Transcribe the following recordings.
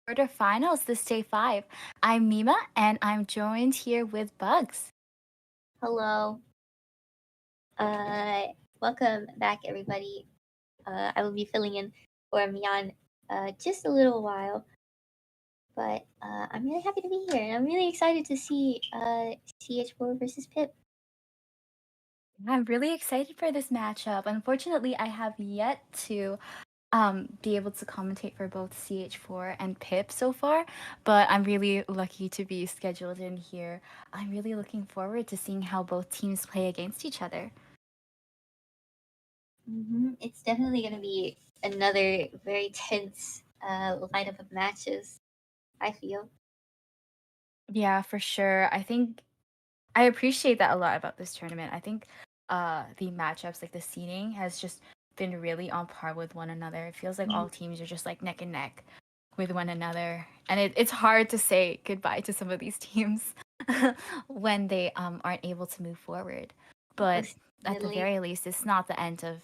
Quarterfinals this day 5. I'm Mima and I'm joined here with Bugs. Hello. Welcome back, everybody. I will be filling in for Mian just a little while, but I'm really happy to be here, and I'm really excited to see CH4 versus Pip. I'm really excited for this matchup. Unfortunately, I have yet to be able to commentate for both CH4 and Pip so far, but I'm really lucky to be scheduled in here. I'm really looking forward to seeing how both teams play against each other. It's definitely going to be another very tense lineup of matches, I feel. Yeah, for sure. I think I appreciate that a lot about this tournament. I think the matchups, like the seeding, has just been really on par with one another. It feels like all teams are just like neck and neck with one another, and it's hard to say goodbye to some of these teams when they aren't able to move forward. But Most at the definitely. very least, it's not the end of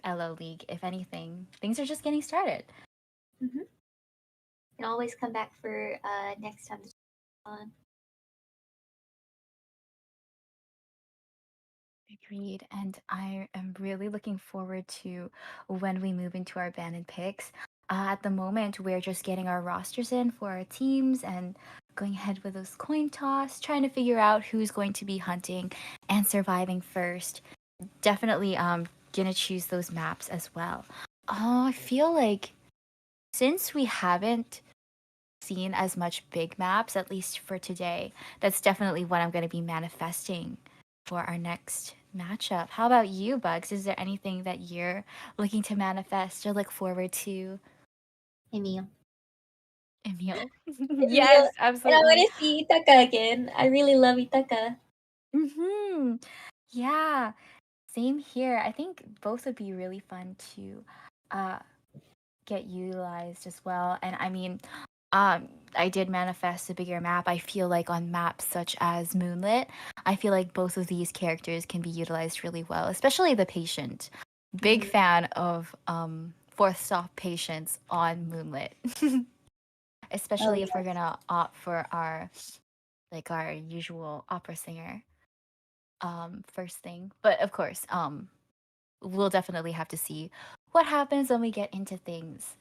LO League. If anything, things are just getting started. Mm-hmm. Can always come back for next time on. Agreed. And I am really looking forward to when we move into our abandoned picks. At the moment, we're just getting our rosters in for our teams and going ahead with those coin toss, trying to figure out who's going to be hunting and surviving first. Definitely gonna choose those maps as well. I feel like since we haven't seen as much big maps, at least for today, that's definitely what I'm going to be manifesting for our next matchup. How about you, Bugs? Is there anything that you're looking to manifest or look forward to? Emil. Emil. Emil. Yes, And I absolutely. want to see Itaka again. I really love Itaka. Yeah, same here. I think both would be really fun to uh, get utilized as well. And I mean, I did manifest a bigger map. I feel like on maps such as Moonlit, I feel like both of these characters can be utilized really well, especially the patient. Big fan of fourth stop patients on Moonlit, Oh, especially if we're yes. gonna opt for our usual opera singer first thing. But of course, we'll definitely have to see what happens when we get into things.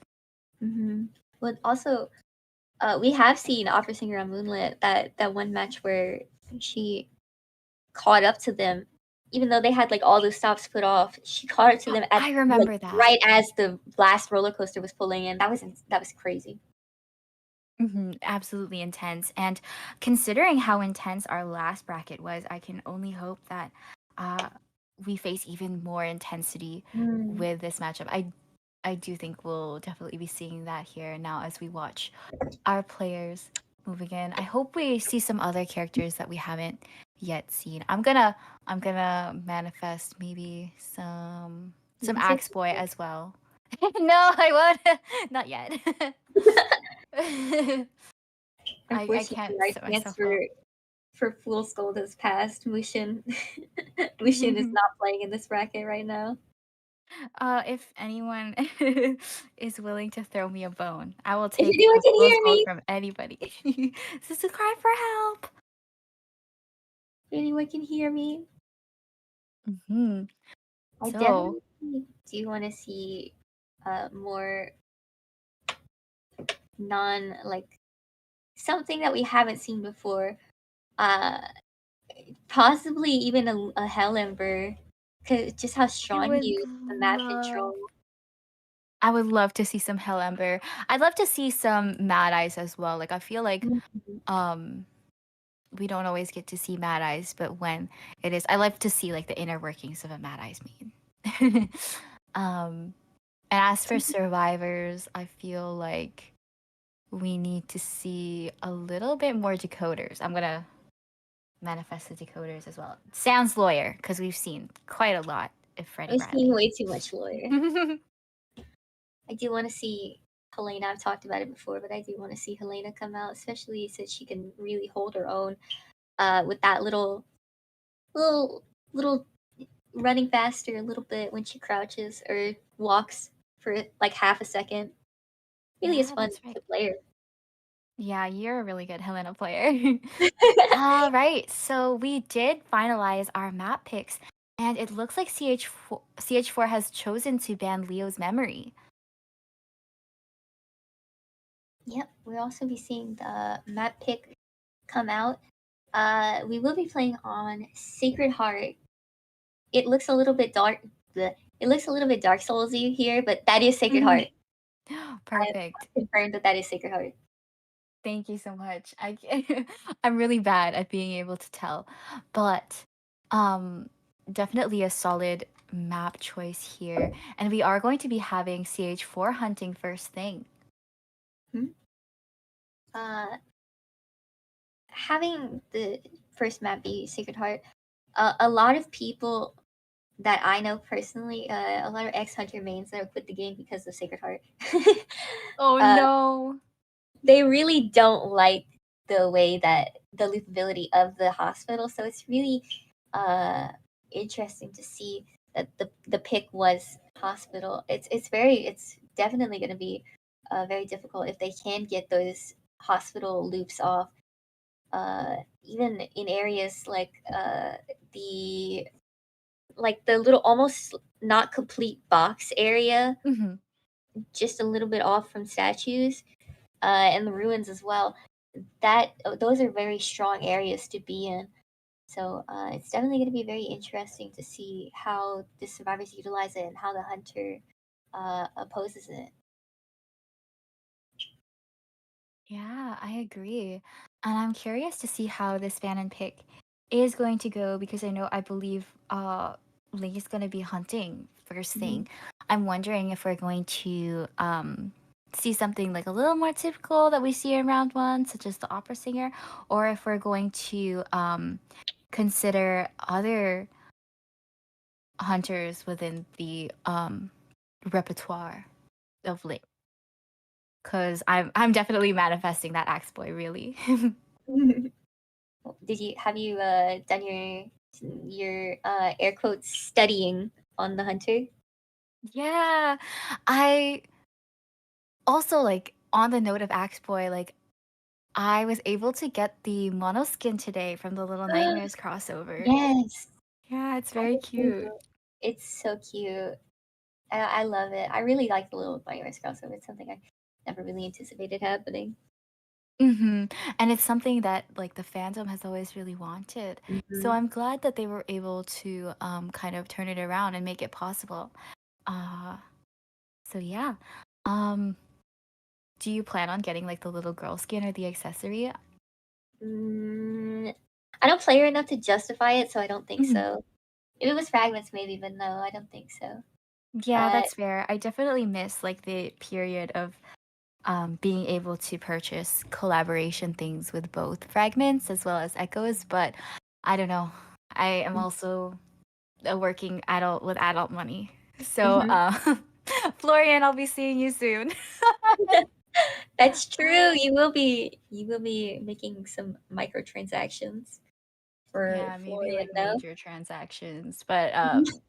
But also, we have seen Opera Singer on Moonlit, that one match where she caught up to them, even though they had like all the stops put off. She caught up to them at I like remember that. right as the last roller coaster was pulling in. That was crazy. Absolutely intense. And considering how intense our last bracket was, I can only hope that uh, we face even more intensity Mm. with this matchup. I do think we'll definitely be seeing that here now as we watch our players moving in. I hope we see some other characters that we haven't yet seen. I'm gonna manifest maybe some Axe Boy CH4. as well. No, I won't. Not yet. I Unfortunately, can't our set chance myself up. for Fool's Gold has passed. Mushin Mushin is not playing in this bracket right now. If anyone is willing to throw me a bone, I will If take anyone a can fool's hear gold me, from anybody. This is a cry for help. if anyone can hear me, hmm I So, definitely do want to see more non like something that we haven't seen before. Uh, Possibly even a Hell Ember, cause just how I strong he would is with the map love. control. I would love to see some Hell Ember. I'd love to see some Mad Eyes as well. Like I feel like Mhm. um we don't always get to see Mad Eyes, but when it is, I love to see like the inner workings of a Mad Eyes main. um And as for survivors, I feel like we need to see a little bit more decoders. I'm gonna manifest the decoders as well. Sans lawyer, because we've seen quite a lot of Freddie I'm seeing Riley. way too much lawyer. I do want to see Helena. I've talked about it before, but I do want to see Helena come out, especially since she can really hold her own with that little running faster a little bit when she crouches or walks for like half a second. Really is Yeah, fun that's right. to play her. Yeah, you're a really good Helena player. All right, so we did finalize our map picks, and it looks like CH4 has chosen to ban Leo's memory. Yep, we'll also be seeing the map pick come out. We will be playing on Sacred Heart. It looks a little bit dark. It looks a little bit Dark Soulsy here, but that is Sacred Mhm. Heart. I have Perfect. confirmed that that is Sacred Heart. Thank you so much. I'm really bad at being able to tell, but um, definitely a solid map choice here. And we are going to be having CH4 hunting first thing. Hmm? Uh, Having the first map be Sacred Heart, a lot of people that I know personally, a lot of ex Hunter mains that have quit the game because of Sacred Heart. Oh uh, no. they really don't like the way that the loopability of the hospital. So it's really uh, interesting to see that the pick was hospital. It's definitely going to be very difficult if they can get those hospital loops off. Even in areas the the little almost not complete box area, Mhm. just a little bit off from statues, and the ruins as well. Those are very strong areas to be in. So it's definitely going to be very interesting to see how the survivors utilize it and how the hunter opposes it. Yeah, I agree. And I'm curious to see how this fan and pick is going to go because I believe Lee's going to be hunting first Mhm. thing. I'm wondering if we're going to see something like a little more typical that we see in round one, such as the opera singer, or if we're going to consider other hunters within the repertoire of Lee. Because I'm definitely manifesting that axe boy, really. Did you have you done your air quotes studying on the hunter? Yeah. I also like on the note of Axe Boy, like I was able to get the mono skin today from the Little Nightmares crossover. Yes, Yeah, it's I very did too. cute. It's so cute. I love it. I really like the little virus crossover. It's something I never really anticipated happening. And it's something that like the fandom has always really wanted. So Mhm. I'm glad that they were able to kind of turn it around and make it possible. Uh so yeah. Um do you plan on getting like the little girl skin or the accessory? Mm, I don't play her enough to justify it, so I don't think Mhm. so. If it was fragments, maybe, but no, I don't think so. Yeah, Uh, that's fair. I definitely miss like the period of being able to purchase collaboration things with both fragments as well as echoes, but I don't know. I am also a working adult with adult money. So, mhm. Florian, I'll be seeing you soon. That's true. You will be making some microtransactions for Yeah, maybe Florian like though. major transactions, but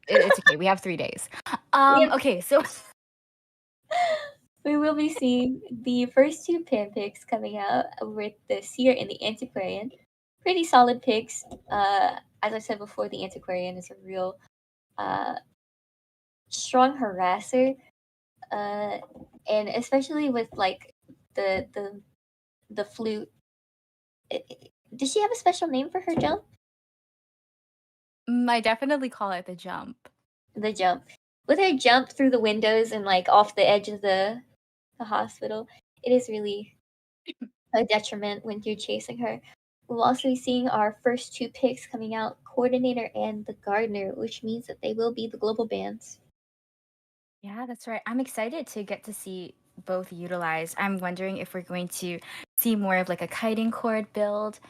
it's okay. We have 3 days. We have Okay, so we will be seeing the first two pan picks coming out with the Seer and the Antiquarian. Pretty solid picks. As I said before, the Antiquarian is a real uh, strong harasser, uh, and especially with like the the the flute. Does she have a special name for her jump? I definitely call it the jump. The jump. With her jump through the windows and like off the edge of the hospital, it is really a detriment when you're chasing her. We'll also be seeing our first two picks coming out, Coordinator and the Gardener, which means that they will be the global bands. Yeah, that's right. I'm excited to get to see both utilized. I'm wondering if we're going to see more of like a kiting cord build.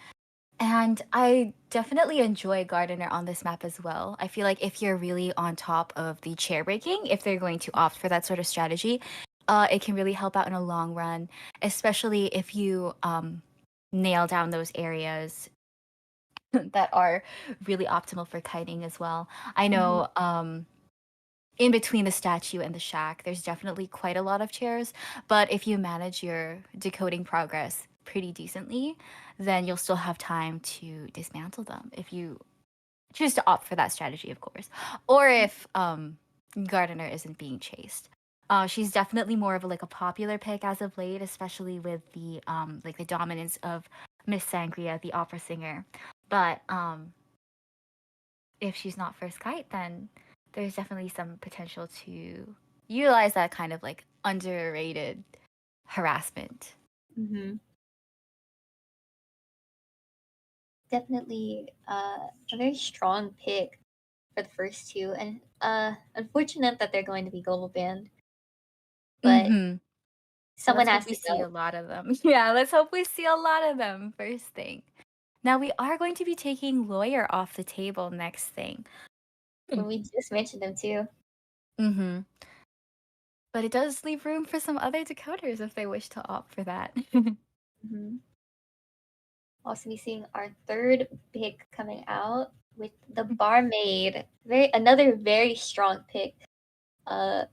And I definitely enjoy Gardener on this map as well. I feel like if you're really on top of the chair breaking, if they're going to opt for that sort of strategy, it can really help out in a long run, especially if you nail down those areas that are really optimal for kiting as well. I Mhm. know in between the statue and the shack, there's definitely quite a lot of chairs. But if you manage your decoding progress pretty decently, then you'll still have time to dismantle them if you choose to opt for that strategy, of course. Or if Gardiner isn't being chased. She's definitely more of a popular pick as of late, especially with the like the dominance of Miss Sangria, the opera singer. But if she's not first kite, then there's definitely some potential to utilize that kind of like underrated harassment. Mm-hmm. Definitely a very strong pick for the first two, and unfortunate that they're going to be global banned, but Mm-hmm. someone Let's hope has we to see a go. lot of them. Yeah, let's hope we see a lot of them first thing. Now we are going to be taking lawyer off the table next thing. When we just mentioned them too. Mm-hmm. But it does leave room for some other decoders if they wish to opt for that. Mm-hmm. Also, be seeing our third pick coming out with the barmaid. Another very strong pick. Uh,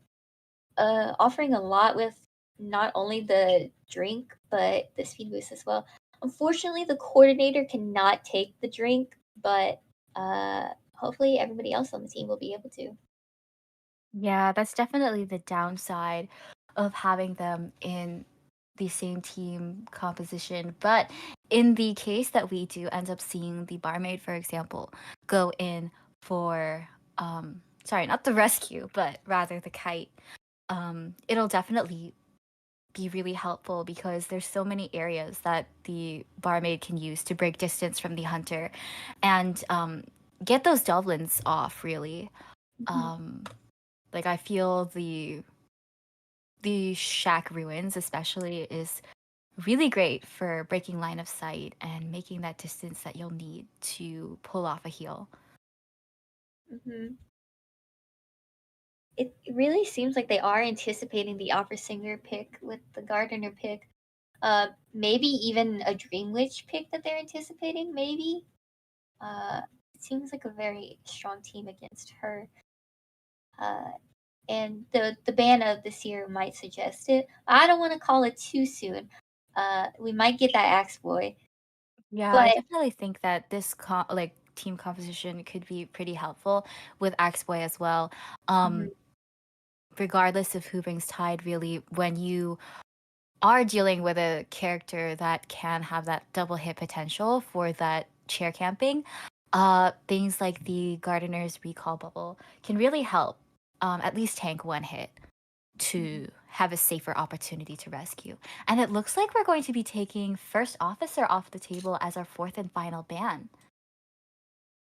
offering a lot with not only the drink but the speed boost as well. Unfortunately, the coordinator cannot take the drink, but hopefully everybody else on the team will be able to. Yeah, that's definitely the downside of having them in the same team composition. But in the case that we do end up seeing the barmaid, for example, go in for, sorry, not the rescue, but rather the kite, it'll definitely be really helpful because there's so many areas that the barmaid can use to break distance from the hunter and get those doubloons off, really. Mhm, Um, like I feel the shack ruins especially is really great for breaking line of sight and making that distance that you'll need to pull off a heal. mhm. It really seems like they are anticipating the opera singer pick with the gardener pick. Maybe even a dream witch pick that they're anticipating. Maybe. It seems like a very strong team against her. Uh, and the ban of this year might suggest it. I don't want to call it too soon. We might get that Axe Boy, Yeah, I but definitely think that this like team composition could be pretty helpful with Axe Boy as well. mhm, Um, regardless of who brings tide, really, when you are dealing with a character that can have that double hit potential for that chair camping, things like the Gardener's Recall Bubble can really help, at least tank one hit mhm, to have a safer opportunity to rescue. And it looks like we're going to be taking First Officer off the table as our fourth and final ban.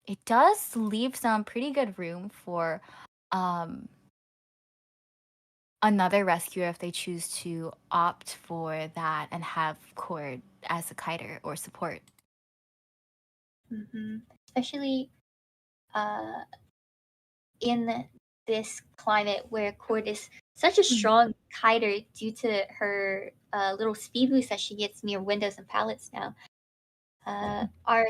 It does leave some pretty good room for um, another rescuer if they choose to opt for that and have Cord as a kiter or support. mhm. Especially uh, in this climate where Cord is such a Mhm. strong kiter due to her little speed boost that she gets near windows and pallets now. Our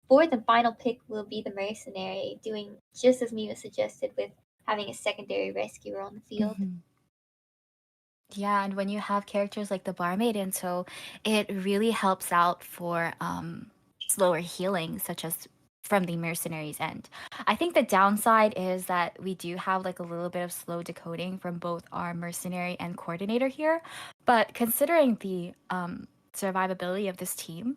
fourth and final pick will be the mercenary, doing just as Mima suggested with having a secondary rescuer on the field. Mhm. Yeah, and when you have characters like the barmaid in tow, it really helps out for slower healing, such as from the mercenaries end. I think the downside is that we do have like a little bit of slow decoding from both our mercenary and coordinator here, but considering the survivability of this team,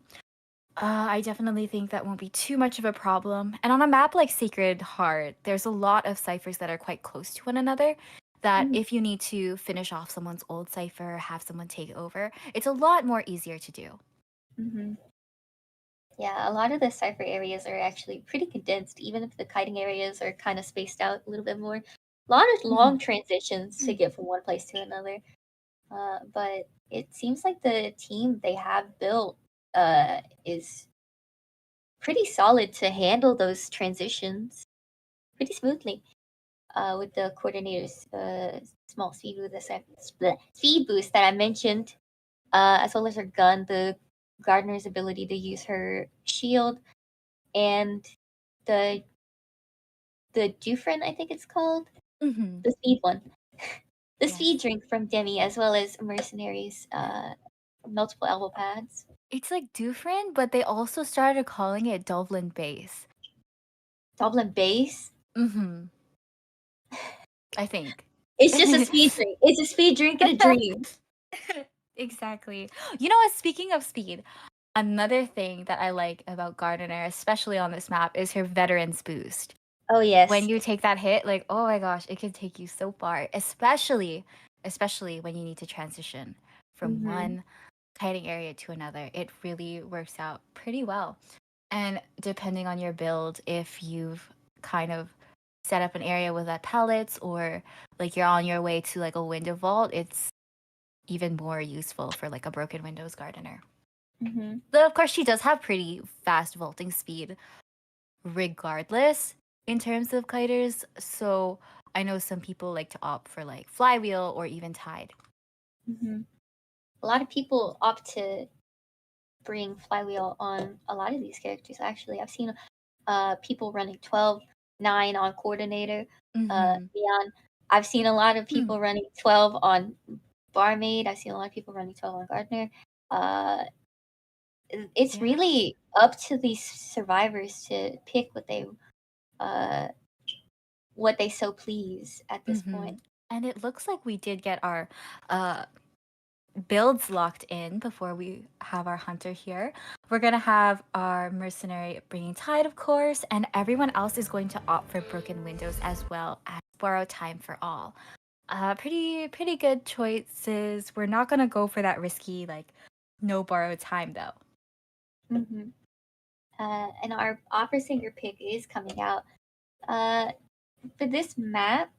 I definitely think that won't be too much of a problem. And on a map like Sacred Heart, there's a lot of ciphers that are quite close to one another. That Mm, if you need to finish off someone's old cipher, have someone take over, it's a lot more easier to do. mhm. Yeah, a lot of the cipher areas are actually pretty condensed, even if the kiting areas are kind of spaced out a little bit more. A lot of long Mhm. transitions to get from one place to another. But it seems like the team they have built is pretty solid to handle those transitions pretty smoothly. With the coordinator's small speed boost that I mentioned, as well as her gun, the gardener's ability to use her shield, and the Dufresne, I think it's called, Mhm. the speed one, the speed Yes. drink from Demi, as well as mercenaries. multiple elbow pads. It's like different, but they also started calling it Dublin base. Dublin base. Mm-hmm. I think. It's just a speed drink. It's a speed drink and a dream. Exactly. You know what? Speaking of speed, another thing that I like about Gardiner, especially on this map, is her veterans boost. Oh When yes. you take that hit, like, oh my gosh, it can take you so far, especially when you need to transition from Mm-hmm. one kiting area to another. It really works out pretty well. And depending on your build, if you've kind of set up an area with that pallets or like you're on your way to like a window vault, it's even more useful for like a broken windows gardener. Mm-hmm. Though of course she does have pretty fast vaulting speed regardless in terms of kiters. So I know some people like to opt for like flywheel or even tide. Mm-hmm. A lot of people opt to bring flywheel on a lot of these characters. Actually, I've seen people running 12-9 on coordinator. Mm-hmm. Neon. I've seen a lot of Hmm. people running 12 on barmaid. I've seen a lot of people running 12 on gardener. Uh, it's Yeah. really up to these survivors to pick uh, what they so please at this Mm-hmm. point. And it looks like we did get our uh, builds locked in before we have our hunter here. We're gonna have our mercenary bringing tide, of course, and everyone else is going to opt for broken windows as well as borrow time for all. Pretty good choices. We're not gonna go for that risky like no borrowed time though. Mm-hmm. And our opera singer pick is coming out. Uh, for this map,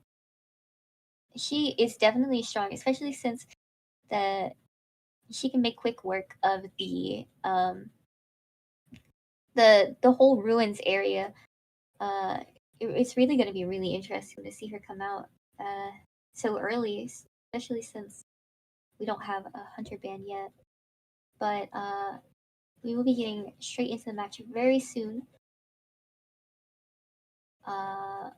she is definitely strong, especially since the she can make quick work of the whole ruins area. It's really going to be really interesting to see her come out so early, especially since we don't have a hunter ban yet. But we will be getting straight into the match very soon. Uh,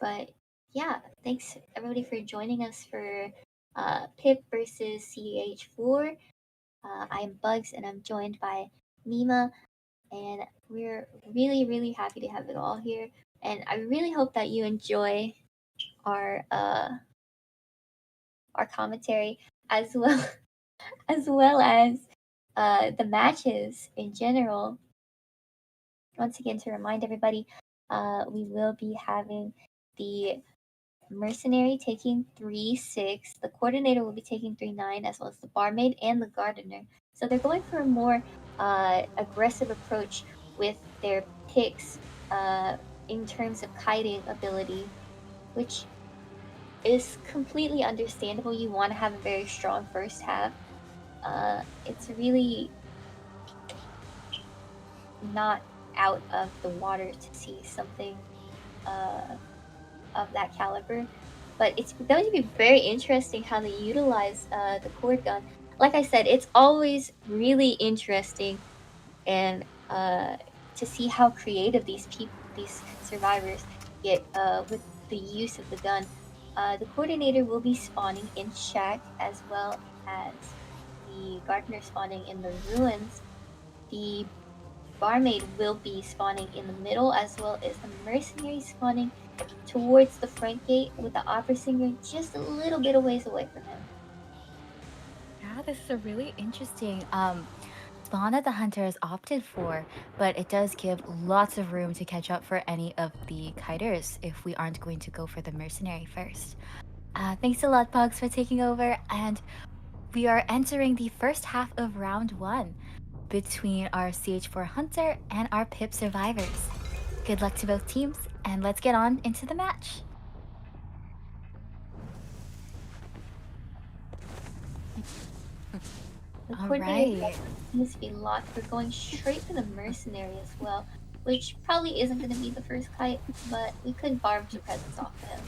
but yeah, thanks everybody for joining us for Pip versus CH4. I am Bugs, and I'm joined by Mima, and we're really, really happy to have it all here. And I really hope that you enjoy our uh, our commentary as well as the matches in general. Once again, to remind everybody, we will be having the mercenary taking 3-6. The coordinator will be taking 3-9, as well as the barmaid and the gardener. So they're going for a more aggressive approach with their picks in terms of kiting ability, which is completely understandable. You want to have a very strong first half. It's really not out of the water to see something uh, of that caliber. But it's going to be very interesting how they utilize the cord gun. Like I said, it's always really interesting and to see how creative these survivors get with the use of the gun. The coordinator will be spawning in shack as well as the gardener spawning in the ruins. The barmaid will be spawning in the middle as well as the mercenary spawning towards the front gate with the opera singer just a little bit of ways away from him. Yeah, this is a really interesting spawn that the hunter has opted for, but it does give lots of room to catch up for any of the kiters if we aren't going to go for the mercenary first. Thanks a lot, Bugs, for taking over, and we are entering the first half of round one between our CH4 hunter and our Pip survivors. Good luck to both teams, and let's get on into the match. The All coordinator right. seems to be locked for going straight for the mercenary as well, which probably isn't going to be the first kite, but we could barb some presents off of him.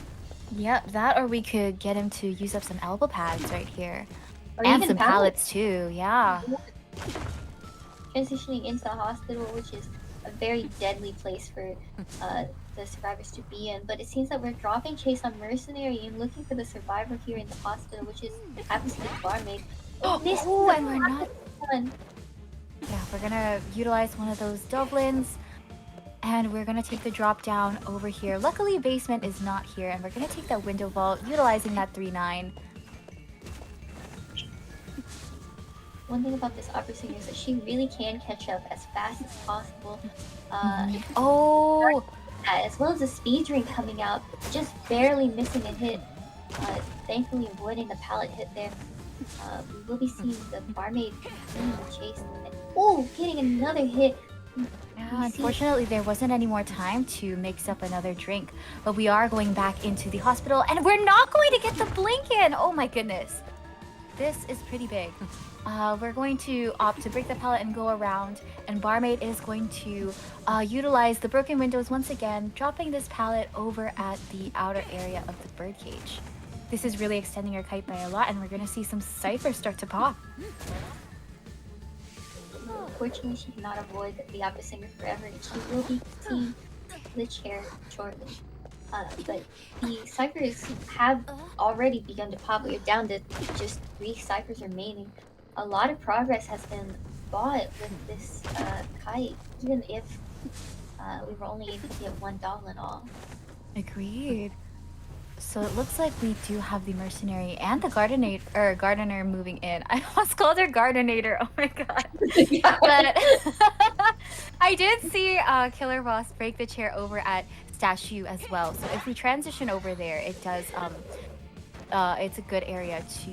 Yep, that or we could get him to use up some elbow pads right here. Or And even some pallet. pallets too, yeah. Transitioning into the hospital, which is a very deadly place for the survivors to be in. But it seems that we're dropping chase on mercenary and looking for the survivor here in the hospital, which is happens to be the barmaid. It misses Oh, the and we're not. one. Yeah, we're gonna utilize one of those Dublins. And we're gonna take the drop down over here. Luckily, basement is not here, and we're gonna take that window vault, utilizing that 3-9. One thing about this opera singer is that she really can catch up as fast as possible. It's Oh, that, as well as the speed drain coming out, just barely missing a hit. Thankfully avoiding the pallet hit there. We will be seeing the barmaid continuing the chase. Oh, getting another hit. yeah, We see. unfortunately, there wasn't any more time to mix up another drink, but we are going back into the hospital, and we're not going to get the blink in. Oh my goodness. This is pretty big. We're going to opt to break the pallet and go around, and Barmaid is going to utilize the broken windows once again, dropping this pallet over at the outer area of the birdcage. This is really extending our kite by a lot, and we're going to see some ciphers start to pop. Unfortunately, she cannot avoid the opera singer forever, and she will be seeing the chair shortly. But the ciphers have already begun to pop. We're down to just 3 ciphers remaining. A lot of progress has been bought with this kite, even if we were only able to get one doll in all. Agreed. So it looks like we do have the mercenary and the gardener moving in. I almost called her gardenator. Oh my god. But I did see Killer Boss break the chair over at Statue as well. So if we transition over there, it does it's a good area to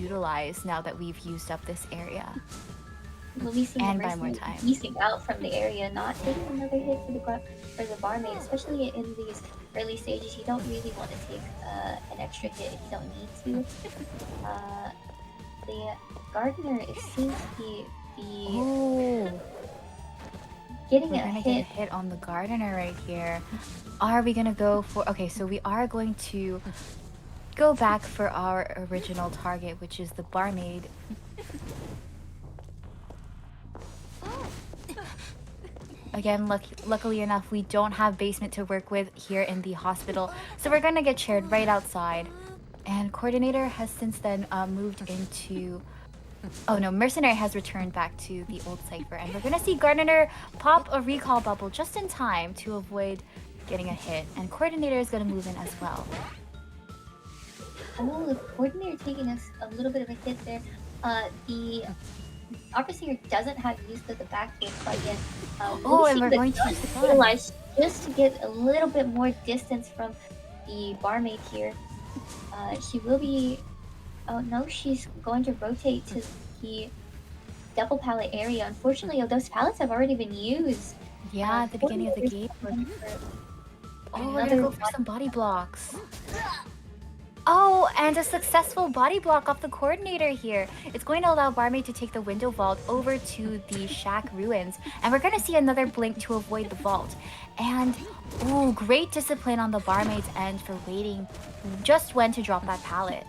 utilize now that we've used up this area. We'll be seeing the And buy more mercenary time. piecing out from the area, not taking another hit for the barmaid, especially in these early stages. You don't really want to take an extra hit if you don't need to. The gardener, it seems to be Oh, getting we're a gonna get a hit. hit on the gardener right here. Are we gonna go for okay, so we are going to go back for our original target, which is the barmaid. Again, luckily enough, we don't have basement to work with here in the hospital, so we're gonna get shared right outside. And coordinator has since then moved into. Oh no, mercenary has returned back to the old cipher, and we're gonna see gardener pop a recall bubble just in time to avoid getting a hit. And coordinator is gonna move in as well. Oh, the coordinator taking us a little bit of a hit there. The opera singer doesn't have use of the back hit quite yet. We'll Oh, be and seeing we're the going to gun stun. utilized just to get a little bit more distance from the barmaid here. She will be. Oh no, she's going to rotate to the double pallet area. Unfortunately, those pallets have already been used. Yeah, at the beginning of the Coordinator's game. going for Oh, we're gonna another go for some body blocks. Oh, and a successful body block off the coordinator here. It's going to allow Barmaid to take the window vault over to the shack ruins. And we're going to see another blink to avoid the vault. And, ooh, great discipline on the Barmaid's end for waiting just when to drop that pallet.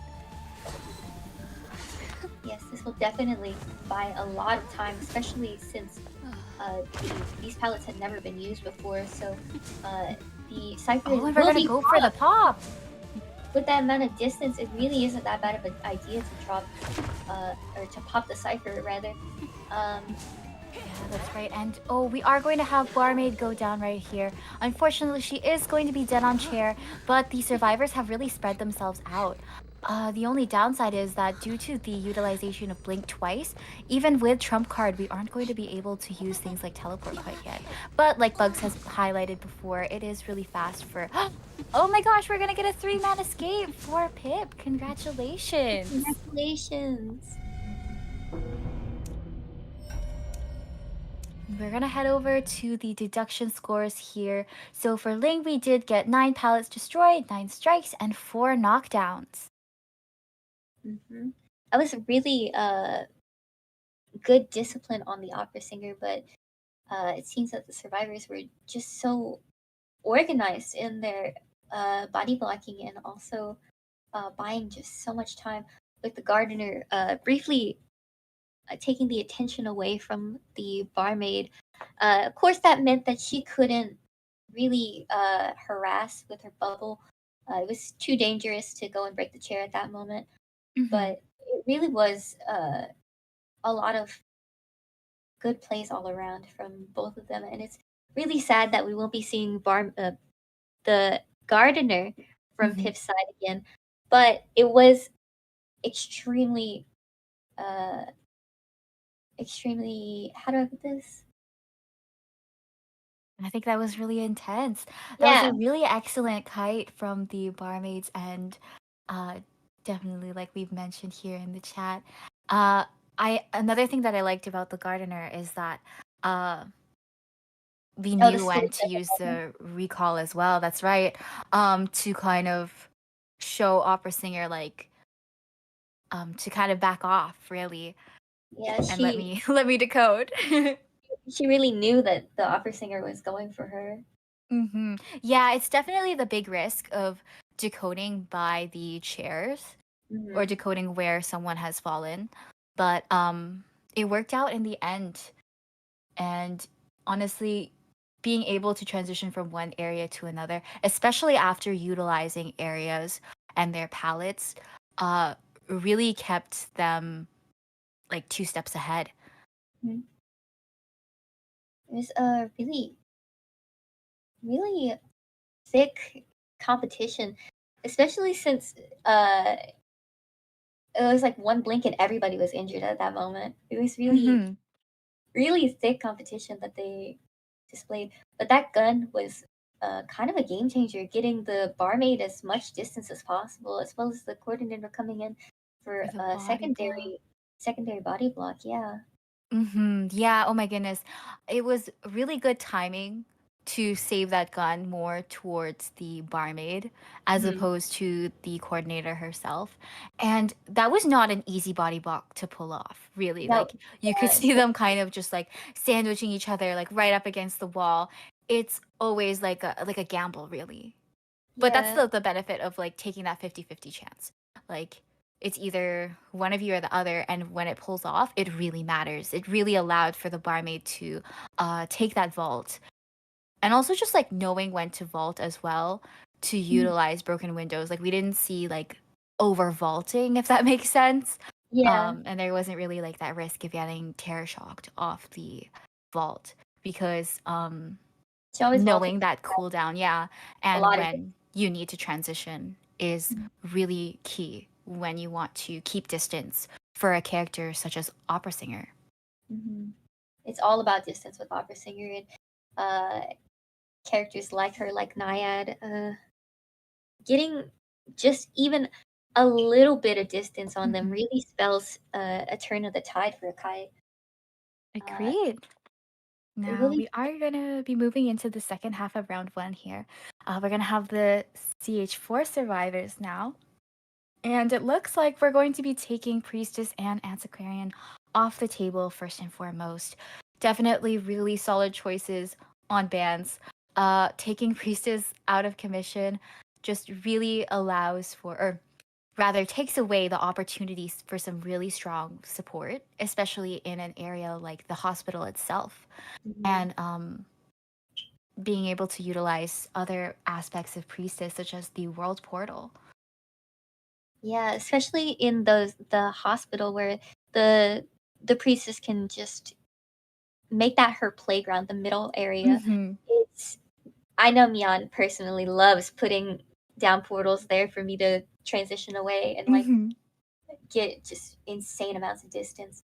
Yes, this will definitely buy a lot of time, especially since these pallets had never been used before. So the Oh, ciphers and we're will going to be go for the pop. with that amount of distance. It really isn't that bad of an idea to drop or to pop the cipher rather. Um, Yeah, that's right. And oh, we are going to have Barmaid go down right here. Unfortunately, she is going to be dead on chair, but the survivors have really spread themselves out. The only downside is that due to the utilization of Blink twice, even with Trump card, we aren't going to be able to use things like teleport quite yet. But like Bugs has highlighted before, it is really fast for. Oh my gosh, we're gonna get a 3-man escape for Pip. Congratulations. Congratulations. We're gonna head over to the deduction scores here. So for Ling, we did get 9 pallets destroyed, 9 strikes, and 4 knockdowns. Hmm. That was really good discipline on the opera singer, but it seems that the survivors were just so organized in their body blocking and also buying just so much time with the gardener briefly taking the attention away from the barmaid. Of course, that meant that she couldn't really harass with her bubble. It was too dangerous to go and break the chair at that moment. Hmm. But it it really was a lot of good plays all around from both of them, and it's really sad that we won't be seeing the gardener from Mhm. Pip's side again. But it was extremely, uh, extremely. How do I put this? I think that was really intense. That was a Yeah, really excellent kite from the barmaids, and uh, definitely, like we've mentioned here in the chat. Uh, I Another thing that I liked about the gardener is that uh, we oh, the knew when split to second use one. the recall as well. That's right. To kind of show opera singer like to kind of back off really Yeah, and let she me let me decode. she really knew that the opera singer was going for her. Yeah, it's definitely the big risk of decoding by the chairs or Mhm, decoding where someone has fallen. But it worked out in the end. And honestly, being able to transition from one area to another, especially after utilizing areas and their palettes, uh, really kept them like two steps ahead. mhm. It was a really thick competition, especially since uh, it was like one blink and everybody was injured at that moment. It was Hmm. really thick competition that they displayed. But that gun was kind of a game changer, getting the barmaid as much distance as possible, as well as the coordinator coming in for For the a body blow. secondary body block. Yeah. Yeah, oh my goodness. It was really good timing to save that gun more towards the barmaid as Mhm. opposed to the coordinator herself. And that was not an easy body block to pull off, really. That Like you could yeah, see them kind of just like sandwiching each other like right up against the wall. It's always like a gamble, really. But that's yeah, the benefit of like taking that 50-50 chance. Like it's either one of you or the other, and when it pulls off, it really matters. It really allowed for the barmaid to take that vault. And also just like knowing when to vault as well to mhm, utilize broken windows. Like we didn't see like over vaulting, if that makes sense. yeah. And there wasn't really like that risk of getting terror shocked off the vault because She always vaulted knowing that cooldown, yeah, a and lot of when you need to transition is distance. really key when you want to keep distance for a character such as opera singer. Mhm. It's all about distance with opera singer and uh, characters like her, like Naiad. Getting just even a little bit of distance on them Hmm. really spells a turn of the tide for Akai. Uh, Agreed. it Now really we are gonna be moving into the second half of round one here. We're gonna have the CH4 survivors now. And it looks like we're going to be taking Priestess and Antiquarian off the table first and foremost. Definitely really solid choices on bans. Taking Priestess out of commission just really allows for, or rather takes away the opportunities for some really strong support, especially in an area like the hospital itself. mhm. And being able to utilize other aspects of Priestess, such as the World Portal. Yeah, especially in the hospital where the the priestess can just make that her playground, the middle area. Hmm. It's I know Mian personally loves putting down portals there for me to transition away and like Hmm. get just insane amounts of distance.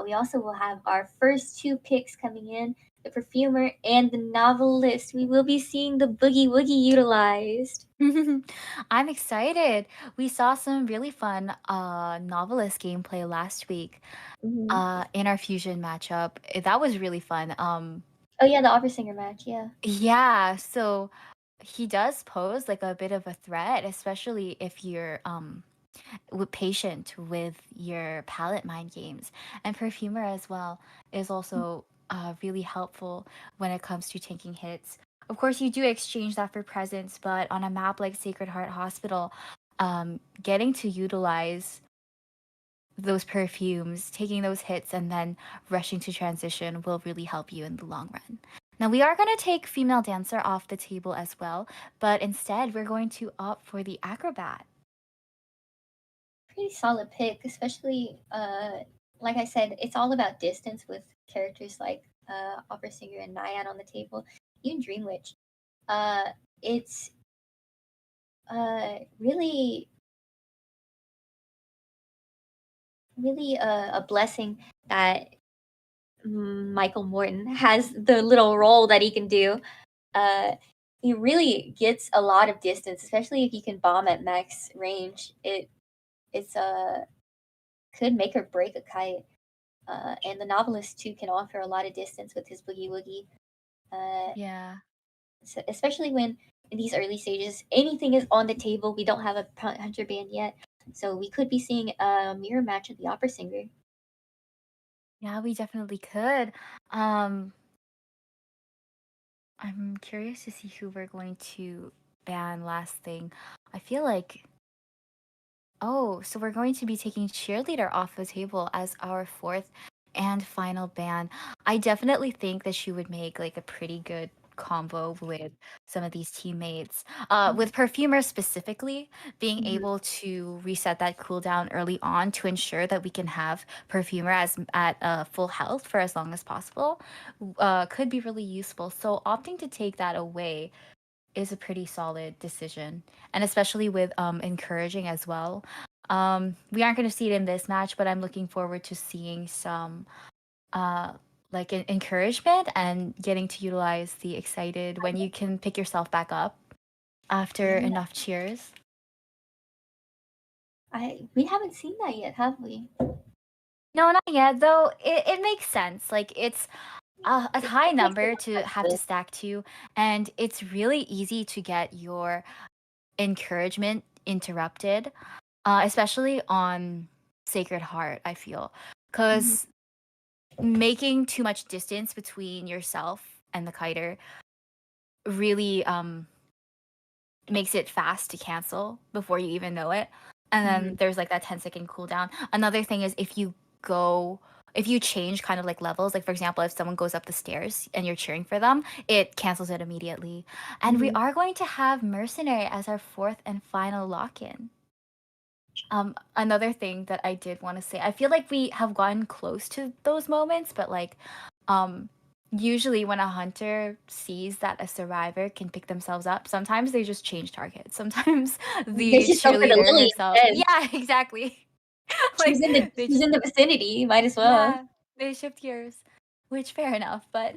We also will have our first two picks coming in, the perfumer and the novelist. We will be seeing the boogie woogie utilized. I'm excited. We saw some really fun novelist gameplay last week Hmm. in our fusion matchup. That was really fun. Oh yeah, the opera singer match. Yeah. Yeah, so he does pose like a bit of a threat, especially if you're patient with your palette mind games. And perfumer as well is also really helpful when it comes to tanking hits. Of course, you do exchange that for presence, but on a map like Sacred Heart Hospital, getting to utilize those perfumes, taking those hits, and then rushing to transition will really help you in the long run. Now, we are going to take female dancer off the table as well, but instead, we're going to opt for the acrobat. pretty solid pick, especially like I said, it's all about distance with characters like Opera Singer and Naiad on the table. Even Dream Witch. Uh, it's really really a blessing that Michael Morton has the little role that he can do. Uh, he really gets a lot of distance, especially if you can bomb at max range. It's could make or break a kite. And the novelist too can offer a lot of distance with his boogie woogie. Uh, Yeah. so especially when in these early stages anything is on the table. We don't have a hunter band yet, so we could be seeing a mirror match of the opera singer. Yeah, we definitely could. Um, I'm curious to see who we're going to ban last thing. I feel like, oh, so we're going to be taking cheerleader off the table as our fourth and final ban. I definitely think that she would make like a pretty good combo with some of these teammates. Mhm, With perfumer specifically, being mhm, able to reset that cooldown early on to ensure that we can have perfumer as at full health for as long as possible, could be really useful. So opting to take that away is a pretty solid decision, and especially with encouraging as well. We aren't going to see it in this match, but I'm looking forward to seeing some uh, like encouragement and getting to utilize the excited when you can pick yourself back up after yeah, enough cheers. I we haven't seen that yet, have we? No, not yet, though. It makes sense. Like, it's a high It makes a number lot to of have to sense. stack to, and it's really easy to get your encouragement interrupted, especially on Sacred Heart, I feel. Mhm, Because making too much distance between yourself and the kiter really makes it fast to cancel before you even know it. And then mhm, there's like that 10-second cooldown. Another thing is go if you change kind of like levels, like for example, if someone goes up the stairs and you're cheering for them, it cancels it immediately. And we mhm. are going to have Mercenary as our fourth and final lock-in. Another thing that I did want to say, I feel like we have gotten close to those moments, but like, um, usually when a hunter sees that a survivor can pick themselves up, sometimes they just change targets. Sometimes They the just go for the cheerleader lily herself, instead. yeah, exactly. Like they She's just, in the vicinity, might as well. yeah, they shift gears, which fair enough, but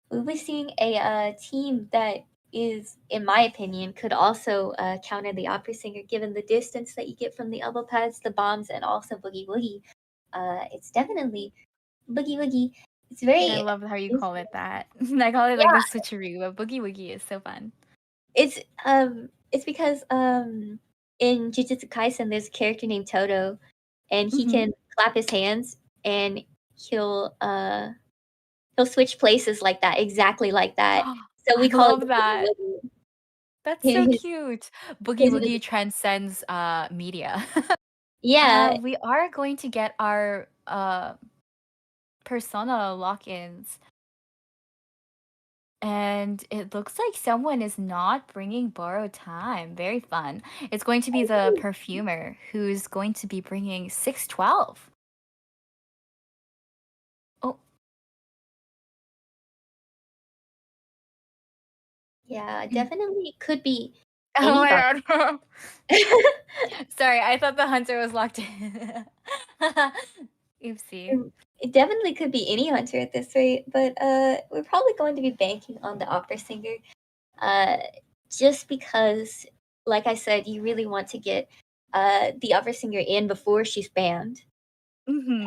We'll be seeing a team that is, in my opinion, could also counter the opera singer given the distance that you get from the elbow pads, the bombs, and also boogie woogie. It's definitely boogie woogie. It's I very, love how you it's, call it that. I call it like the yeah, switcheroo, but boogie woogie is so fun. it's because in Jujutsu Kaisen there's a character named Toto, and he Hmm. can clap his hands and he'll uh he'll switch places like that, exactly like that. So I we call it love the boogie that. woogie. That's so His cute. Boogie his Woogie transcends media. yeah, We are going to get our persona lock-ins, and it looks like someone is not bringing borrowed time. Very fun. It's going to be the perfumer who's going to be bringing 612. Oh, yeah, definitely could be oh anybody. my god. Sorry, I thought the hunter was locked in. Oopsie. It definitely could be any hunter at this rate, but we're probably going to be banking on the opera singer, uh, just because, like I said, you really want to get the opera singer in before she's banned. Hmm.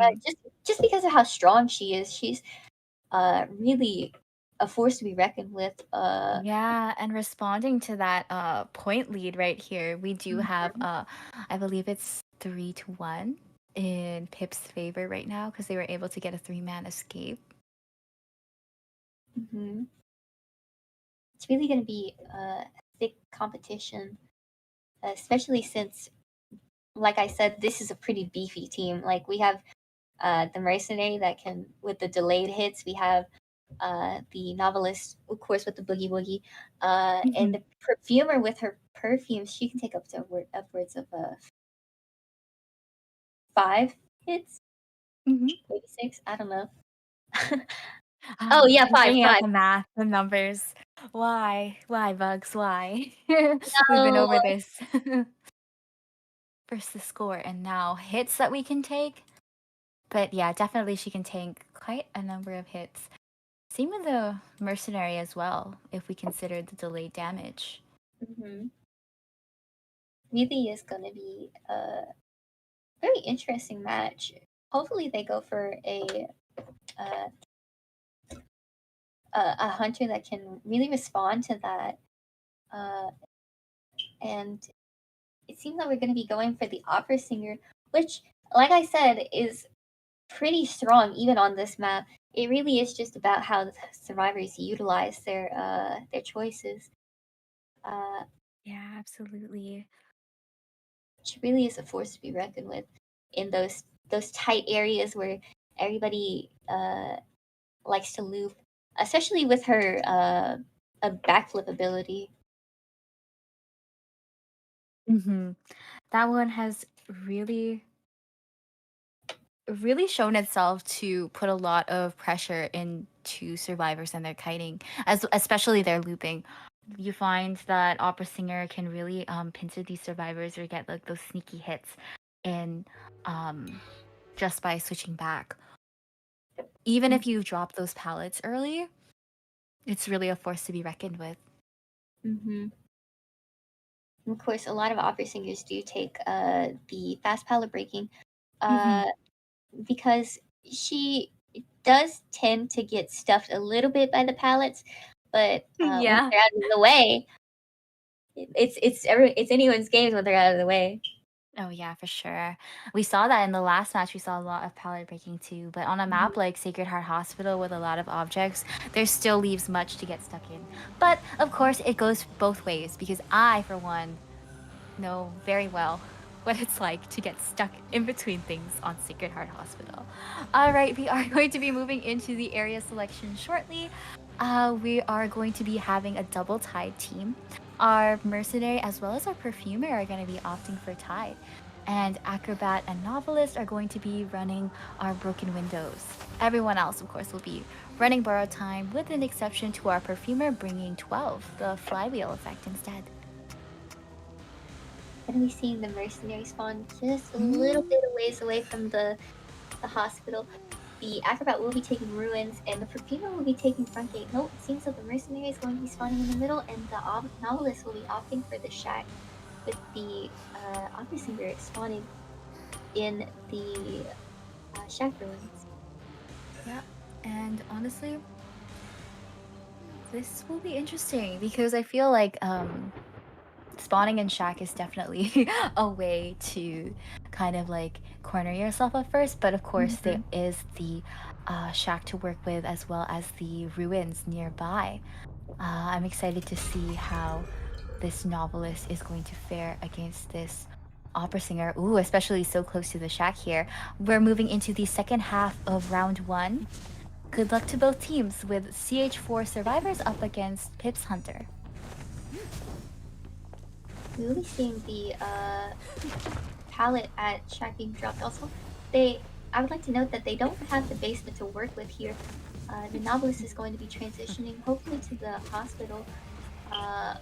Just because of how strong she is, she's really a force to be reckoned with. Yeah, and responding to that point lead right here, we do have I believe it's 3-1 in Pip's favor right now because they were able to get a three-man escape. Mhm. It's really going to be a thick competition, especially since, like I said, this is a pretty beefy team. Like we have the mercenary that can with the delayed hits. We have the novelist, of course, with the boogie woogie, and Hmm. the perfumer with her perfumes. She can take up to upwards of 5 hits, Hmm. maybe 6. I don't know. Oh yeah, I'm 5, bringing up 5. the math, the numbers. Why, Bugs? Why? We've been No. over this. First the score, and now hits that we can take. But yeah, definitely she can take quite a number of hits. Same with the mercenary as well, if we consider the delayed damage. Mhm. Really is gonna be a very interesting match. Hopefully, they go for uh, a hunter that can really respond to that. Uh, and it seems like we're going to be going for the opera singer, which, like I said, is pretty strong even on this map. It really is just about how the survivors utilize their choices. Uh, Yeah, absolutely. she really is a force to be reckoned with in those tight areas where everybody likes to loop, especially with her a backflip ability. Hmm. That one has really really shown itself to put a lot of pressure into survivors and their kiting, as especially their looping. You find that opera singer can really pincer these survivors or get like those sneaky hits in um, just by switching back. Even if you drop those pallets early, it's really a force to be reckoned with. Mm-hmm. Of course, a lot of opera singers do take the fast palette breaking Hmm. uh, because she does tend to get stuffed a little bit by the pallets, but once Yeah. they're out of the way, it's anyone's game when they're out of the way. Oh yeah, for sure. We saw that in the last match. We saw a lot of pallet breaking too. But on a Mhm. map like Sacred Heart Hospital with a lot of objects, there still leaves much to get stuck in. But of course, it goes both ways because I, for one, know very well what it's like to get stuck in between things on Sacred Heart Hospital. All right, we are going to be moving into the area selection shortly. We are going to be having a double tied team. Our mercenary as well as our perfumer are going to be opting for tide. And acrobat and novelist are going to be running our broken windows. Everyone else, of course, will be running borrowed time, with an exception to our perfumer bringing 12, the flywheel effect instead. Gonna be seeing the mercenary spawn just a little Mm. bit a ways away from the hospital. The acrobat will be taking ruins, and the perfumer will be taking front gate. Nope, it seems that the mercenary is going to be spawning in the middle, and the novelist will be opting for the shack, with the opera singer spawning in the shack ruins. Yeah, and honestly, this will be interesting because I feel like spawning in shack is definitely a way to kind of like corner yourself at first, but of course there Mm-hmm. is the shack to work with as well as the ruins nearby. I'm excited to see how this novelist is going to fare against this opera singer. Ooh, especially so close to the shack here. We're moving into the second half of round one. Good luck to both teams with CH4 survivors up against Pips Hunter. We will be seeing the pallet at shack being dropped. Also, they I would like to note that they don't have the basement to work with here. The novelist is going to be transitioning, hopefully, to the hospital. Uh,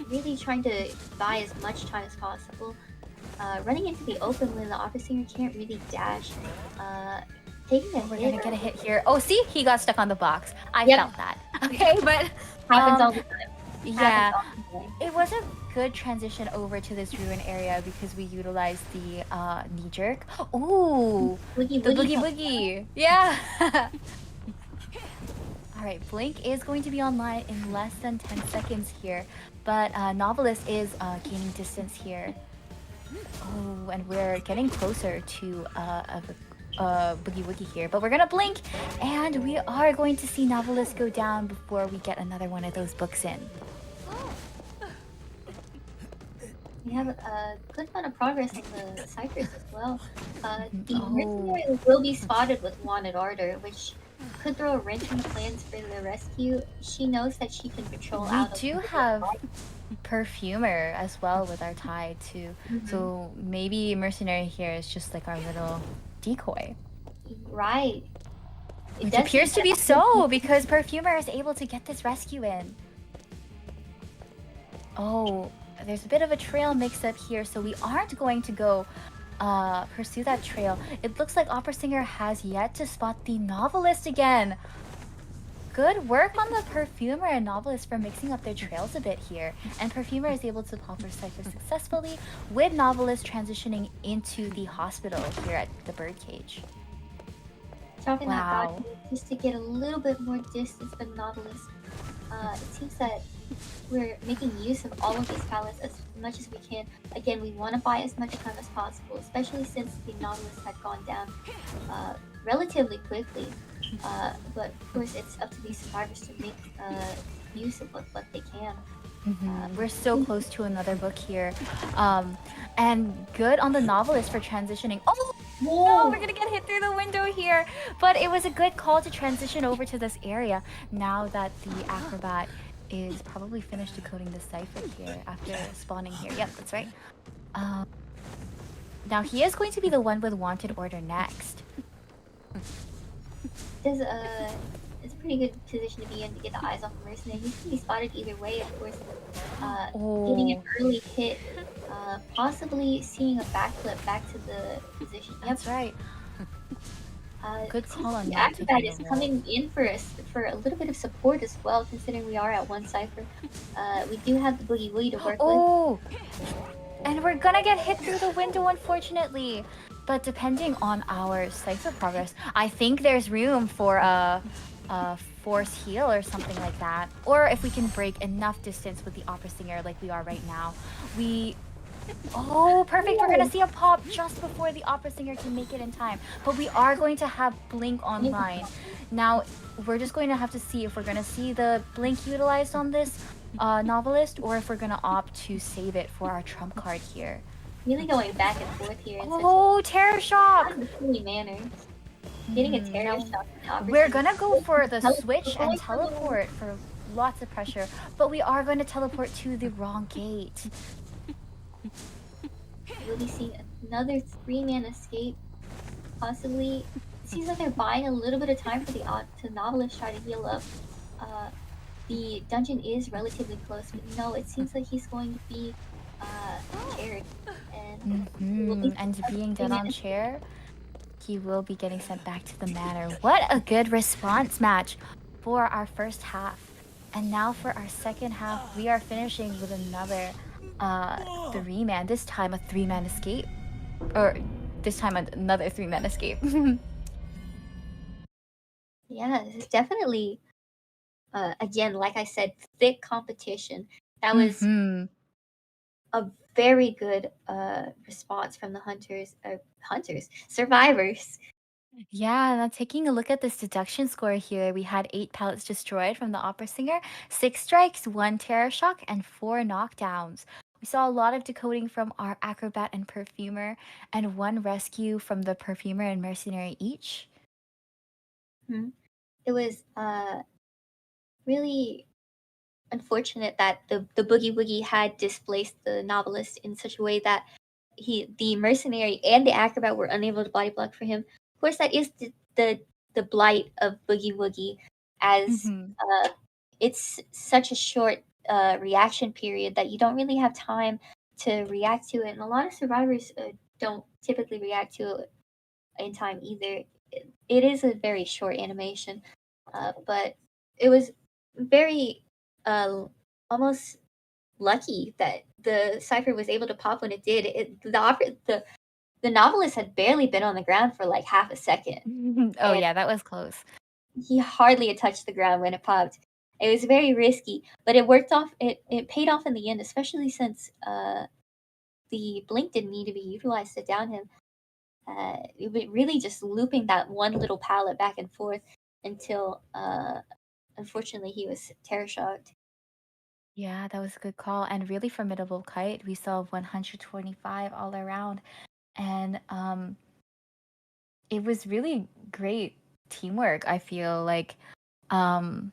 really trying to buy as much time as possible. Running into the open when the opera singer can't really dash. Uh, Taking a Oh, we're hit. gonna get a hit here. Oh, see, he got stuck on the box. I Yep, felt that. Okay, but happens um, all the time. Happens yeah, all the time. it was a good transition over to this ruin area because we utilized the knee jerk. Ooh, Woogie the woogie boogie comes. boogie. Yeah. All right, Blink is going to be online in less than 10 seconds here, but Novelist is gaining distance here. Oh, and we're getting closer to Boogie Woogie here, but we're gonna blink, and we are going to see Novelist go down before we get another one of those books in. We have a good amount of progress on the ciphers as well. The Oh, mercenary will be spotted with wanted order, which could throw a wrench in the plans for the rescue. She knows that she can patrol We out a do little bit have farther. perfumer as well with our tie too. Mhm. So maybe mercenary here is just like our little decoy. Right. It Which does seem appears to that be it could so be. because perfumer is able to get this rescue in. Oh, there's a bit of a trail mix up here, so we aren't going to go pursue that trail. It looks like Opera Singer has yet to spot the novelist again. Good work on the perfumer and novelist for mixing up their trails a bit here. And perfumer is able to pop her cipher successfully, with novelist transitioning into the hospital here at the birdcage. Dropping that body Wow. just to get a little bit more distance from the Nautilus. It seems that we're making use of all of these pallets as much as we can. Again, we want to buy as much time as possible, especially since the Nautilus had gone down relatively quickly. But of course, it's up to these survivors to make use of what they can. We're so close to another book here. And good on the novelist for transitioning. Oh, no, Whoa! we're gonna get hit through the window here. But it was a good call to transition over to this area now that the acrobat is probably finished decoding the cipher here after spawning here. Yep, that's right. Um, now he is going to be the one with wanted order next. There's it's a pretty good position to be in to get the eyes off the mercenary. He can be spotted either way, of course. Getting an Oh, early hit, possibly seeing a backflip back to the position. Yep. that's right. Good It seems call like on the not taking acrobat the is roll. coming in for us for a little bit of support as well, considering we are at one cipher. We do have the boogie woogie to work with. Oh, and we're gonna get hit through the window, unfortunately. But depending on our cipher progress, I think there's room for a force heal or something like that. Or if we can break enough distance with the opera singer like we are right now, we... Oh, perfect. We're gonna Ooh, see a pop just before the opera singer can make it in time. But we are going to have Blink online. Now, we're just going to have to see if we're gonna see the Blink utilized on this novelist or if we're gonna opt to save it for our trump card here. really going back and forth here in such a Oh, Terror Shock! silly manner. Getting a terror Now, shot in the opera we're singer. gonna go for the We're switch and going for the teleport for lots of pressure, but we are going to teleport to the wrong gate. Will be seeing another 3-man escape, possibly. It seems like they're buying a little bit of time for the novelist try to heal up. Uh, the dungeon is relatively close, but no, it seems like he's going to be chaired, and we will be And seeing being a dead 3-man on escape. chair, he will be getting sent back to the manor. What a good response match for our first half. And now for our second half, we are finishing with another 3-man, this time a 3-man escape. Or this time another 3-man escape. Yeah, this is definitely, again, like I said, thick competition. That was a very good response from the survivors. Yeah, now taking a look at this deduction score here, we had 8 pallets destroyed from the opera singer, 6 strikes, 1 terror shock, and 4 knockdowns. We saw a lot of decoding from our acrobat and perfumer, and 1 rescue from the perfumer and mercenary each. Mhm. It was really unfortunate that the boogie woogie had displaced the novelist in such a way that the mercenary and the acrobat were unable to body block for him. Of course, that is the blight of boogie woogie, as Mm-hmm. it's such a short reaction period that you don't really have time to react to it, and a lot of survivors don't typically react to it in time either. It is a very short animation, but it was very uh, almost lucky that the cipher was able to pop when it did. The novelist had barely been on the ground for like half a second, Oh, and yeah, that was close. he hardly had touched the ground when it popped. It was very risky, but it worked off. It paid off in the end, especially since the blink didn't need to be utilized to down him. It was really just looping that one little pallet back and forth until, unfortunately, he was terror shocked. Yeah, that was a good call and really formidable kite. We saw 125 all around, and it was really great teamwork. I feel like um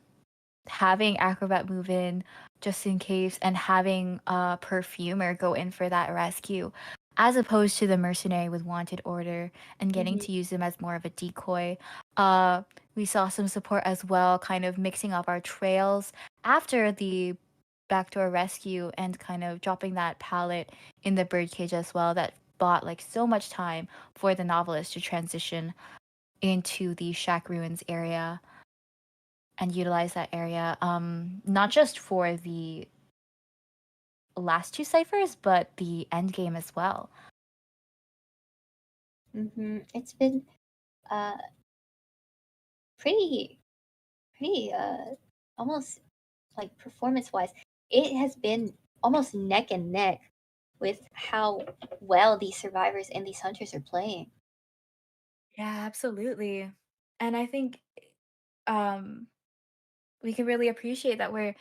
having acrobat move in just in case and having a perfumer go in for that rescue as opposed to the mercenary with wanted order and getting Mhm. to use them as more of a decoy. uh we saw some support as well, kind of mixing up our trails after the backdoor rescue and kind of dropping that pallet in the birdcage as well, that bought like so much time for the novelist to transition into the shack ruins area and utilize that area, not just for the last two ciphers, but the end game as well. It's been uh pretty pretty almost like performance wise, it has been almost neck and neck with how well these survivors and these hunters are playing. Yeah, absolutely. And I think um, we can really appreciate that we're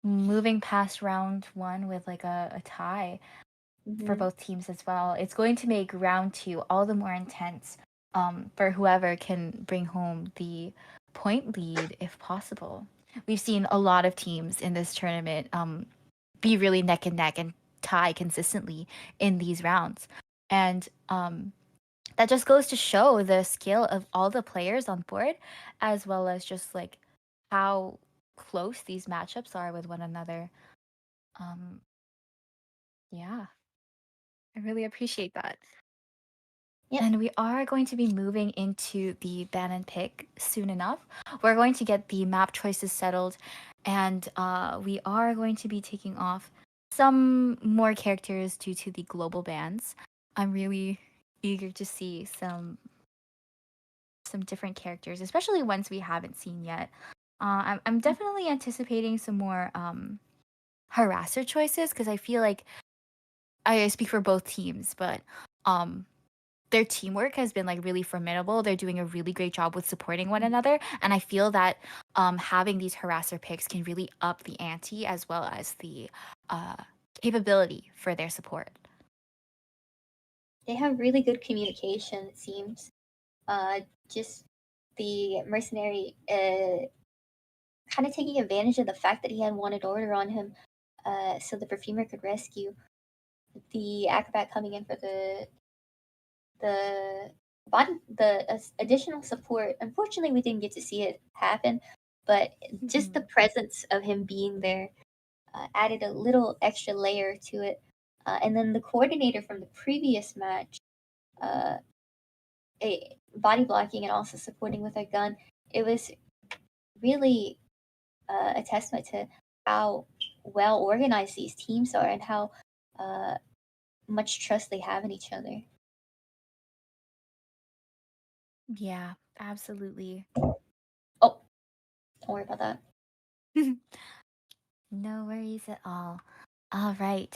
moving past round one with like a tie for Hmm. both teams as well. It's going to make round two all the more intense for whoever can bring home the point lead if possible. We've seen a lot of teams in this tournament be really neck and neck and tie consistently in these rounds. And that just goes to show the skill of all the players on board, as well as just like how close these matchups are with one another. Um, yeah, I really appreciate that. Yep. And we are going to be moving into the ban and pick soon enough. We're going to get the map choices settled, and we are going to be taking off some more characters due to the global bans. I'm really eager to see some different characters, especially ones we haven't seen yet. I'm definitely anticipating some more harasser choices because I feel like I speak for both teams, but um, their teamwork has been like really formidable. They're doing a really great job with supporting one another, and I feel that having these harasser picks can really up the ante as well as the uh, capability for their support. They have really good communication, it seems. Just the mercenary kind of taking advantage of the fact that he had wanted order on him, so the perfumer could rescue. The acrobat coming in for the additional support. Unfortunately, we didn't get to see it happen, but just the Mhm. presence of him being there added a little extra layer to it. And then the coordinator from the previous match, uh, body blocking and also supporting with a gun. It was really a testament to how well organized these teams are and how uh, much trust they have in each other. Yeah, absolutely. Oh, don't worry about that. No worries at all. All right.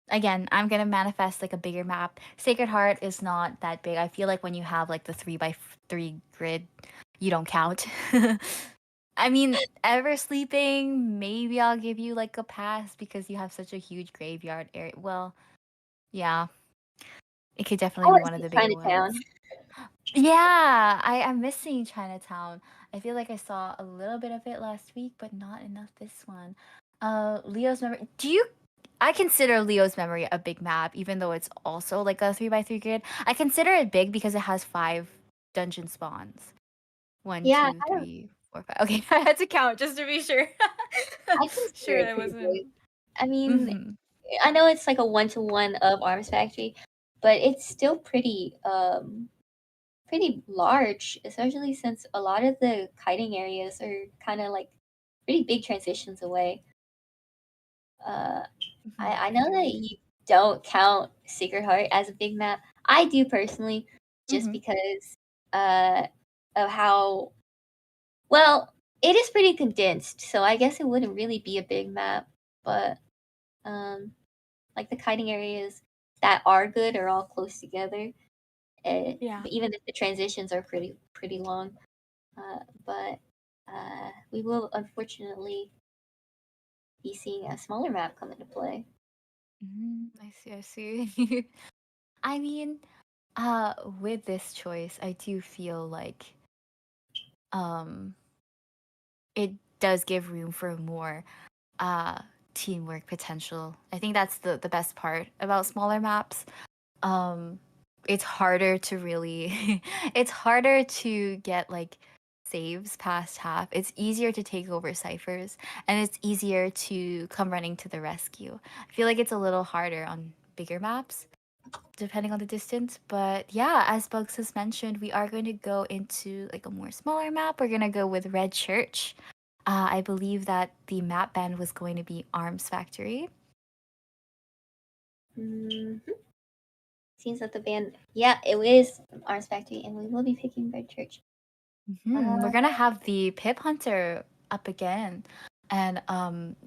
Again, I'm gonna manifest like a bigger map. Sacred Heart is not that big. I feel like when you have like the 3 by 3 grid, you don't count. I mean, Ever Sleeping, maybe I'll give you like a pass because you have such a huge graveyard area. Well, yeah, it could I definitely be want to one of see the bigger Chinatown. ones. Yeah, I'm missing Chinatown. I feel like I saw a little bit of it last week, but not enough this one. Leo's memory. Do you? I consider Leo's memory a big map, even though it's also like a 3 by 3 grid. I consider it big because it has 5 dungeon spawns. One, Yeah, two, 3, 4, 5. Okay, I had to count just to be sure. I consider Sure, it I pretty wasn't. big. I mean, Mm-hmm. I know it's like a 1-to-1 of Arms Factory, but it's still pretty large, especially since a lot of the kiting areas are kind of like pretty big transitions away. Uh, Mm-hmm. I know that Agreed. you don't count Secret Heart as a big map. I do personally, just Mm-hmm. because uh, of how well it is pretty condensed. So I guess it wouldn't really be a big map, but um, like the kiting areas that are good are all close together. Yeah. But even if the transitions are pretty long, but we will unfortunately be seeing a smaller map come into play. I see. I see. I mean, with this choice, I do feel like um it does give room for more uh teamwork potential. I think that's the best part about smaller maps. um it's harder to really it's harder to get like saves past half. It's easier to take over ciphers, and it's easier to come running to the rescue. I feel like it's a little harder on bigger maps depending on the distance. But yeah, as Bugs has mentioned, we are going to go into like a more smaller map. We're going to go with Red Church. I believe that the map band was going to be Arms Factory. Mhm. Seems that the band, yeah, it is Arms Factory, and we will be picking Red Church. We're Uh, gonna have the Pip Hunter up again, and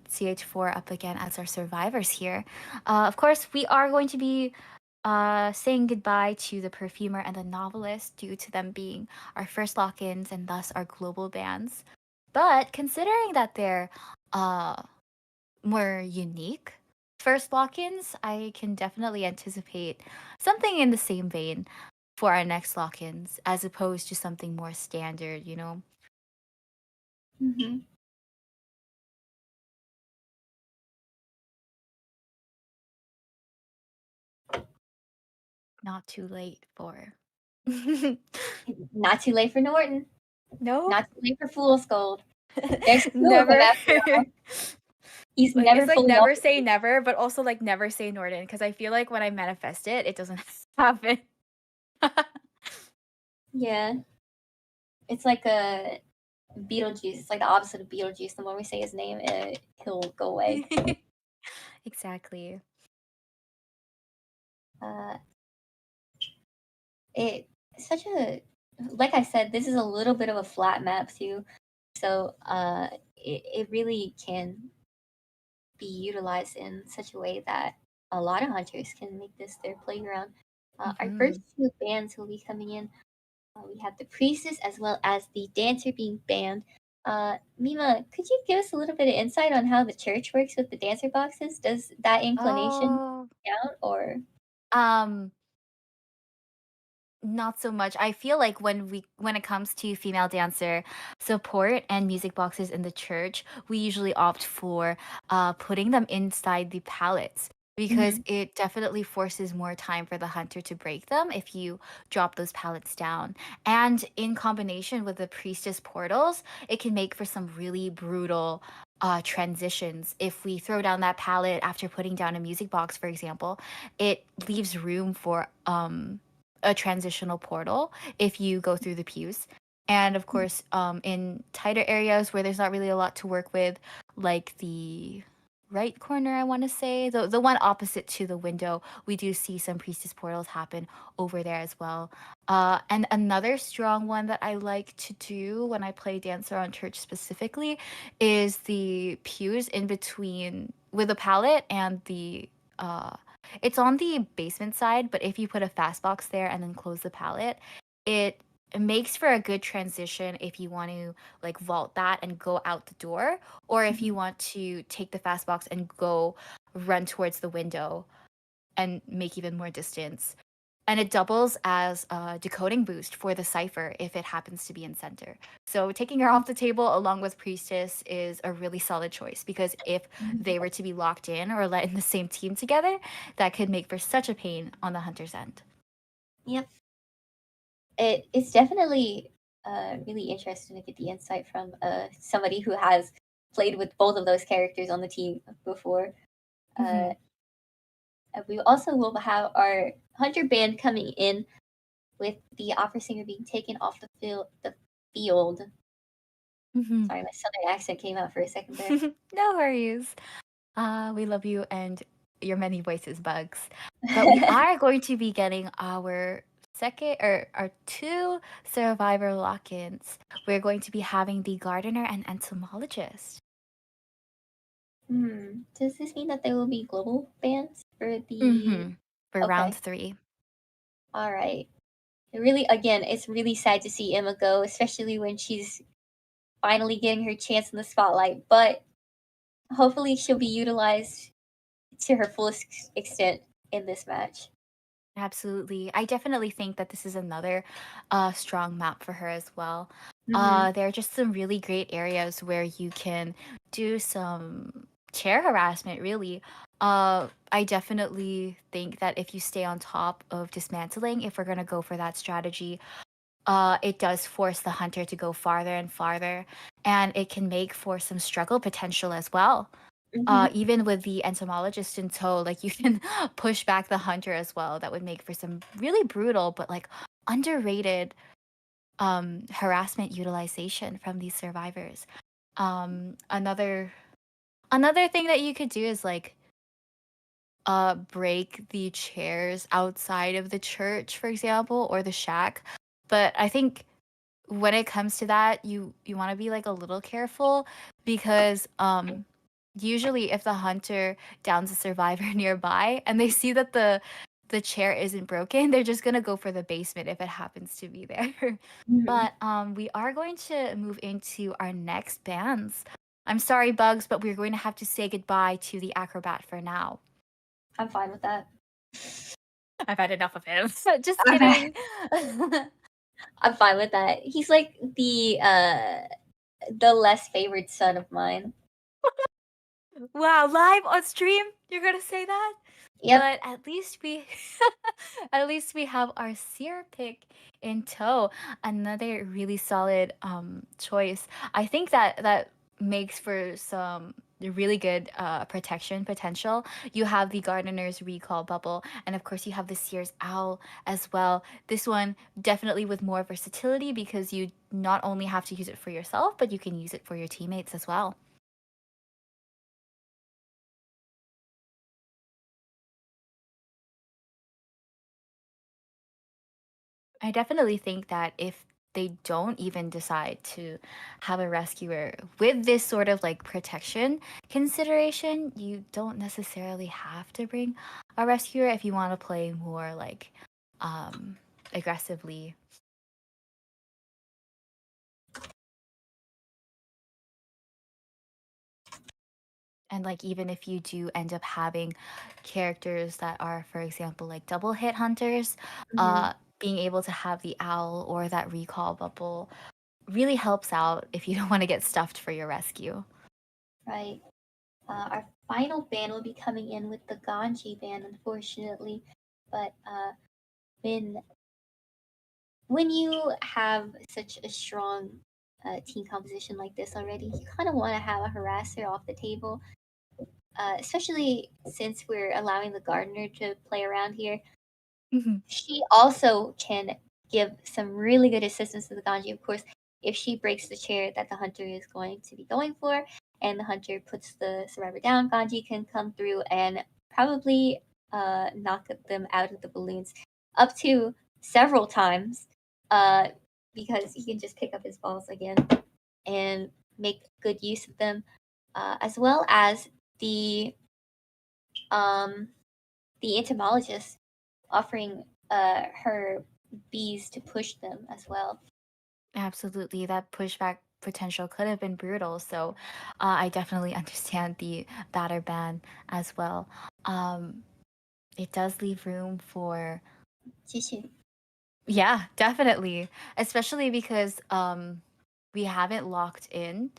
CH4 up again as our survivors here. Of course, we are going to be saying goodbye to the Perfumer and the Novelist due to them being our first lock-ins and thus our global bands. But considering that they're uh, more unique first lock-ins, I can definitely anticipate something in the same vein for our next lock-ins as opposed to something more standard, you know? mhm. Not too late for Not too late for Norton. No. Not too late for Fool's Gold. There's two of them Never. after all. He's Like never it's like fully never say ultimate. never, but also like never say Norden because I feel like when I manifest it, it doesn't happen. Yeah, it's like a Beetlejuice. It's like the opposite of Beetlejuice. The more we say his name, he'll go away. Exactly. Uh, it's such a, like I said, this is a little bit of a flat map too. So it really can be utilized in such a way that a lot of hunters can make this their playground. Our Hmm. first two bands will be coming in. We have the priestess as well as the dancer being banned. Mima, could you give us a little bit of insight on how the church works with the dancer boxes? Does that inclination Oh. count, or? Um, Not so much. I feel like when it comes to female dancer support and music boxes in the church, we usually opt for putting them inside the pallets because Mhm, it definitely forces more time for the hunter to break them if you drop those pallets down. And in combination with the priestess portals, it can make for some really brutal transitions. If we throw down that pallet after putting down a music box, for example, it leaves room for a transitional portal if you go through the pews. And of course, in tighter areas where there's not really a lot to work with, like the right corner, I want to say, the one opposite to the window, we do see some priestess portals happen over there as well. And another strong one that I like to do when I play Dancer on Church specifically is the pews in between with a pallet and the it's on the basement side, but if you put a fast box there and then close the pallet, it makes for a good transition if you want to like vault that and go out the door, or if you mhm, want to take the fast box and go run towards the window and make even more distance. And it doubles as a decoding boost for the cipher if it happens to be in center. So taking her off the table along with Priestess is a really solid choice because if mhm. they were to be locked in or let in the same team together, that could make for such a pain on the hunter's end. Yep. It's definitely really interesting to get the insight from somebody who has played with both of those characters on the team before. Uh, Hmm. we also will have our hunter band coming in with the opera singer being taken off the field. The field. Hmm. Sorry, my southern accent came out for a second there. No worries. We love you and your many voices, Bugs. But we are going to be getting our second or our two survivor lock-ins. We're going to be having the gardener and entomologist. Does this mean that there will be global bands for the? Mm-hmm. For round Okay, three. all right. It really, again, it's really sad to see Emma go, especially when she's finally getting her chance in the spotlight. But hopefully, she'll be utilized to her fullest extent in this match. Absolutely. I definitely think that this is another strong map for her as well. Mhm. There are just some really great areas where you can do some chair harassment, really. I definitely think that if you stay on top of dismantling, if we're going to go for that strategy, it does force the hunter to go farther and farther, and it can make for some struggle potential as well. Mhm. Even with the entomologist in tow, like you can push back the hunter as well. That would make for some really brutal but like underrated harassment utilization from these survivors. Another thing that you could do is like break the chairs outside of the church, for example, or the shack. But I think when it comes to that, you want to be like a little careful because usually if the hunter downs a survivor nearby and they see that the chair isn't broken, they're just gonna go for the basement if it happens to be there. Mhm. But we are going to move into our next bands. I'm sorry, Bugs, but we're going to have to say goodbye to the acrobat for now. I'm fine with that. I've had enough of him. Just Okay. kidding. I'm fine with that. He's like the less favored son of mine. Wow, live on stream? You're gonna say that? Yep. But at least we at least we have our seer pick in tow. Another really solid choice. I think that makes for some really good protection potential. You have the gardener's recall bubble, and of course you have the seer's owl as well. This one definitely with more versatility because you not only have to use it for yourself, but you can use it for your teammates as well. I definitely think that if they don't even decide to have a rescuer with this sort of like protection consideration, you don't necessarily have to bring a rescuer if you want to play more like um aggressively. And like even if you do end up having characters that are, for example, like double hit hunters, Mhm. being able to have the owl or that recall bubble really helps out if you don't want to get stuffed for your rescue. Right. Our final ban will be coming in with the Ganji ban, unfortunately. But when when you have such a strong team composition like this already, you kind of want to have a harasser off the table, especially since we're allowing the gardener to play around here. Mhm. She also can give some really good assistance to the Ganji, of course, if she breaks the chair that the hunter is going to be going for, and the hunter puts the survivor down. Ganji can come through and probably knock them out of the balloons up to several times, uh, because he can just pick up his balls again and make good use of them, as well as the um, the entomologist offering her bees to push them as well. Absolutely, that pushback potential could have been brutal. So, I definitely understand the batter ban as well. Um, it does leave room for, 谢谢。yeah, definitely, especially because we haven't locked in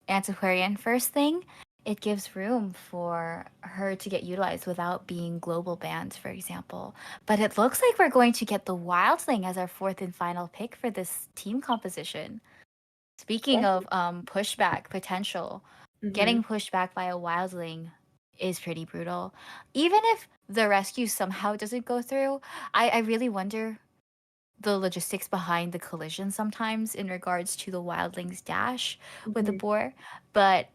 antiquarian first thing. It gives room for her to get utilized without being global banned, for example. But it looks like we're going to get the wildling as our fourth and final pick for this team composition. Speaking Yes. of pushback potential, Mm-hmm. getting pushed back by a wildling is pretty brutal. Even if the rescue somehow doesn't go through, I really wonder the logistics behind the collision sometimes in regards to the wildling's dash with the Mm-hmm. boar. But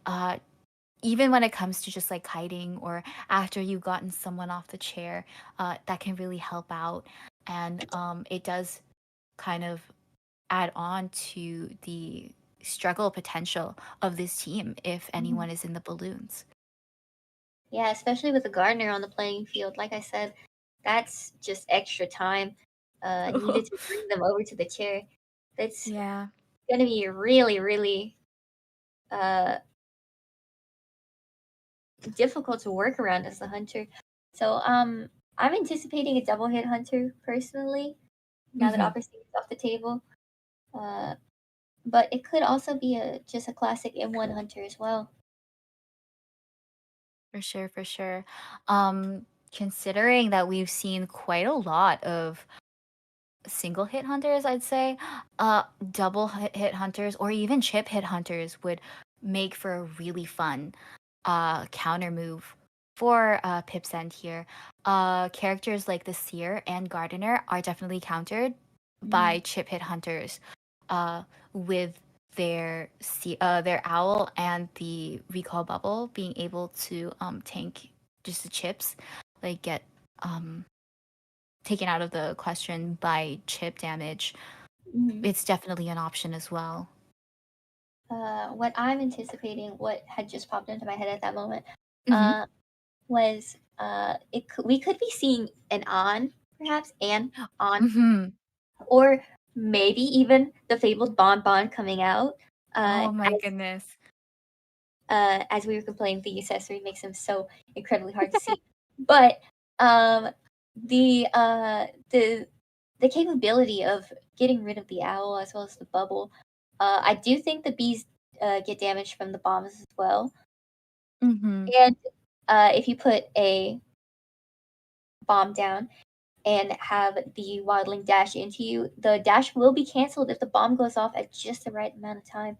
even when it comes to just like hiding or after you've gotten someone off the chair, that can really help out. And it does kind of add on to the struggle potential of this team if Mm-hmm. anyone is in the balloons. Yeah, especially with the gardener on the playing field. Like I said, that's just extra time needed to bring them over to the chair. That's Yeah. going to be really, really uh, difficult to work around as the hunter. So I'm anticipating a double hit hunter personally. Now that Hmm. Opera is off the table, Uh, but it could also be just a classic M1 hunter as well. For sure, for sure. Considering that we've seen quite a lot of single hit hunters, I'd say, uh, double hit hunters or even chip hit hunters would make for a really fun counter move for Pip's end here. Characters like the Seer and Gardener are definitely countered Mhm. by chip hit hunters with their owl and the recall bubble being able to tank just the chips, like get um taken out of the question by chip damage. Mhm. It's definitely an option as well. What I'm anticipating, what had just popped into my head at that moment, Mm-hmm. uh, was we could be seeing an on perhaps and on, Mm-hmm. or maybe even the fabled Bon coming out. Oh my goodness. As we were complaining, the accessory makes them so incredibly hard to see. But um, the the capability of getting rid of the owl as well as the bubble, I do think the bees get damaged from the bombs as well. Mm-hmm. And if you put a bomb down and have the wildling dash into you, the dash will be canceled if the bomb goes off at just the right amount of time.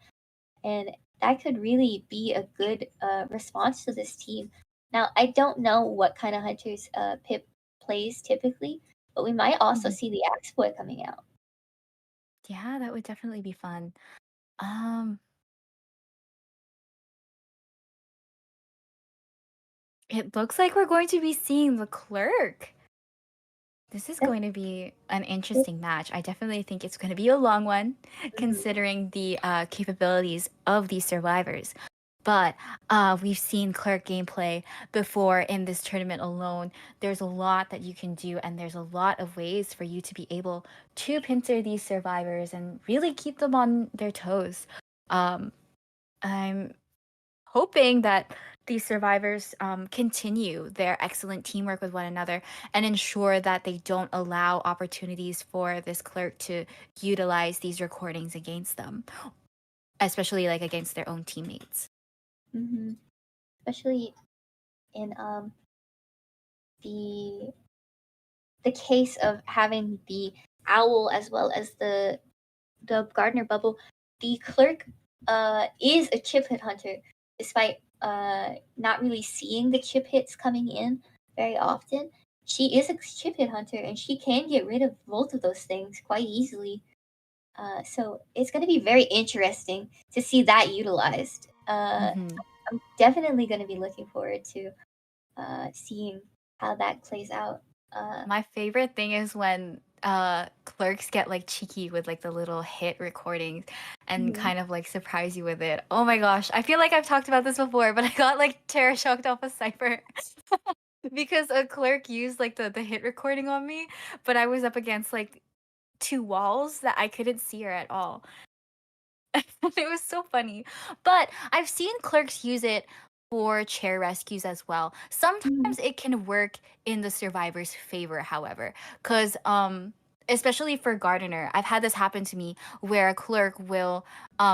And that could really be a good response to this team. Now, I don't know what kind of hunters Pip plays typically, but we might also Mm-hmm. see the Axe Boy coming out. Yeah, that would definitely be fun. Um, it looks like we're going to be seeing the clerk. This is That's going to be an it. interesting match. I definitely think it's going to be a long one, Mhm. considering the capabilities of these survivors. But we've seen Clerk gameplay before in this tournament alone. There's a lot that you can do, and there's a lot of ways for you to be able to pincer these survivors and really keep them on their toes. Um, I'm hoping that these survivors continue their excellent teamwork with one another and ensure that they don't allow opportunities for this clerk to utilize these recordings against them, especially like against their own teammates. Mhm. Especially in the the case of having the owl as well as the gardener bubble, the clerk is a chip hit hunter, despite not really seeing the chip hits coming in very often. She is a chip hit hunter, and she can get rid of both of those things quite easily. So it's going to be very interesting to see that utilized. Hmm. I'm definitely going to be looking forward to seeing how that plays out. Uh, My favorite thing is when clerks get like cheeky with like the little hit recordings and mhm. kind of like surprise you with it. Oh my gosh. I feel like I've talked about this before, but I got like terror shocked off a cipher because a clerk used like the hit recording on me, but I was up against like two walls that I couldn't see her at all. It was so funny. But I've seen clerks use it for chair rescues as well. Mhm. Sometimes it can work in the survivor's favor, however, because especially for gardener, I've had this happen to me where a clerk will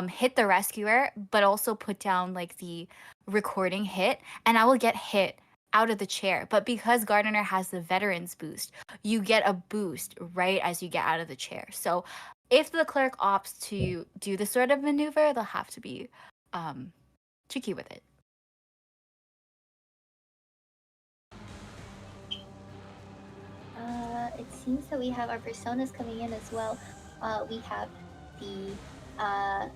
hit the rescuer but also put down like the recording hit and I will get hit out of the chair. But because gardener has the veterans boost, you get a boost right as you get out of the chair. So if the clerk opts to do this sort of maneuver, they'll have to be um, tricky with it. It seems that we have our personas coming in as well. We have the uh,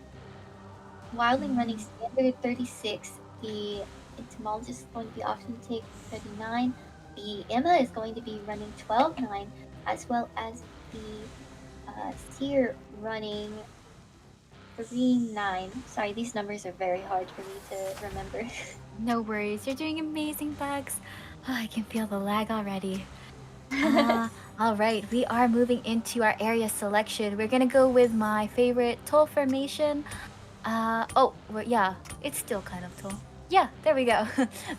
Wildling running Mm. standard 36. The entomologist is going to be option to take 39. The Emma is going to be running 12-9, as well as the Seer running 3-9. Sorry, these numbers are very hard for me to remember. No worries, you're doing amazing, Bugs. Oh, I can feel the lag already. All right, we are moving into our area selection. We're gonna go with my favorite toll formation. Oh, yeah, it's still kind of tall. Yeah, there we go.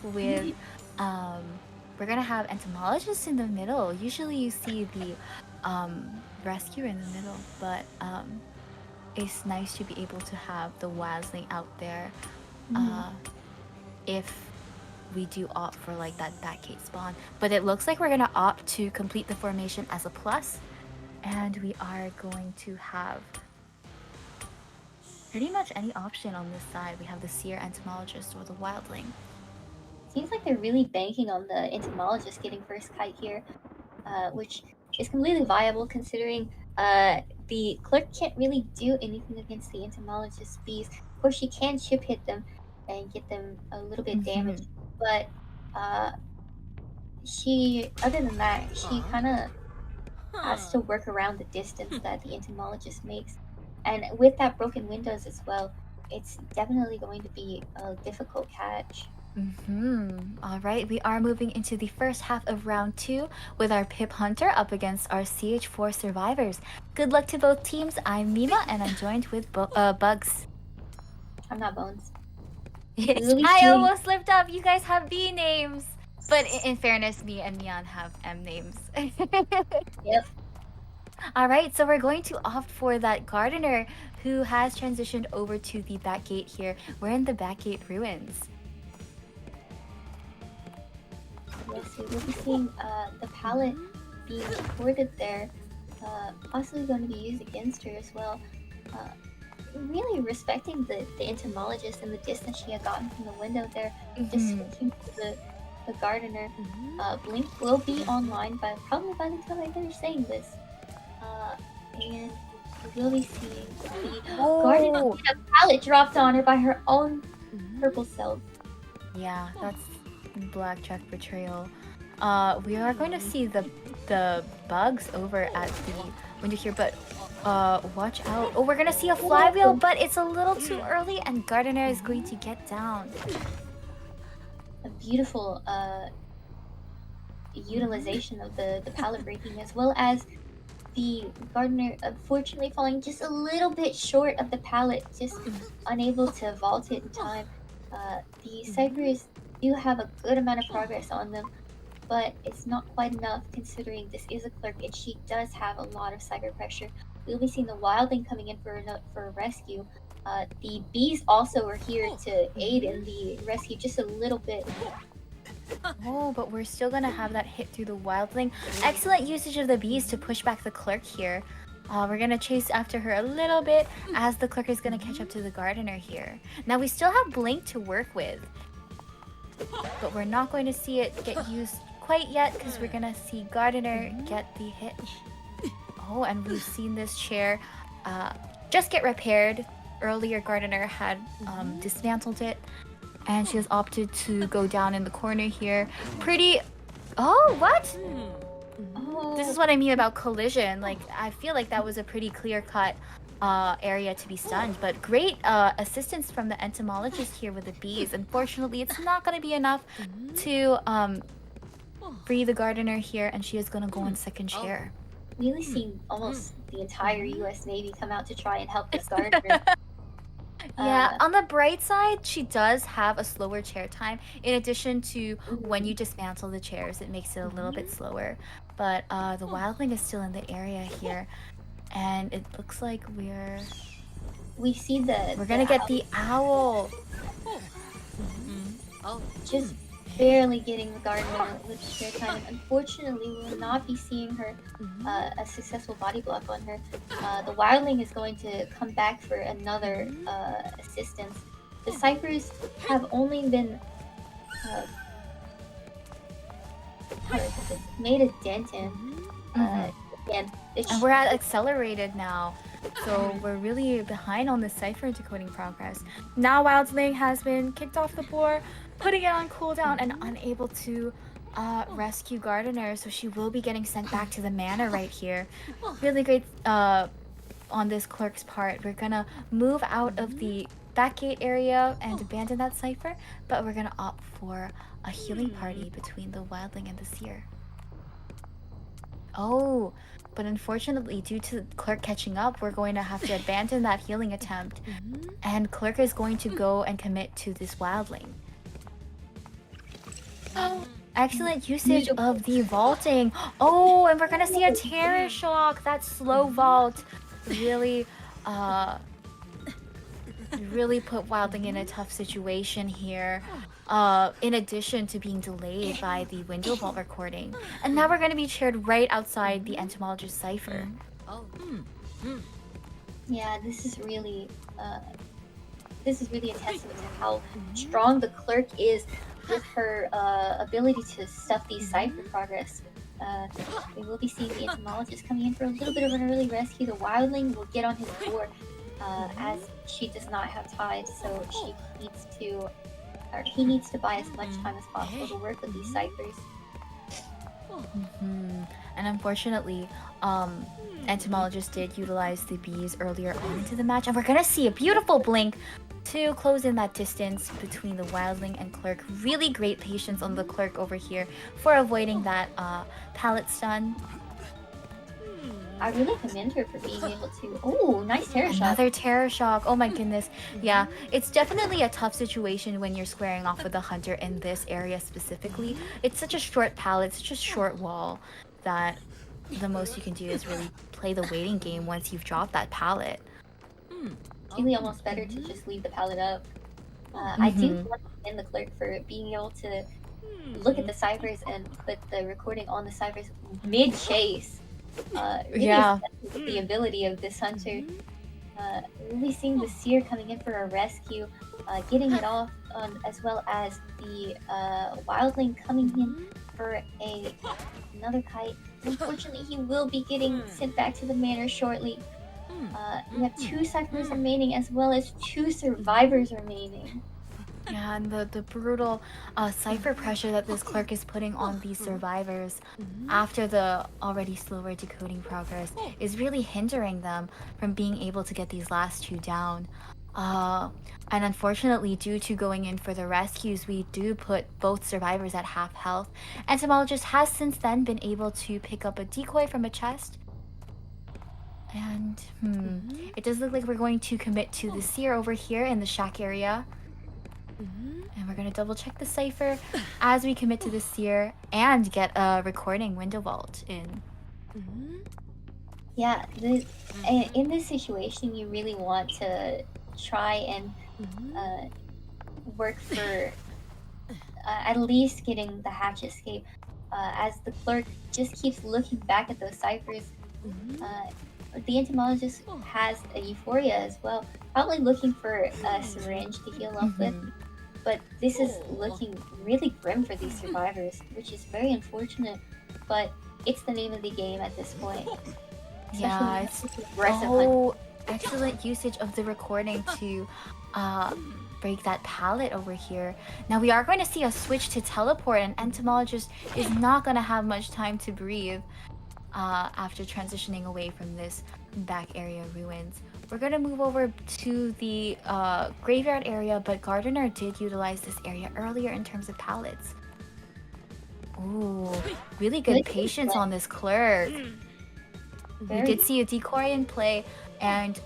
With, um, we're gonna have entomologists in the middle. Usually you see the, rescuer in the middle, but, it's nice to be able to have the Wildling out there Mhm. if we do opt for like that backgate spawn. But it looks like we're gonna opt to complete the formation as a plus, and we are going to have pretty much any option on this side. We have the Seer Entomologist or the Wildling. Seems like they're really banking on the entomologist getting first kite here, which is completely viable considering the clerk can't really do anything against the entomologist bees. Of course, she can chip hit them and get them a little bit Mm-hmm. damaged, but uh, other than that, she kind of has to work around the distance that the entomologist makes. And with that broken windows as well, it's definitely going to be a difficult catch. All right, we are moving into the first half of round 2 with our Pip Hunter up against our CH4 survivors. Good luck to both teams. I'm Mima and I'm joined with Bugs. I'm not Bones. We will be I seeing. almost slipped up. You guys have B names. But in fairness, me and Mian have M names. Yep. All right, so we're going to opt for that gardener who has transitioned over to the back gate here. We're in the back gate ruins. Yes, we will be seeing the palette being recorded there, possibly going to be used against her as well. Uh, really respecting the entomologist and the distance she had gotten from the window there, just switching to the gardener. Blink will be online by probably by the time I finish saying this. And we will be seeing the gardener Oh, get a palette dropped on her by her own purple self. yeah, that's Blackjack Betrayal. We are going to see the bugs over at the window here, but watch out. Oh, we're gonna see a flywheel, Whoa! but it's a little too early, and Gardener is going to get down. A beautiful utilization of the palette breaking, as well as the gardener unfortunately falling just a little bit short of the pallet, just unable to vault it in time. The ciphers do have a good amount of progress on them, but it's not quite enough considering this is a clerk and she does have a lot of cipher pressure. We'll be seeing the wildling coming in for a rescue. The bees also are here to aid in the rescue just a little bit. Oh, but we're still gonna have that hit through the Wildling. Excellent usage of the bees to push back the Clerk here. We're gonna chase after her a little bit as the Clerk is gonna catch up to the Gardener here. Now we still have Blink to work with, but we're not going to see it get used quite yet because we're gonna see Gardener get the hit. Oh, and we've seen this chair just get repaired. Earlier, Gardener had dismantled it, and she has opted to go down in the corner here. Pretty... Oh, what? Oh, This is what I mean about collision. Like, I feel like that was a pretty clear-cut area to be stunned, but great assistance from the entomologist here with the bees. Unfortunately, it's not going to be enough to free the Gardener here, and she is going to go on second chair. really seeing almost the entire U.S. Navy come out to try and help this gardener. Yeah, on the bright side, she does have a slower chair time. In addition to when you dismantle the chairs, it makes it a little bit slower. But the wildling is still in the area here, and it looks like We see we're gonna get the owl. just barely getting the gardener with chair time. Unfortunately, we will not be seeing her a successful body block on her. The wildling is going to come back for another assistance. The ciphers have only been how do I put this? Made a dent in. Again, And we're at accelerated now, so we're really behind on the cipher decoding progress. Now Wildling has been kicked off the board, putting it on cooldown and unable to rescue Gardener, so she will be getting sent back to the manor right here. Really great on this clerk's part. We're gonna move out of the back gate area and abandon that cipher, but we're gonna opt for a healing party between the Wildling and the Seer. Oh, but unfortunately, due to Clerk catching up, we're going to have to abandon that healing attempt. And Clerk is going to go and commit to this Wildling. Excellent usage of the vaulting. Oh, and we're going to see a Terror Shock. That slow vault really uh, really put Wildling in a tough situation here. In addition to being delayed by the window vault recording. And now we're going to be shared right outside the entomologist cipher. Yeah, this is really a testament to how strong the clerk is with her ability to stuff these cipher progress. We will be seeing the entomologist coming in for a little bit of an early rescue. The wildling will get on his board as she does not have ties, so he needs to buy as much time as possible to work with these ciphers. And unfortunately, entomologist did utilize the bees earlier on into the match, and we're gonna see a beautiful blink to close in that distance between the wildling and clerk. Really great patience on the clerk over here for avoiding that pallet stun. I really commend her for being able to. Oh, nice terror shock. Another terror shock. Oh my goodness. Yeah, it's definitely a tough situation when you're squaring off with a hunter in this area specifically. It's such a short pallet, such a short wall that the most you can do is really play the waiting game once you've dropped that pallet. It's really almost better to just leave the pallet up. I do want to commend the clerk for being able to look at the ciphers and put the recording on the ciphers mid chase. Really Yeah. the ability of this hunter. Really seeing the seer coming in for a rescue, getting it off, as well as the wildling coming in for another kite. Unfortunately, he will be getting sent back to the manor shortly. We have 2 ciphers remaining as well as 2 survivors remaining. Yeah, and the brutal cipher pressure that this clerk is putting on these survivors after the already slower decoding progress is really hindering them from being able to get these last 2 down. And unfortunately, due to going in for the rescues, we do put both survivors at half health. Entomologist has since then been able to pick up a decoy from a chest. And, it does look like we're going to commit to the seer over here in the shack area. And we're going to double check the cipher as we commit to the seer and get a recording window vault in. Yeah, in this situation, you really want to try and work for at least getting the hatch escape, as the clerk just keeps looking back at those ciphers. The entomologist has a euphoria as well, probably looking for a syringe to heal up with. But this is looking really grim for these survivors, which is very unfortunate. But it's the name of the game at this point. Yeah, it's excellent usage of the recording to break that pallet over here. Now we are going to see a switch to teleport, and entomologist is not going to have much time to breathe after transitioning away from this back area ruins. We're going to move over to the graveyard area, but Gardener did utilize this area earlier in terms of pallets. Ooh, really good patience on this clerk. We did see a decoy in play, and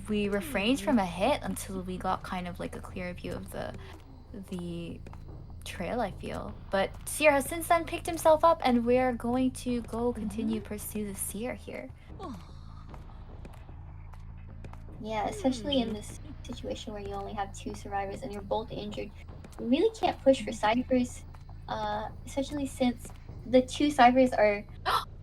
we refrained from a hit until we got kind of like a clear view of the trail, I feel. But Seer has since then picked himself up, and we're going to go continue pursue the Seer here. Yeah, especially in this situation where you only have 2 survivors and you're both injured. You really can't push for ciphers, especially since the 2 ciphers are...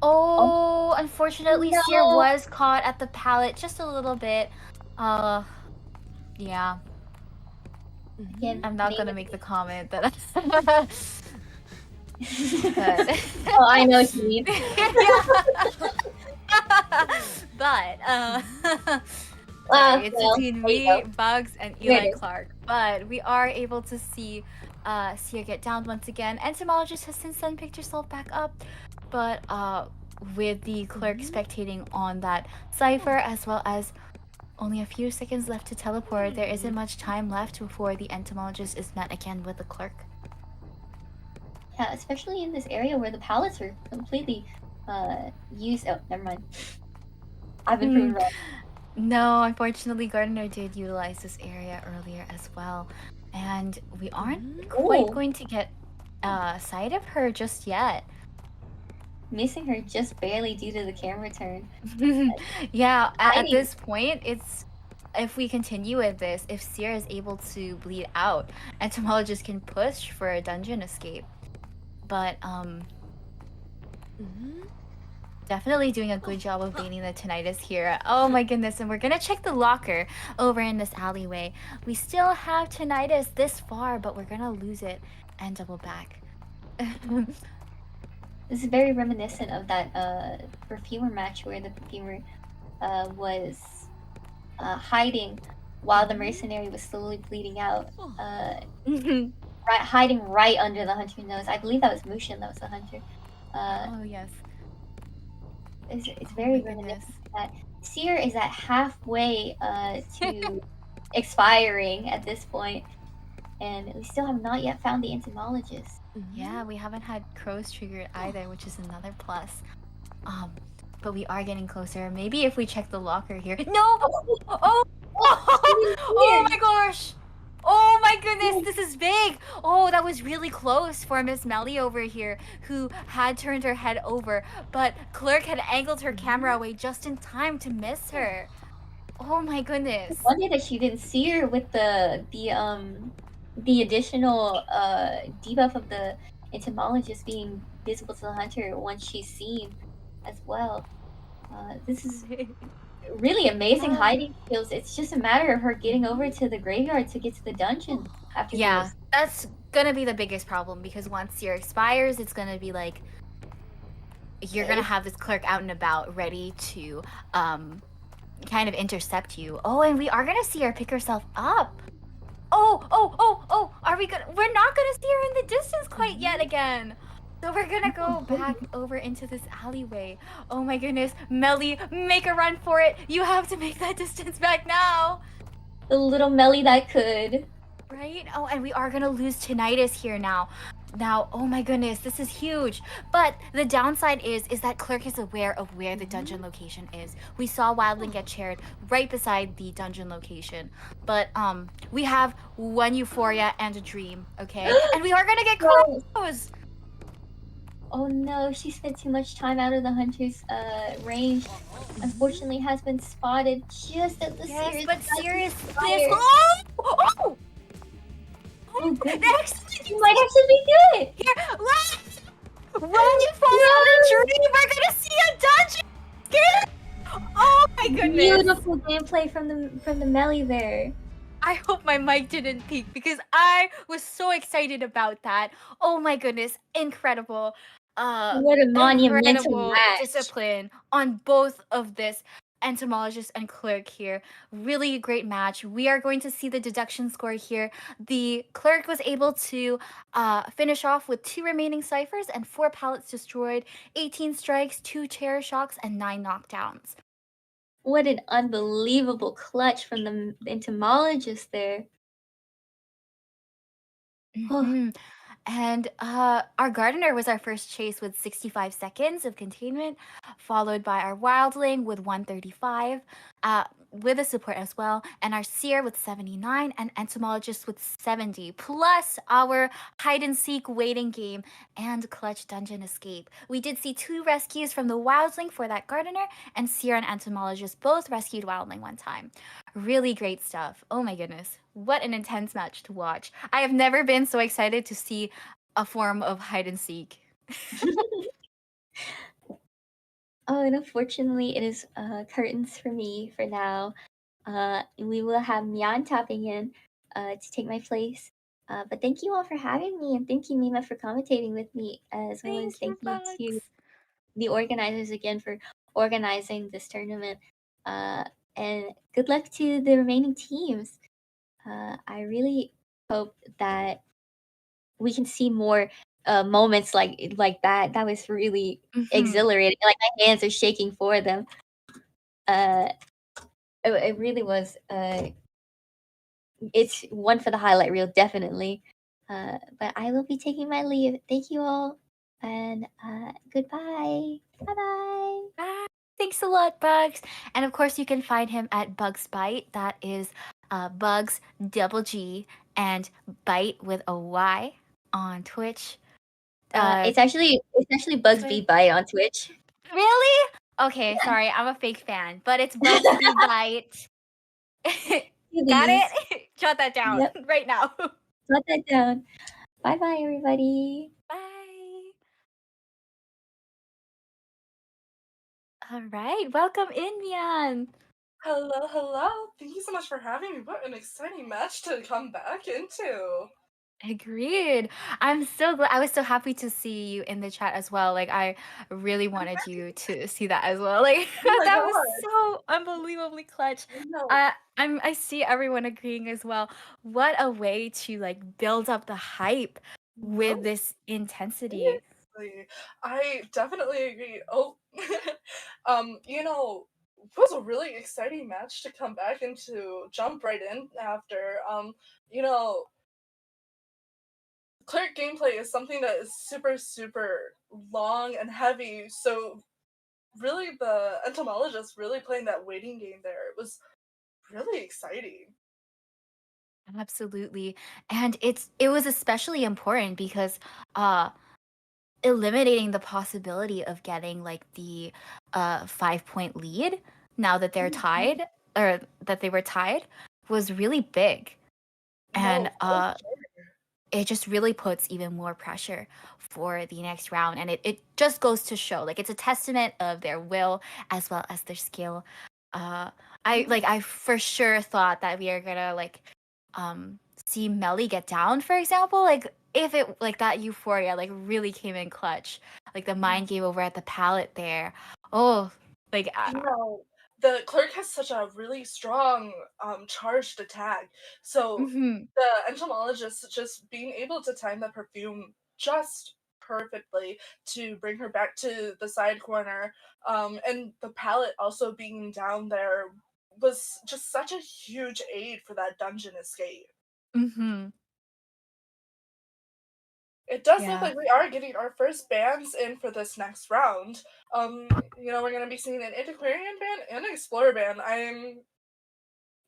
Oh, unfortunately, No! Seer was caught at the pallet just a little bit. Yeah. Again, I'm not gonna make the comment that Oh, I know what you mean. But sorry, it's between me, Bugs, and Eli Clark. But we are able to see Seer get down once again. Entomologist has since then picked herself back up, but with the clerk spectating on that cipher, as well as only a few seconds left to teleport, there isn't much time left before the entomologist is met again with the clerk. Yeah, especially in this area where the pallets are completely used. Oh, never mind. I've been proven wrong. No, unfortunately, Gardener did utilize this area earlier as well. And we aren't quite going to get sight of her just yet. missing her just barely due to the camera turn. Yeah, at Hiding. this point, it's if we continue with this, if Sierra is able to bleed out, entomologist can push for a dungeon escape. But definitely doing a good job of baiting the tinnitus here. Oh my goodness, and we're gonna check the locker over in this alleyway. We still have tinnitus this far, but we're gonna lose it and double back. This is very reminiscent of that perfumer match where the perfumer was hiding while the mercenary was slowly bleeding out. Hiding right under the hunter's nose. I believe that was Mushin that was the hunter. Uh, Oh yes. it's Oh my very goodness. reminiscent of that. Seer is at halfway to expiring at this point, and we still have not yet found the entomologist. Yeah, we haven't had crows triggered either, which is another plus. Um, but we are getting closer. Maybe if we check the locker here. No! Oh! Oh, even Oh here! my gosh! Oh my goodness, this is big! Oh, that was really close for Miss Melly over here, who had turned her head over, but Clerk had angled her camera away just in time to miss her. Oh my goodness. Wonder that she didn't see her with the additional debuff of the entomologist being visible to the hunter once she's seen as well. This is really amazing Uh, hiding skills. It's just a matter of her getting over to the graveyard to get to the dungeon after yeah, this. that's gonna be the biggest problem because once your expires, it's gonna be like you're gonna It's have this clerk out and about ready to kind of intercept you. Oh, and we are gonna see her pick herself up. Oh, are we gonna we're not gonna see her in the distance quite yet again. So we're gonna go back over into this alleyway. Oh my goodness, Melly, make a run for it. You have to make that distance back now. the little Melly that could. Right? Oh, and we are gonna lose tinnitus here now. Now, oh my goodness, this is huge. But the downside is that Clerk is aware of where the dungeon location is. We saw Wildling get chaired right beside the dungeon location. But we have one euphoria and a dream, okay? And we are gonna get No. crows. Oh no, she spent too much time out of the hunter's range. Unfortunately, has been spotted just at the Yes, series but about to serious this. expire. Oh! Oh goodness, Excellent! you might actually be good. Here, run euphoria and a dream. We're gonna see a dungeon. Oh my goodness. Beautiful gameplay from the melee there. I hope my mic didn't peak because I was so excited about that. Oh my goodness, incredible. What a monumental Incredible match. discipline on both of this entomologist and clerk here. Really great match. We are going to see the deduction score here. The clerk was able to finish off with 2 remaining ciphers and 4 pallets destroyed, 18 strikes, 2 chair shocks, and 9 knockdowns. What an unbelievable clutch from the entomologist there. Oh, Mhm. And our gardener was our first chase with 65 seconds of containment, followed by our wildling with 135, with a support as well, and our seer with 79, and entomologist with 70, plus our hide and seek waiting game and clutch dungeon escape. We did see 2 rescues from the wildling for that gardener, and seer and entomologist both rescued wildling one time. Really great stuff. Oh my goodness. What an intense match to watch. I have never been so excited to see a form of hide and seek. oh, and unfortunately, it is curtains for me for now. We will have Mian tapping in to take my place. But thank you all for having me, and thank you, Mima, for commentating with me, as well as Thank you, thank you to Bugs. the organizers again for organizing this tournament. Uh, and good luck to the remaining teams. I really hope that we can see more moments like that. That was really Mhm. exhilarating. Like my hands are shaking for them. Uh, it really was. It's one for the highlight reel, definitely. But I will be taking my leave. Thank you all, and goodbye. Bye bye. Bye. Thanks a lot, Bugs. And of course, you can find him at Bugs Bite. That is Bugs double G and Bite with a Y on Twitch. Uh, It's actually Bugs Bee Twi- Bite on Twitch. really? Okay, sorry, I'm a fake fan, but it's Bugsby Bite. Got Please. it? Jot that down Yep. right now. Jot that down. Bye bye, everybody. Bye. All right, welcome in, Mian. Hello, hello. Thank you so much for having me. What an exciting match to come back into. Agreed. I'm so glad. I was so happy to see you in the chat as well. Like, I really wanted you to see that as well. Like, Oh my that was god. so unbelievably clutch. No, I see everyone agreeing as well. What a way to like build up the hype with no, this intensity. seriously. I definitely agree. Oh, it was a really exciting match to come back and to jump right in after. You know, cleric gameplay is something that is super, super long and heavy, so really the entomologist really playing that waiting game there. It was really exciting. Absolutely. And it was especially important because uh eliminating the possibility of getting like the 5 point lead now that they're Mhm. tied or that they were tied was really big. No, And for sure. it just really puts even more pressure for the next round. And it just goes to show like it's a testament of their will as well as their skill. Uh I for sure thought that we are gonna like see Melly get down, for example. Like if it like that euphoria like really came in clutch. Like the mind game over at the palette there. Oh, like You know, the clerk has such a really strong charged attack. So mhm. the entomologist just being able to time the perfume just perfectly to bring her back to the side corner, and the palette also being down there was just such a huge aid for that dungeon escape. Mhm. It does look Yeah. like we are getting our first bands in for this next round. We're gonna be seeing an antiquarian band and an explorer band. I'm,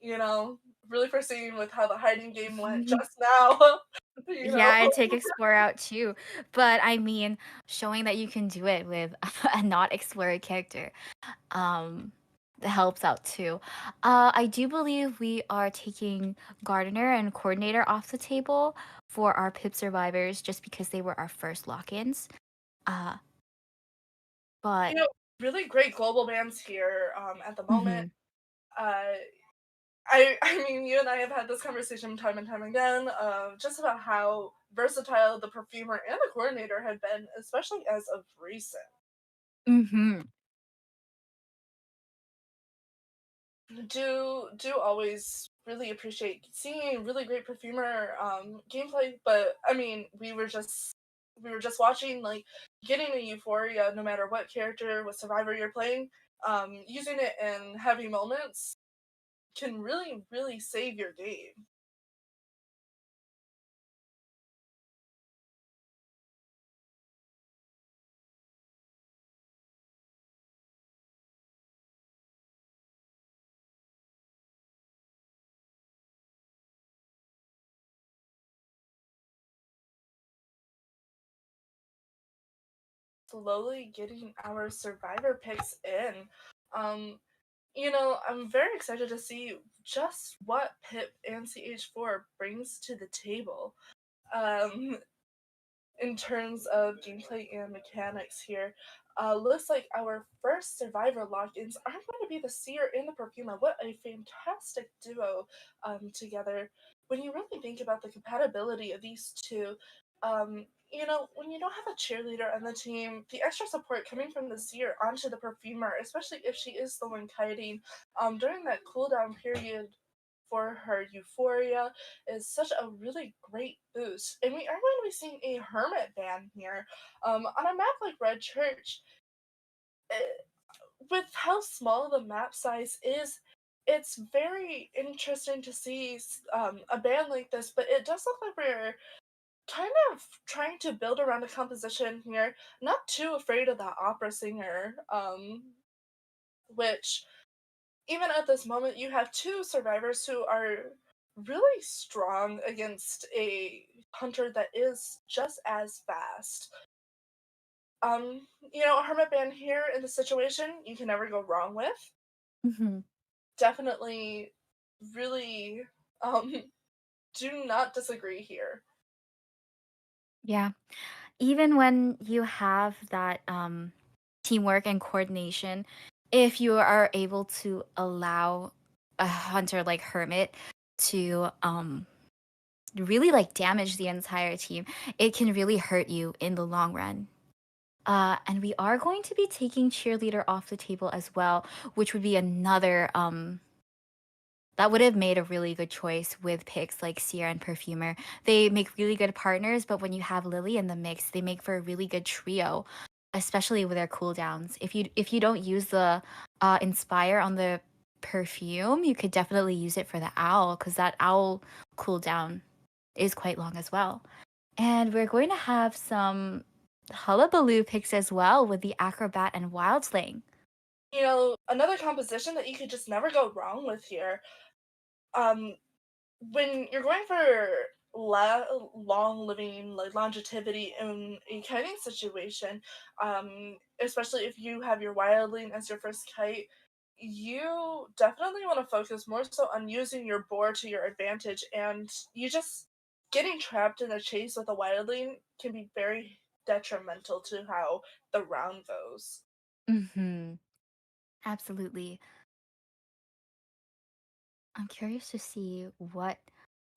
you know, really foreseeing with how the hiding game went just now. you Yeah, know. and take Explore out too. But I mean, showing that you can do it with a not Explorer character, um, that helps out too. I do believe we are taking Gardener and Coordinator off the table for our Pip survivors just because they were our first lock-ins. Uh, You but know, really great global bands here at the moment. mhm. Uh, I mean, you and I have had this conversation time and time again, just about how versatile the perfumer and the coordinator have been, especially as of recent. Mhm. Do always really appreciate seeing really great perfumer gameplay, but I mean we were just watching, like, getting a euphoria no matter what character, what survivor you're playing, using it in heavy moments can really, really save your game. Slowly getting our survivor picks in. Um, I'm very excited to see just what Pip and CH4 brings to the table. Um, in terms of gameplay and mechanics here. Looks like our first survivor lock-ins are going to be the Seer and the Perfumer. What a fantastic duo together. When you really think about the compatibility of these two, when you don't have a cheerleader on the team, the extra support coming from the Seer onto the Perfumer, especially if she is the one kiting during that cooldown period for her euphoria, is such a really great boost. And we are going to be seeing a hermit ban here. On a map like Red Church, eh, with how small the map size is, it's very interesting to see a band like this, but it does look like we're kind of trying to build around a composition here, not too afraid of the opera singer, which even at this moment, you have two survivors who are really strong against a hunter that is just as fast. Hermit Band here in the situation, you can never go wrong with. Mhm. Definitely, really, do not disagree here. Yeah. Even when you have that teamwork and coordination, if you are able to allow a hunter like Hermit to really like damage the entire team, it can really hurt you in the long run. And we are going to be taking cheerleader off the table as well, which would be another that would have made a really good choice with picks like Sierra and Perfumer. They make really good partners, but when you have Lily in the mix, they make for a really good trio, especially with their cooldowns. If you don't use the Inspire on the Perfume, you could definitely use it for the Owl because that Owl cooldown is quite long as well. And we're going to have some Hullabaloo picks as well with the Acrobat and Wildling. Another composition that you could just never go wrong with here. When you're going for long living, like longevity in a kiting situation, especially if you have your wildling as your first kite, you definitely want to focus more so on using your board to your advantage, and you just getting trapped in a chase with a wildling can be very detrimental to how the round goes. Mm-hmm. Absolutely. I'm curious to see what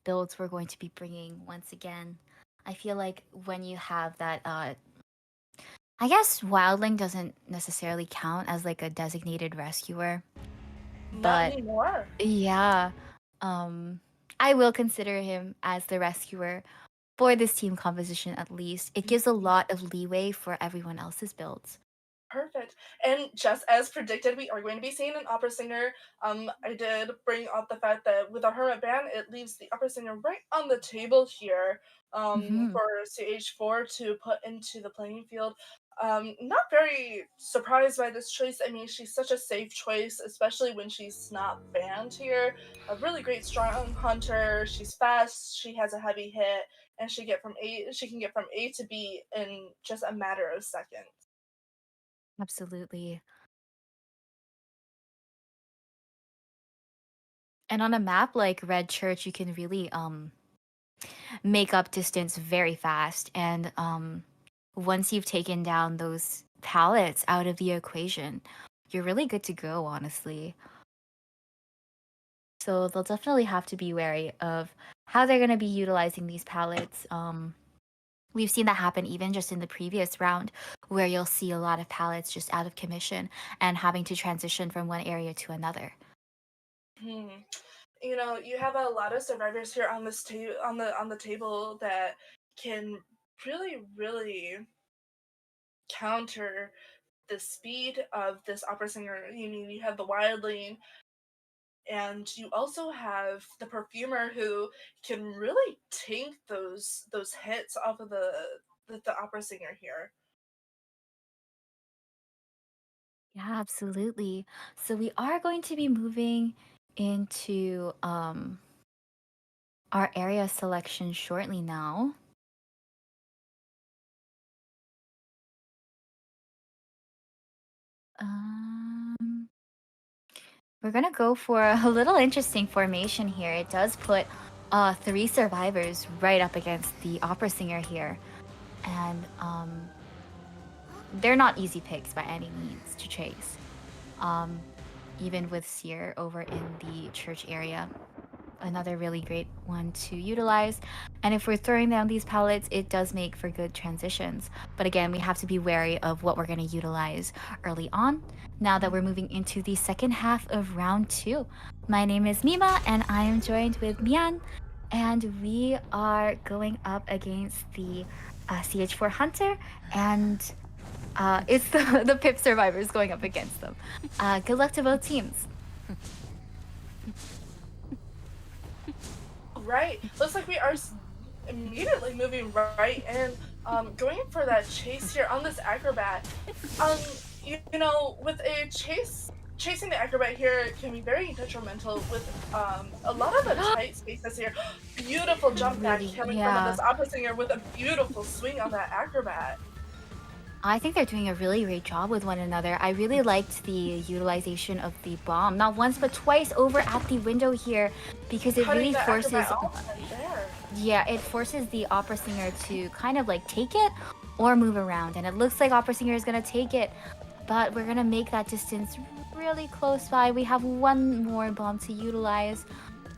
builds we're going to be bringing once again. I feel like when you have that, I guess Wildling doesn't necessarily count as like a designated rescuer, Not but anymore. yeah, um, I will consider him as the rescuer for this team composition at least. It gives a lot of leeway for everyone else's builds. Perfect. And just as predicted, we are going to be seeing an opera singer. I did bring up the fact that with a hermit band, it leaves the opera singer right on the table here Mm-hmm. for CH4 to put into the playing field. Not very surprised by this choice. I mean, she's such a safe choice, especially when she's not banned here. A really great strong hunter. She's fast. She has a heavy hit, and she can get from A to B in just a matter of seconds. Absolutely. And on a map like Red Church, you can really make up distance very fast. And once you've taken down those pallets out of the equation, you're really good to go, honestly. So they'll definitely have to be wary of how they're going to be utilizing these pallets. We've seen that happen even just in the previous round, where you'll see a lot of pallets just out of commission and having to transition from one area to another. Hmm. You have a lot of survivors here on this on the table that can really counter the speed of this opera singer. You have the wildling, and you also have the perfumer who can really tank those hits off of the opera singer here. Yeah, absolutely. So we are going to be moving into our area selection shortly now. Um, we're gonna go for a little interesting formation here. It does put three survivors right up against the opera singer here, and they're not easy picks by any means to chase. Um, even with Seer over in the church area. Another really great one to utilize. And if we're throwing down these pallets, it does make for good transitions. But again, we have to be wary of what we're going to utilize early on. Now that we're moving into the second half of round 2. My name is Mima, and I am joined with Mian. And we are going up against the CH4 Hunter, and it's the Pip survivors going up against them. Good luck to both teams. Right. Looks like we are immediately moving right in, going for that chase here on this acrobat. With a chasing the acrobat here can be very detrimental with a lot of the tight spaces here. Beautiful jump back Really, coming from yeah. this opera singer with a beautiful swing on that acrobat. I think they're doing a really great job with one another. I really liked the utilization of the bomb, not once but twice over at the window here, because it Cutting really the forces, acrobat off right there. yeah, it forces the opera singer to kind of like take it or move around. And it looks like opera singer is gonna take it, but we're gonna make that distance really close by. We have one more bomb to utilize,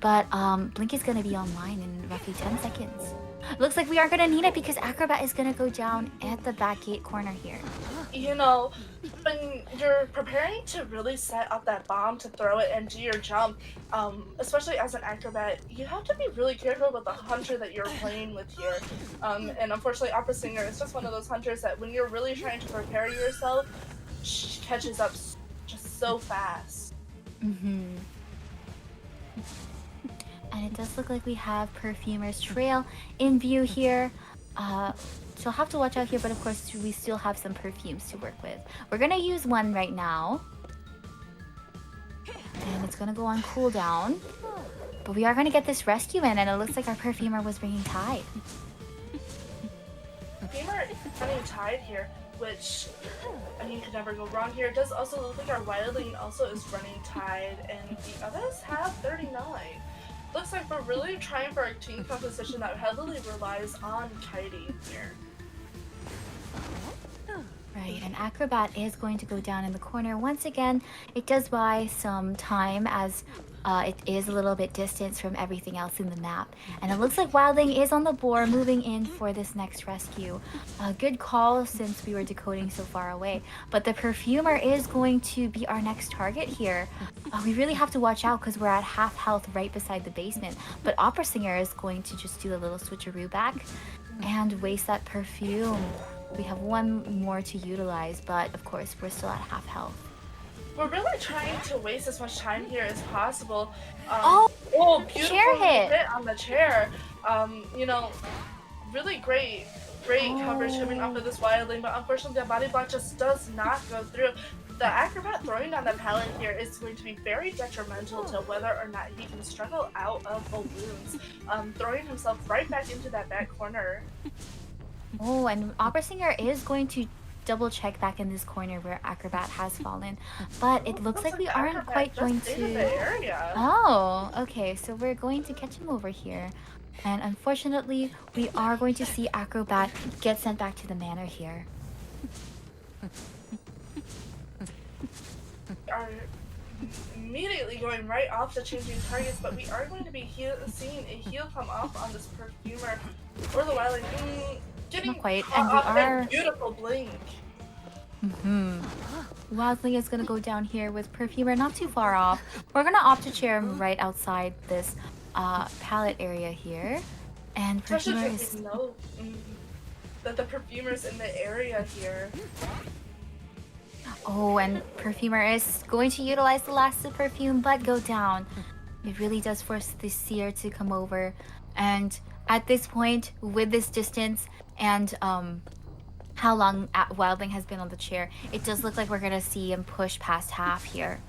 but Blink is gonna be online in roughly 10 seconds. Looks like we are gonna need it because Acrobat is gonna go down at the back gate corner here. You know, when you're preparing to really set up that bomb to throw it and do your jump, especially as an acrobat, you have to be really careful with the hunter that you're playing with here. And unfortunately, Opera Singer is just one of those hunters that when you're really trying to prepare yourself, she catches up just so fast. Mm-hmm. And it does look like we have Perfumer's Trail in view here. So I'll have to watch out here, but of course we still have some perfumes to work with. We're gonna use one right now. And it's gonna go on cooldown. But we are gonna get this rescue in, and it looks like our Perfumer was bringing Tide. Perfumer running Tide here, which, I mean, could never go wrong here. It does also look like our Wildling also is running Tide, and the others have 39. Looks like we're really trying for a team composition that heavily relies on kiting here. Right, and Acrobat is going to go down in the corner once again. It does buy some time as it is a little bit distant from everything else in the map. And it looks like Wildling is on the board moving in for this next rescue. A good call since we were decoding so far away. But the Perfumer is going to be our next target here. We really have to watch out because we're at half health right beside the basement. But Opera Singer is going to just do a little switcheroo back and waste that perfume. We have one more to utilize, but of course we're still at half health. We're really trying to waste as much time here as possible. Oh, beautiful chair hit on the chair. You know, really great coverage coming off of this Wildling, but unfortunately the body block just does not go through. The Acrobat throwing down the pallet here is going to be very detrimental to whether or not he can struggle out of balloons, throwing himself right back into that back corner. Oh, and Opera Singer is going to double check back in this corner where Acrobat has fallen, but it looks like we aren't Acrobat quite just going into to... the area. Oh, okay, so we're going to catch him over here. And unfortunately, we are going to see Acrobat get sent back to the manor here. Are immediately going right off the changing targets, but we are going to be seeing a heal come off on this Perfumer or the Wildling. Getting Not quite, and we are... Beautiful blink. Wildling is going to go down here with Perfumer not too far off. We're going to opt to chair him right outside this pallet area here. And Perfumer is... know that the Perfumer's in the area here. Oh, and Perfumer is going to utilize the last of perfume, but go down. It really does force the seer to come over. And at this point, with this distance and how long Wildling has been on the chair, it does look like we're going to see him push past half here.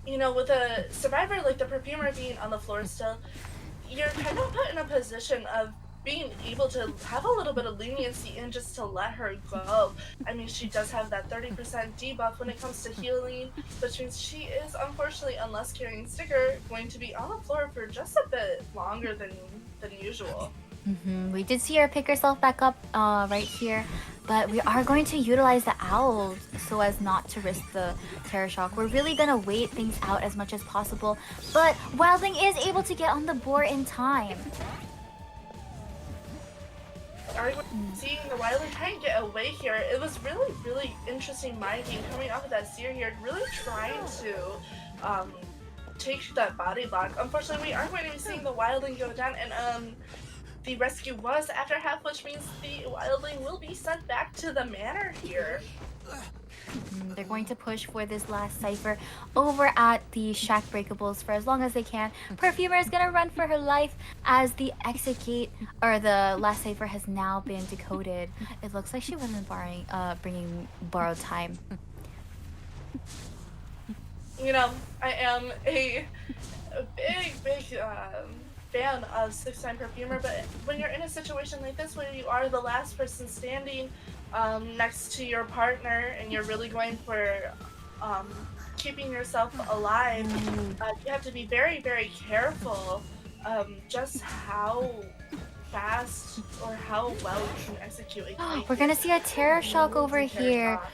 You know, with a survivor like the Perfumer being on the floor still, you're kind of put in a position of being able to have a little bit of leniency and just to let her go. I mean, she does have that 30% debuff when it comes to healing, which means she is, unfortunately, unless carrying sticker, going to be on the floor for just a bit longer than usual. We did see her pick herself back up right here, but we are going to utilize the owl so as not to risk the terror shock. We're really gonna wait things out as much as possible, but Wildling is able to get on the board in time. Seeing the Wildling try and get away here, it was really interesting mind game coming off of that seer here, really trying to take that body block. Unfortunately, we are going to be seeing the Wildling go down, and the rescue was after half, which means the Wildling will be sent back to the manor here. They're going to push for this last cipher over at the Shack Breakables for as long as they can. Perfumer is going to run for her life as the exit gate, or the last cipher, has now been decoded. It looks like she wasn't bringing borrowed time. You know, I am a big fan of Six-Time Perfumer, but when you're in a situation like this where you are the last person standing next to your partner and you're really going for keeping yourself alive, you have to be very, very careful just how fast or how well you can execute a play We're here. gonna see a terror shock over Amazing terror here. shot.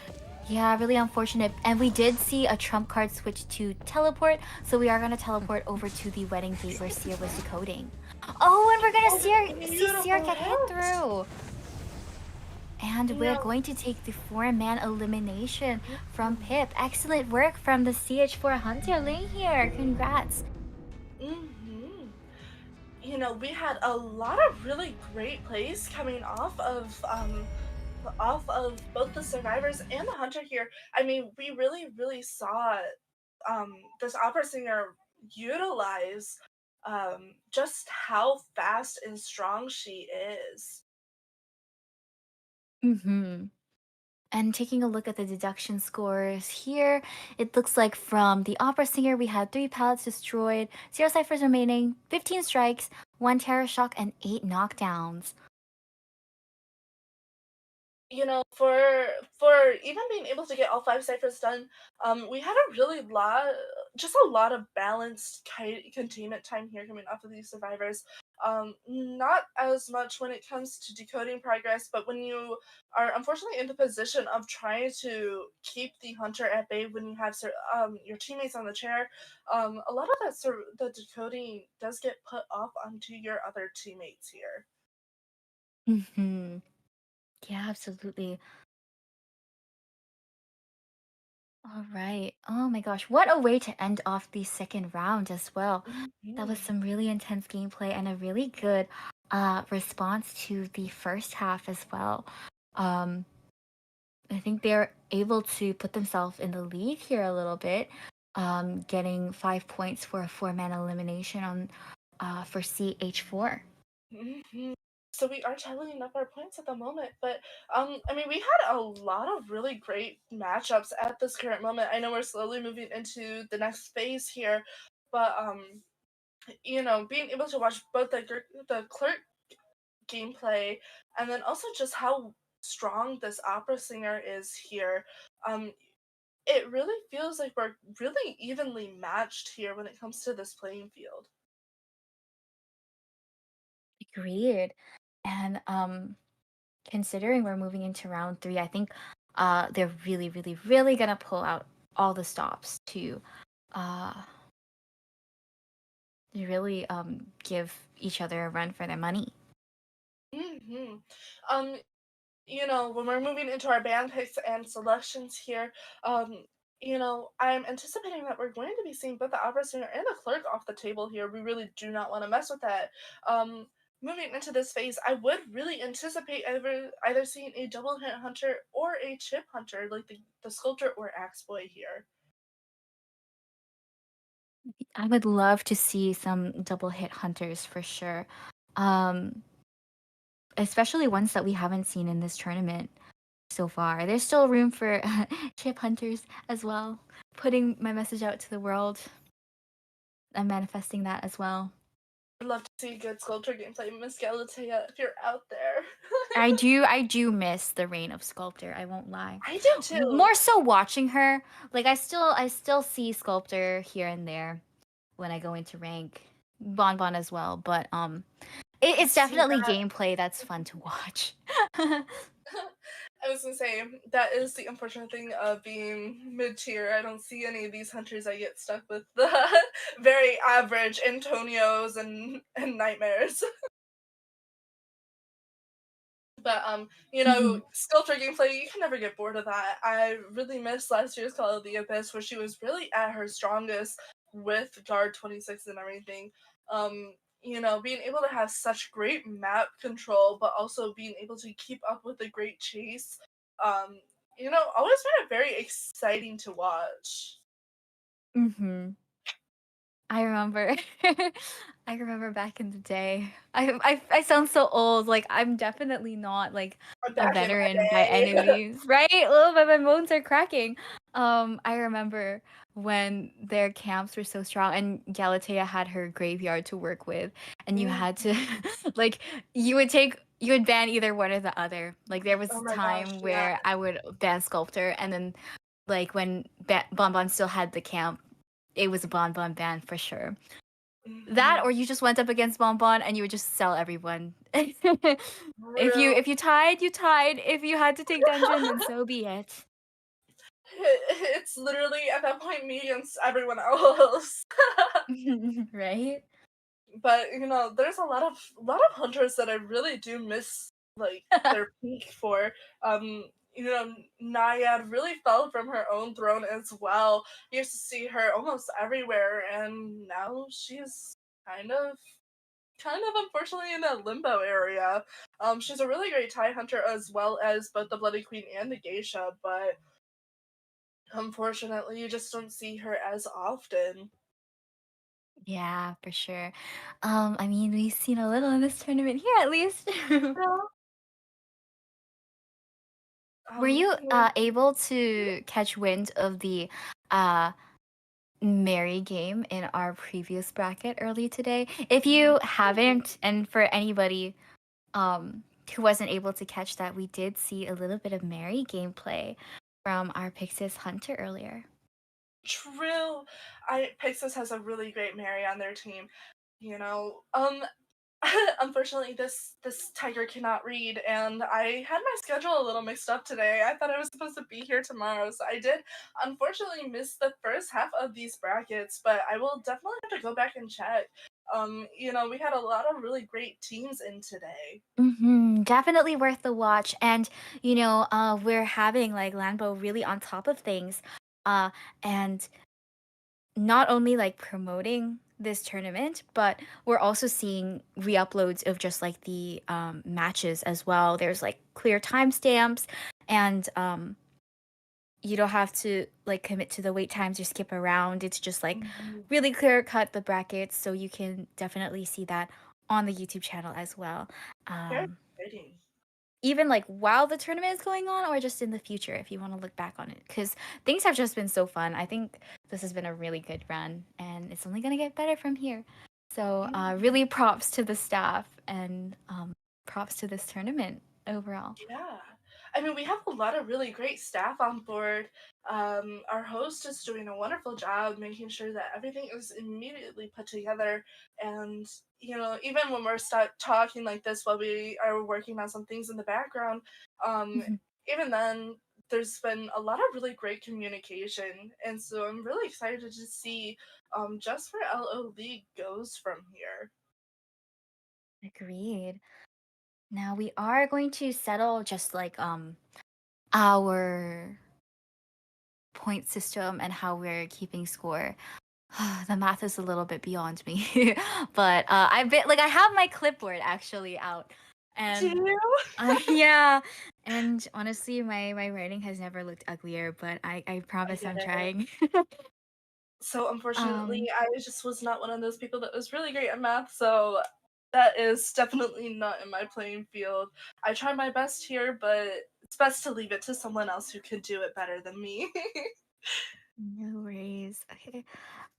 Yeah, really unfortunate. And we did see a trump card switch to teleport, so we are gonna teleport over to the wedding gate where Sia was decoding. Oh, and we're gonna see Sia Beautiful get hit hit. through. And we're Yeah. going to take the 4-man elimination from Pip. Excellent work from the CH4 Hunter lane here. Congrats. Mm-hmm. You know, we had a lot of really great plays coming off of both the survivors and the hunter here. I mean, we really, really saw this opera singer utilize just how fast and strong she is. Mm-hmm. And taking a look at the deduction scores here, it looks like from the opera singer, we had 3 pallets destroyed, 0 ciphers remaining, 15 strikes, 1 terror shock, and 8 knockdowns. You know, for even being able to get all 5 ciphers done, we had a lot of balanced containment time here coming off of these survivors. Not as much when it comes to decoding progress, but when you are unfortunately in the position of trying to keep the hunter at bay when you have your teammates on the chair, a lot of the decoding does get put off onto your other teammates here. Mm-hmm. Yeah, absolutely. All right. Oh my gosh, what a way to end off the second round as well. That was Mhm. some really intense gameplay and a really good response to the first half as well. Um, I think they're able to put themselves in the lead here a little bit, getting 5 points for a 4-man elimination on for CH4. Mhm. So we are tallying up our points at the moment, but I mean, we had a lot of really great matchups at this current moment. I know we're slowly moving into the next phase here, but you know, being able to watch both the clerk gameplay and then also just how strong this opera singer is here, um, it really feels like we're really evenly matched here when it comes to this playing field. Agreed. And considering we're moving into round 3, I think they're really, really, really gonna pull out all the stops to uh really give each other a run for their money. Hmm. Um, you know, when we're moving into our band picks and selections here, um, you know, I'm anticipating that we're going to be seeing both the opera singer and the clerk off the table here. We really do not want to mess with that. Um, moving into this phase, I would really anticipate either seeing a double hit hunter or a chip hunter, like the sculptor or axe boy here. I would love to see some double hit hunters for sure. Um, especially ones that we haven't seen in this tournament so far. There's still room for chip hunters as well. Putting my message out to the world. I'm manifesting that as well. I'd love to see good sculptor gameplay, Miss Galatea, if you're out there. I do miss the reign of Sculptor, I won't lie. I do too. More so watching her. Like I still see Sculptor here and there when I go into rank. Bon as well, but it's See definitely that. gameplay that's fun to watch. I was gonna say that is the unfortunate thing of being mid tier. I don't see any of these hunters. I get stuck with the very average Antonios and nightmares. But you know, Mhm. sculptor gameplay, you can never get bored of that. I really missed last year's Call of the Abyss where she was really at her strongest with guard 26 and everything. You know, being able to have such great map control, but also being able to keep up with the great chase. Um, you know, always been a very exciting to watch. Mhm. I remember. I remember back in the day. I sound so old. Like I'm definitely not like a Back in my veteran by day. any means, right? Oh, my bones are cracking. I remember when their camps were so strong and Galatea had her graveyard to work with, and you had to like you would ban either one or the other. Like there was Oh a my gosh, time yeah. where I would ban Sculptor, and then like when Bonbon still had the camp, it was a Bonbon ban for sure. That, or you just went up against Bonbon and you would just sell everyone. Real. If you tied, you tied. If you had to take dungeon, then so be it. It's literally at that point me against everyone else. Right? But there's a lot of hunters that I really do miss like their peak for. Naiad really fell from her own throne as well. You used to see her almost everywhere, and now she's kind of unfortunately in that limbo area. She's a really great tie hunter as well as both the Bloody Queen and the Geisha, but unfortunately you just don't see her as often. Yeah, for sure. I mean, we've seen a little in this tournament here, at least. Well, Were you you know, able to catch wind of the uh, Mary game in our previous bracket early today? If you haven't, and for anybody who wasn't able to catch that, we did see a little bit of Mary gameplay from our Pixis Hunter earlier. true. Pixis has a really great Mary on their team. Unfortunately, this tiger cannot read, and I had my schedule a little mixed up today. I thought I was supposed to be here tomorrow, so I did unfortunately miss the first half of these brackets. But I will definitely have to go back and check. We had a lot of really great teams in today. Definitely worth the watch. And, we're having like Lambo really on top of things. And not only like promoting this tournament, but we're also seeing re-uploads of just like the matches as well. There's like clear timestamps, and you don't have to like commit to the wait times or skip around. It's just like really clear cut the brackets, so you can definitely see that on the YouTube channel as well. Very Um, exciting. even like while the tournament is going on, or just in the future if you want to look back on it, because things have just been so fun. I think this has been a really good run, and it's only going to get better from here. So really props to the staff, and props to this tournament overall. Yeah. I mean, we have a lot of really great staff on board. Our host is doing a wonderful job making sure that everything is immediately put together. And, even when we're talking like this while we are working on some things in the background, um, even then, there's been a lot of really great communication. And so I'm really excited to see just where LO League goes from here. Agreed. Now we are going to settle just like our point system and how we're keeping score. The math is a little bit beyond me, but I've been like I have my clipboard actually out, Do and you? yeah, and honestly, my writing has never looked uglier. But I I promise get I'm it. trying. So unfortunately, um, I just was not one of those people that was really great at math, so that is definitely not in my playing field. I try my best here, but it's best to leave it to someone else who could do it better than me. no worries. Okay.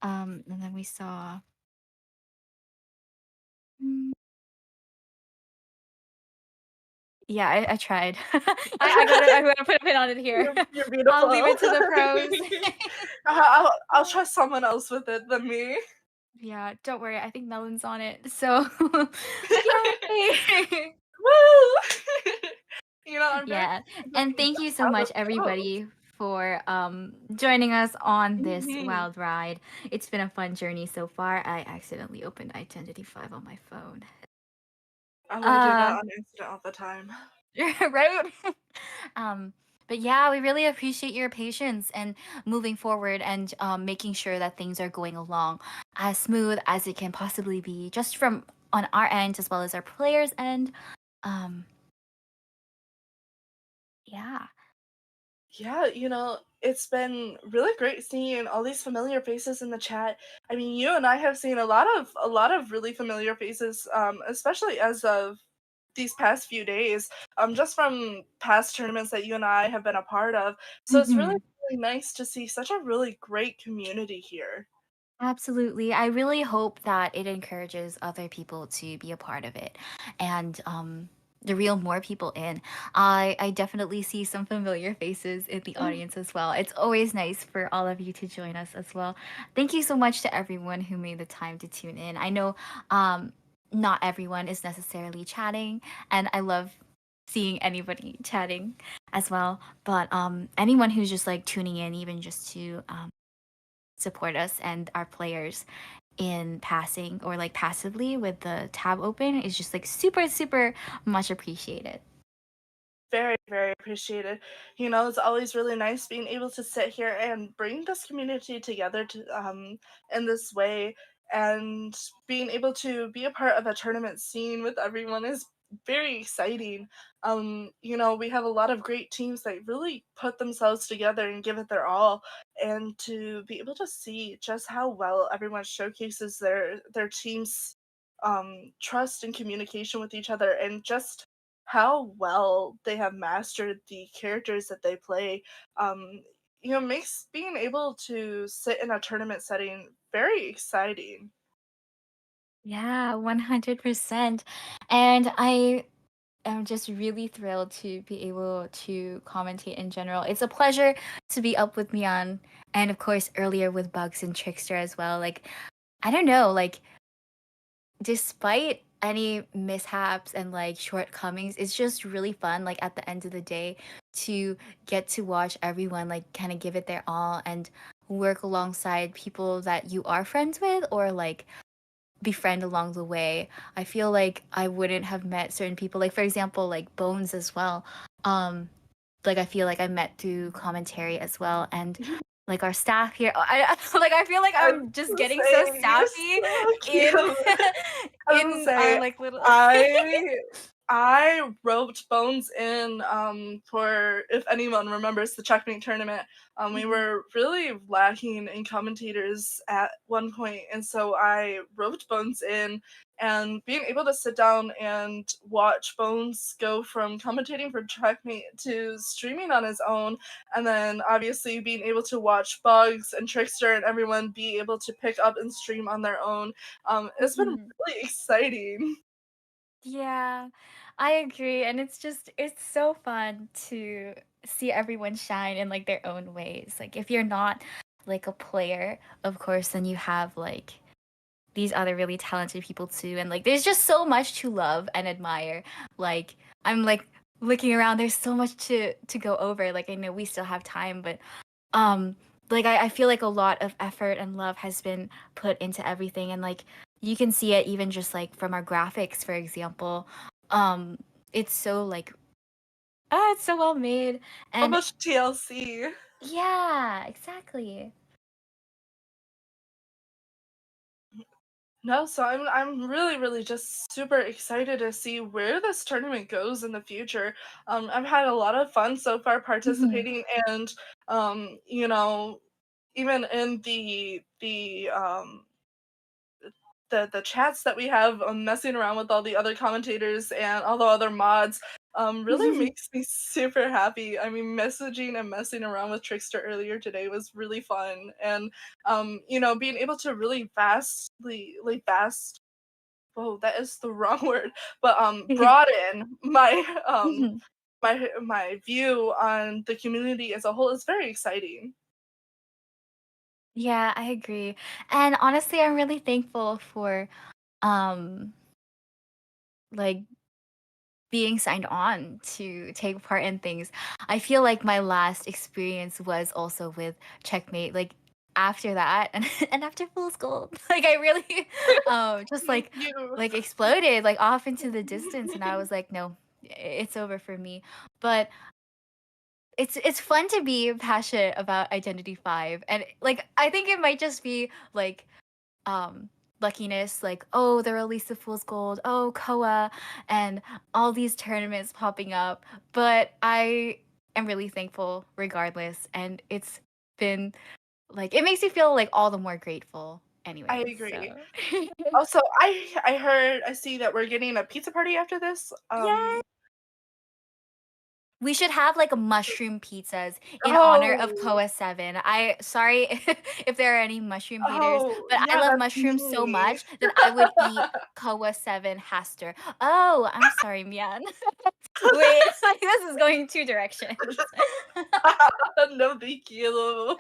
And then we saw. Mm, yeah, I tried. I'm gonna put a pin on it here. You're I'll beautiful. leave it to the pros. I'll trust someone else with it than me. Yeah, don't worry. I think Melon's on it. So, yay! Woo! I'm very Yeah. And thank you so proud of much, those. everybody, for joining us on this Mhm. wild ride. It's been a fun journey so far. I accidentally opened Identity 5 on my phone. Oh, I do that Uh, on accident all the time. right? um, but yeah, we really appreciate your patience and moving forward, and making sure that things are going along as smooth as it can possibly be, just from on our end as well as our players' end. Um, yeah. Yeah, it's been really great seeing all these familiar faces in the chat. I mean, you and I have seen a lot of really familiar faces, especially as of these past few days, just from past tournaments that you and I have been a part of. So it's really Mhm. really nice to see such a really great community here. Absolutely. I really hope that it encourages other people to be a part of it and to reel more people in. I definitely see some familiar faces in the Mm. audience as well. It's always nice for all of you to join us as well. Thank you so much to everyone who made the time to tune in. I know not everyone is necessarily chatting, and I love seeing anybody chatting as well. But anyone who's just like tuning in, even just to support us and our players in passing or like passively with the tab open is just like super, super much appreciated. Very, very appreciated. It's always really nice being able to sit here and bring this community together in this way, and being able to be a part of a tournament scene with everyone is very exciting. We have a lot of great teams that really put themselves together and give it their all, and to be able to see just how well everyone showcases their team's trust and communication with each other, and just how well they have mastered the characters that they play, makes being able to sit in a tournament setting very exciting. Yeah, 100%. And I am just really thrilled to be able to commentate in general. It's a pleasure to be up with Mian and of course earlier with Bugs and Trickster as well. Like I don't know, like despite any mishaps and like shortcomings, it's just really fun like at the end of the day to get to watch everyone like kind of give it their all and work alongside people that you are friends with or like befriend along the way. I feel like I wouldn't have met certain people, like for example like Bones as well. um like I feel like I met through commentary as well, and like our staff here. Like I feel like I was I'm just gonna getting so say, you're sappy so in cute. I was gonna in our say, like little. I I roped Bones in for, if anyone remembers the Checkmate tournament. We Mhm. were really lacking in commentators at one point, and so I roped Bones in, and being able to sit down and watch Bones go from commentating for Checkmate to streaming on his own, and then obviously being able to watch Bugs and Trickster and everyone be able to pick up and stream on their own. It's been Mhm. really exciting. Yeah, I agree, and it's so fun to see everyone shine in like their own ways. Like if you're not like a player, of course, then you have like these other really talented people too, and like there's just so much to love and admire. Like I'm like looking around, there's so much to go over. Like I know we still have time, but um like I feel like a lot of effort and love has been put into everything, and like you can see it even just like from our graphics, for example. um it's so like it's so well made, So and much TLC. yeah, exactly. No, so I'm really, really just super excited to see where this tournament goes in the future. I've had a lot of fun so far Mhm. participating, and even in the chats that we have, messing around with all the other commentators and all the other mods, really makes me super happy. I mean, messaging and messing around with Trickster earlier today was really fun, and being able to really vast. Whoa, that is the wrong word, but broaden my view on the community as a whole is very exciting. Yeah, I agree. And honestly, I'm really thankful for um like being signed on to take part in things. I feel like my last experience was also with Checkmate. Like after that and after Fool's Gold, like I really just Thank you. like exploded like off into the distance, and I was like, no, it's over for me. But it's fun to be passionate about Identity 5, and like I think it might just be like um luckiness, like oh the release of Fool's Gold, oh Koa, and all these tournaments popping up. But I am really thankful regardless, and it's been like it makes me feel like all the more grateful I anyways, agree. so. Also, I see that we're getting a pizza party after this. Yay. We should have like a mushroom pizzas in honor of Oh, Koa 7. I sorry if there are any mushroom haters, oh, but I yeah, love that's mushrooms so me. much that I would eat Koa 7 Haster. Oh, I'm sorry, Mian. Wait, this is going two directions. No, thank you.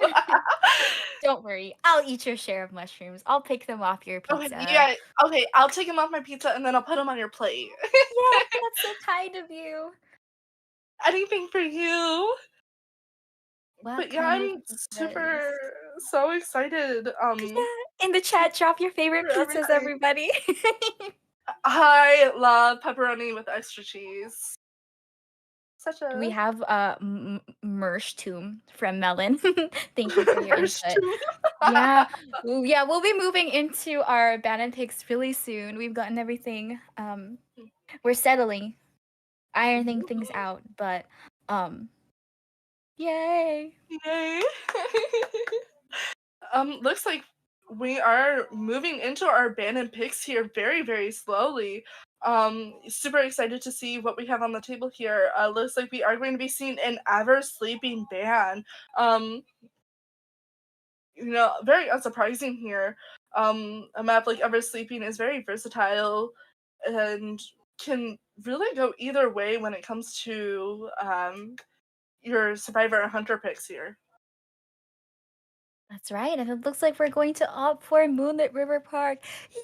Don't worry, I'll eat your share of mushrooms. I'll pick them off your Okay, pizza. yeah, okay, I'll take them off my pizza and then I'll put them on your plate. Yeah, that's so kind of you. Anything for you. What But yeah, kind of I'm pizzas? so excited, Yeah, in the chat, drop your favorite for pizzas, everything. everybody. I love pepperoni with extra cheese. Such We a have Mersh Tomb from Melon. Thank you for your first input. to Yeah, yeah, we'll be moving into our Bannon picks really soon. We've gotten everything. We're settling, ironing things out, but um, yay! Yay. Looks like we are moving into our abandoned picks here very, very slowly. Super excited to see what we have on the table here. Looks like we are going to be seeing an ever sleeping ban. Um, very unsurprising here. A map like Ever Sleeping is very versatile and can really go either way when it comes to your Survivor and Hunter picks here. That's right, and it looks like we're going to opt for Moonlit River Park. Yeah!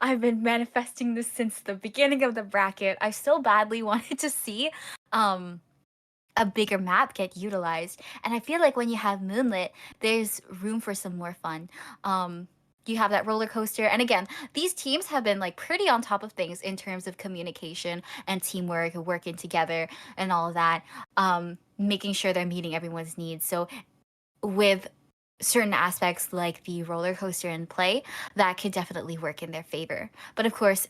I've been manifesting this since the beginning of the bracket. I so badly wanted to see um a bigger map get utilized. And I feel like when you have Moonlit, there's room for some more fun. You have that roller coaster. And again, these teams have been like pretty on top of things in terms of communication and teamwork, working together and all of that, making sure they're meeting everyone's needs. So with certain aspects like the roller coaster in play, that could definitely work in their favor. But of course,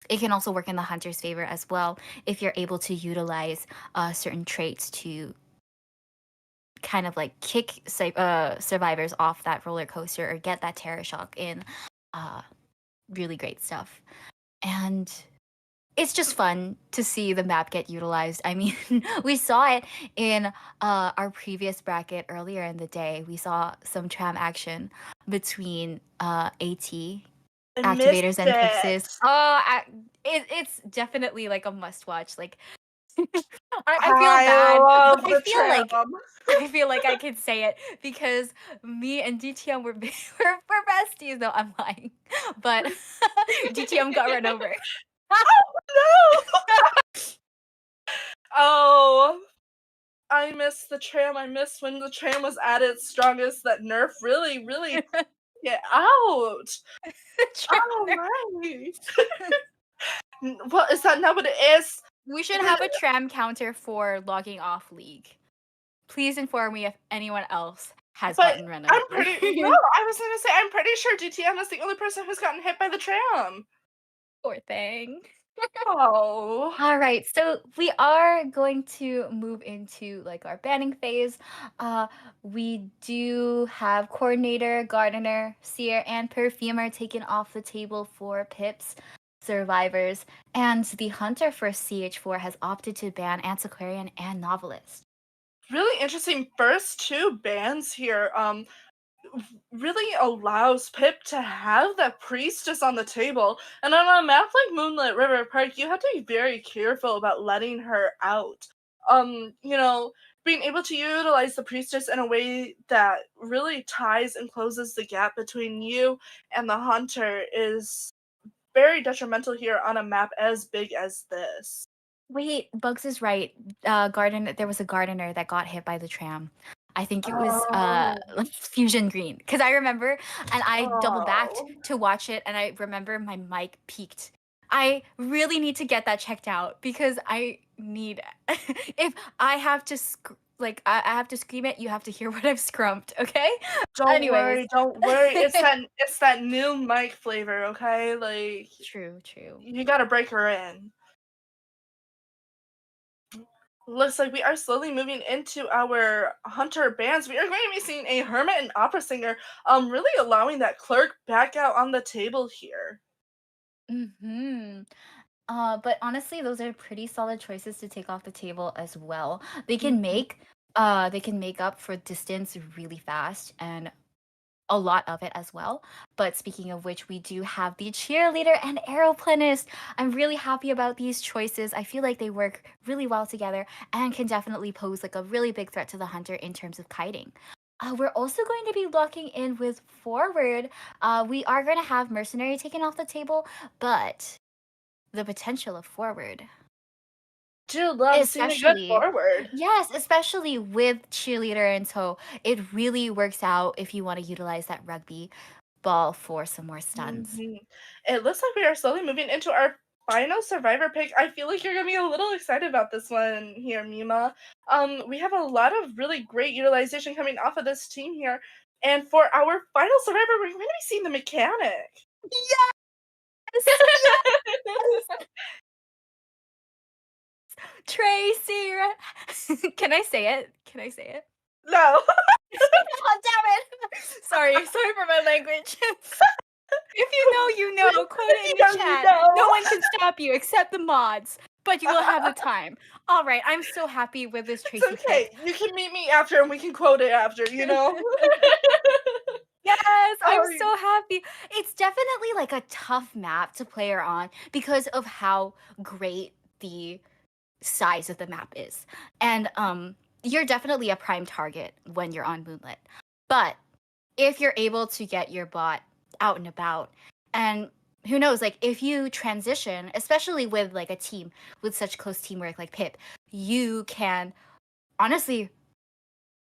it can also work in the hunter's favor as well if you're able to utilize certain traits to kind of like kick survivors off that roller coaster or get that terror shock in. Really great stuff. And it's just fun to see the map get utilized. I mean, we saw it in our previous bracket earlier in the day. We saw some tram action between AT I missed activators and it. Pixes. It's definitely like a must watch. Like I feel I bad, love but the tram. I feel like I could say it because me and DTM we're besties. Though I'm lying, but DTM got run over. No! Oh, I miss the tram. I miss when the tram was at its strongest. That nerf really, really get out. Oh right. Well, is that not what it is? We should have a tram counter for logging off League. Please inform me if anyone else has But gotten run I'm over. pretty. No, I was gonna say I'm pretty sure DTM is the only person who's gotten hit by the tram. Poor thing. Oh. All right, so we are going to move into like our banning phase. We do have coordinator, gardener, seer, and perfumer taken off the table for pips, survivors, and the hunter for CH4 has opted to ban antiquarian and novelist. Really interesting first two bans here. Really allows Pip to have that priestess on the table. And on a map like Moonlit River Park, you have to be very careful about letting her out. Being able to utilize the priestess in a way that really ties and closes the gap between you and the hunter is very detrimental here on a map as big as this. Wait, Bugs is right. There was a gardener that got hit by the tram. I think it was Oh, Fusion Green because I remember, and I double backed oh. to watch it, and I remember my mic peaked. I really need to get that checked out because I need if I have to I have to scream it, you have to hear what I've scrumped. Okay. Don't Anyways, worry, don't worry. It's that new mic flavor, okay? Like true, true. you gotta break her in. Looks like we are slowly moving into our hunter bands. We are going to be seeing a hermit and opera singer, really allowing that clerk back out on the table here. Hmm. But honestly, those are pretty solid choices to take off the table as well. Mhm. They can make up for distance really fast and a lot of it as well. But speaking of which, we do have the cheerleader and aeroplanist. I'm really happy about these choices. I feel like they work really well together and can definitely pose like a really big threat to the hunter in terms of kiting. We're also going to be locking in with forward. We are going to have mercenary taken off the table, but the potential of forward, Do love seeing a good especially, forward. yes, especially with cheerleader, and so it really works out if you want to utilize that rugby ball for some more stuns. Mhm. It looks like we are slowly moving into our final survivor pick. I feel like you're gonna be a little excited about this one here, Mima. We have a lot of really great utilization coming off of this team here. And for our final survivor, we're gonna be seeing the mechanic. Yes, yes, Tracy. Can I say it? Can I say it? No. Oh, damn it! Sorry for my language. If you know, you know. Quote it in the Yeah, you chat. know. No one can stop you except the mods, but you will have the time. All right, I'm so happy with this It's Tracy okay. pick. You can meet me after and we can quote it after, you know? Yes, I'm Oh, so happy. It's definitely like a tough map to play her on because of how great the size of the map is. And you're definitely a prime target when you're on Moonlit. But if you're able to get your bot out and about, and who knows, like if you transition, especially with like a team with such close teamwork like Pip, you can honestly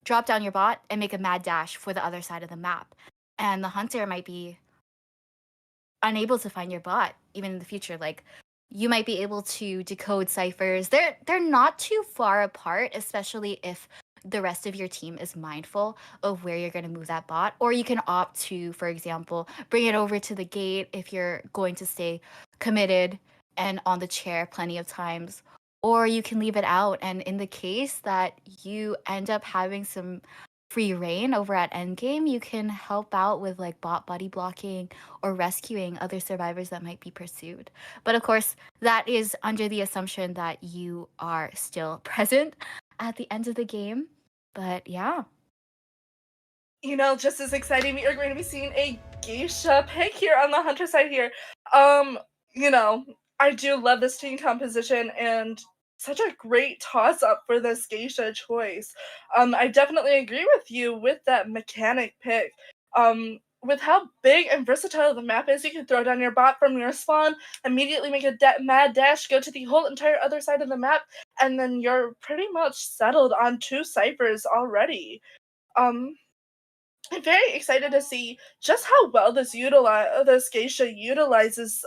drop down your bot and make a mad dash for the other side of the map. And the hunter might be unable to find your bot even in the future. Like you might be able to decode ciphers. They're not too far apart, especially if the rest of your team is mindful of where you're going to move that bot. Or you can opt to, for example, bring it over to the gate if you're going to stay committed and on the chair plenty of times. Or you can leave it out. And in the case that you end up having some free reign over at endgame, you can help out with like bot buddy blocking or rescuing other survivors that might be pursued. But of course, that is under the assumption that you are still present at the end of the game. But yeah. you know, just as exciting, we are going to be seeing a geisha pick here on the hunter side here. Um, you know, I do love this team composition and such a great toss up for this geisha choice. I definitely agree with you with that mechanic pick. With how big and versatile the map is, you can throw down your bot from your spawn, immediately make a mad dash, go to the whole entire other side of the map, and then you're pretty much settled on 2 ciphers already. Um, I'm very excited to see just how well this geisha utilizes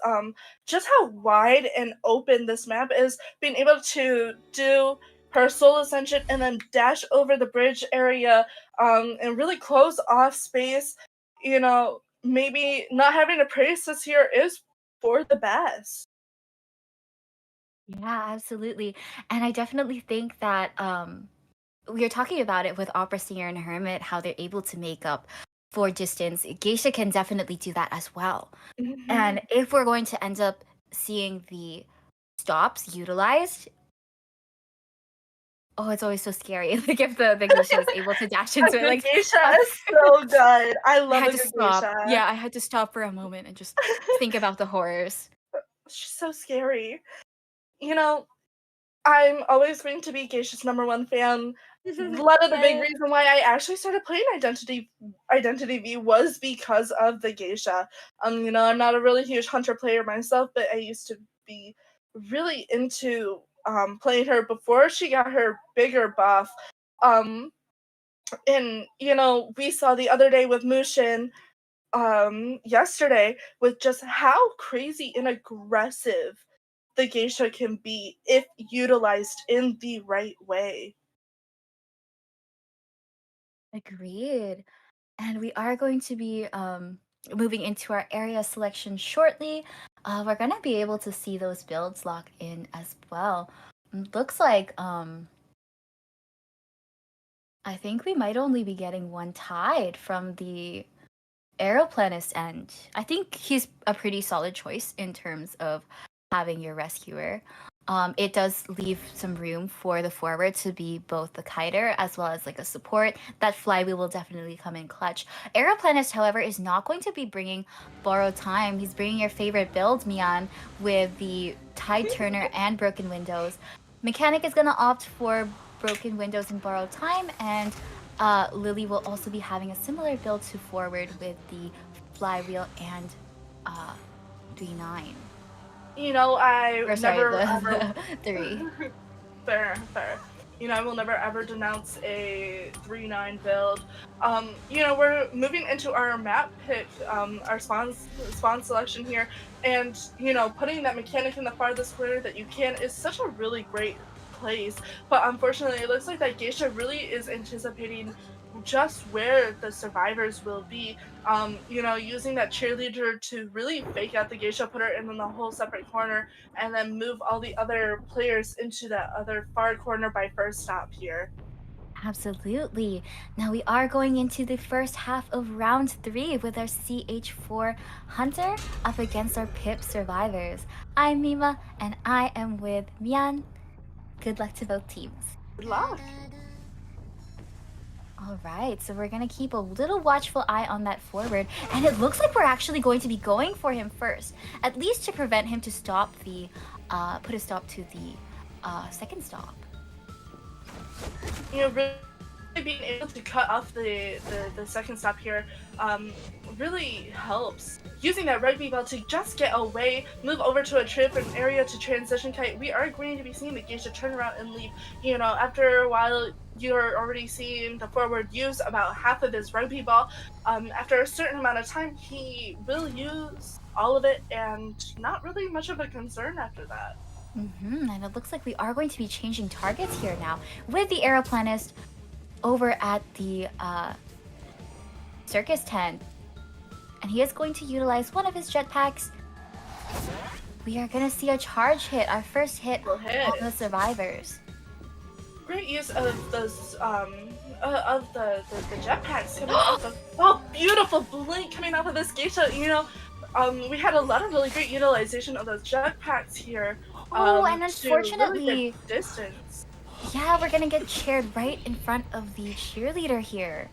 just how wide and open this map is, being able to do her soul ascension and then dash over the bridge area and really close off space. You know, maybe not having a priestess here is for the best. Yeah, absolutely. And I definitely think that we are talking about it with Opera Singer and Hermit, how they're able to make up for distance. Geisha can definitely do that as well. Mhm. And if we're going to end up seeing the stops utilized, oh, it's always so scary. Like if the geisha is able to dash A into it, good like geisha uh, is so good. I I love had a to good stop. geisha. Yeah, I had to stop for a moment and just think about the horrors. She's so scary. You know, I'm always going to be Geisha's number 1 fan. A lot of the big Yes. reason why I actually started playing Identity V was because of the Geisha. You know, I'm not a really huge hunter player myself, but I used to be really into playing her before she got her bigger buff. Um, and you know, we saw the other day with Mushin yesterday with just how crazy and aggressive the geisha can be if utilized in the right way. Agreed. And we are going to be moving into our area selection shortly. We're going to be able to see those builds lock in as well. Looks like I think we might only be getting one tide from the Aeroplanist end. I think he's a pretty solid choice in terms of having your rescuer. It does leave some room for the forward to be both the kiter as well as like a support. That flywheel will definitely come in clutch. Aeroplanist, however, is not going to be bringing borrowed time. He's bringing your favorite build, Mian, with the Tide Turner and Broken Windows. Mechanic is going to opt for Broken Windows and borrowed time, and Lily will also be having a similar build to forward with the flywheel and D9. You know, I Or sorry, never ever. the 3. Fair, fair. You know, I will never ever denounce a 3-9 build. You know, we're moving into our map pick, our spawn selection here, and you know, putting that mechanic in the farthest corner that you can is such a really great place. But unfortunately, it looks like that Geisha really is anticipating just where the survivors will be. You know, using that cheerleader to really fake out the Geisha, put her in the whole separate corner, and then move all the other players into that other far corner by first stop here. Absolutely. Now we are going into the first half of round 3 with our CH4 Hunter up against our Pip survivors. I'm Mima and I am with Mian. Good luck to both teams. Good luck. All right, so we're going to keep a little watchful eye on that forward, and it looks like we're actually going to be going for him first, at least to prevent him to stop the, put a stop to the second stop. You know, really being able to cut off the second stop here really helps. Using that rugby ball to just get away, move over to a different area to transition kite, we are going to be seeing the Geisha turn around and leave. You know, after a while, you're already seeing the forward use about half of his rugby ball. After a certain amount of time, he will use all of it, and not really much of a concern after that. And it looks like we are going to be changing targets here now with the Aeroplanist over at the circus tent. And he is going to utilize one of his jetpacks. We are going to see a charge hit, our first hit on the survivors. Great use of those of the jetpacks coming off of, oh, beautiful blink coming off of this Geisha. You know, we had a lot of really great utilization of those jetpacks here. And unfortunately, to really get distance. Yeah, we're gonna get cheered right in front of the cheerleader here.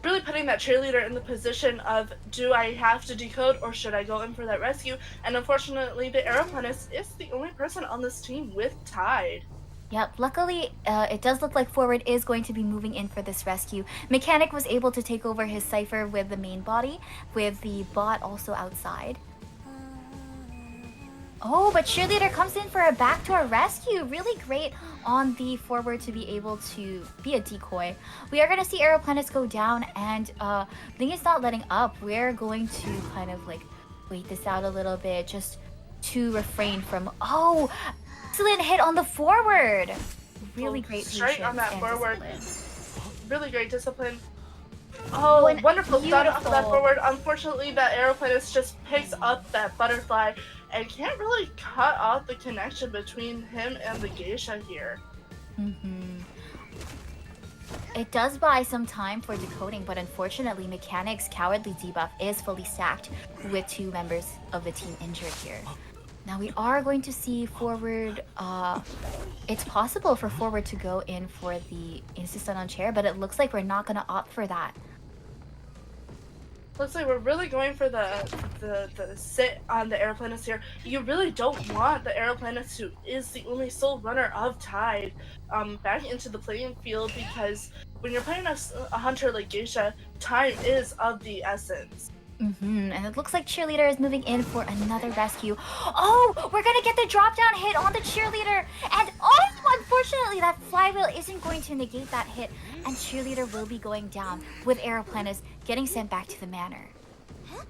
Really putting that cheerleader in the position of, do I have to decode or should I go in for that rescue? And unfortunately, the Aeroplanist is the only person on this team with Tide. Yep, luckily, it does look like forward is going to be moving in for this rescue. Mechanic was able to take over his Cypher with the main body, with the bot also outside. Oh, but cheerleader comes in for a backdoor rescue. Really great on the forward to be able to be a decoy. We are going to see Aeroplanist go down, and Ling is not letting up. We're going to kind of like wait this out a little bit just to refrain from, oh, excellent hit on the forward. Really great straight on that forward. Discipline. Really great discipline. Oh, wonderful start off of that forward. Unfortunately, that Aeroplanist just picks up that butterfly and can't really cut off the connection between him and the Geisha here. It does buy some time for decoding, but unfortunately, Mechanic's cowardly debuff is fully stacked with 2 members of the team injured here. Now we are going to see forward, it's possible for forward to go in for the instant on chair, but it looks like we're not going to opt for that. Looks like we're really going for the sit on the Aeroplanist here. You really don't want the Aeroplanist, who is the only sole runner of Tide, back into the playing field, because when you're playing a hunter like Geisha, time is of the essence. And it looks like cheerleader is moving in for another rescue. Oh, we're gonna get the drop down hit on the cheerleader, and oh, unfortunately that flywheel isn't going to negate that hit, and cheerleader will be going down with Aeroplanist getting sent back to the manor.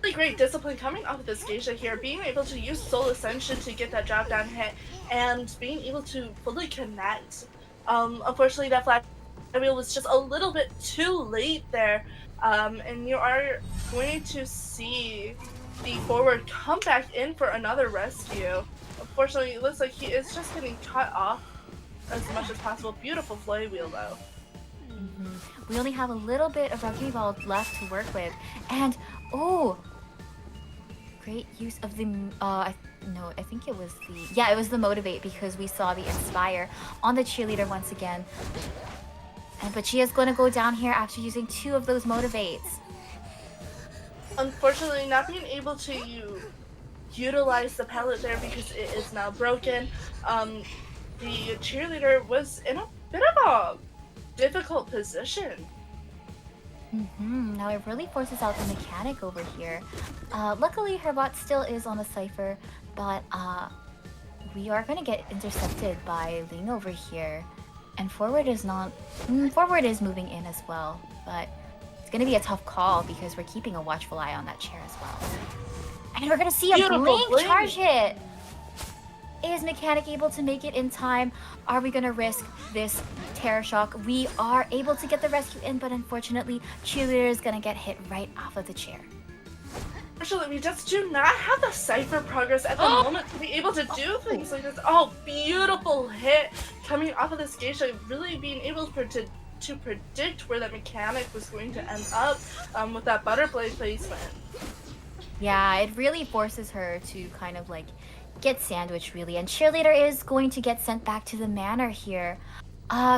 Really great discipline coming off of this Geisha here, being able to use Soul Ascension to get that drop down hit and being able to fully connect. Unfortunately, that flywheel was just a little bit too late there. And you are going to see the forward come back in for another rescue. Unfortunately, it looks like he is just getting cut off as much as possible. Beautiful flywheel, though. We only have a little bit of rugby ball left to work with. And, oh, great use of the no, I think it was it was the motivate, because we saw the inspire on the cheerleader once again. But she is going to go down here after using 2 of those motivates. Unfortunately, not being able to utilize the pallet there because it is now broken. The cheerleader was in a bit of a difficult position. Now it really forces out the mechanic over here. Luckily, her bot still is on the cipher, but we are going to get intercepted by Ling over here. And forward is not... forward is moving in as well, but it's going to be a tough call because we're keeping a watchful eye on that chair as well. And we're going to see a Beautiful blink charge hit! Is Mechanic able to make it in time? Are we going to risk this Terror Shock? We are able to get the rescue in, but unfortunately, Cheerleader is going to get hit right off of the chair. Actually, we just do not have the cipher progress at the moment to be able to do things like this. Oh, beautiful hit coming off of this geisha, really being able to predict where that mechanic was going to end up with that butterfly placement. Yeah, it really forces her to kind of like get sandwiched, really. And Cheerleader is going to get sent back to the manor here.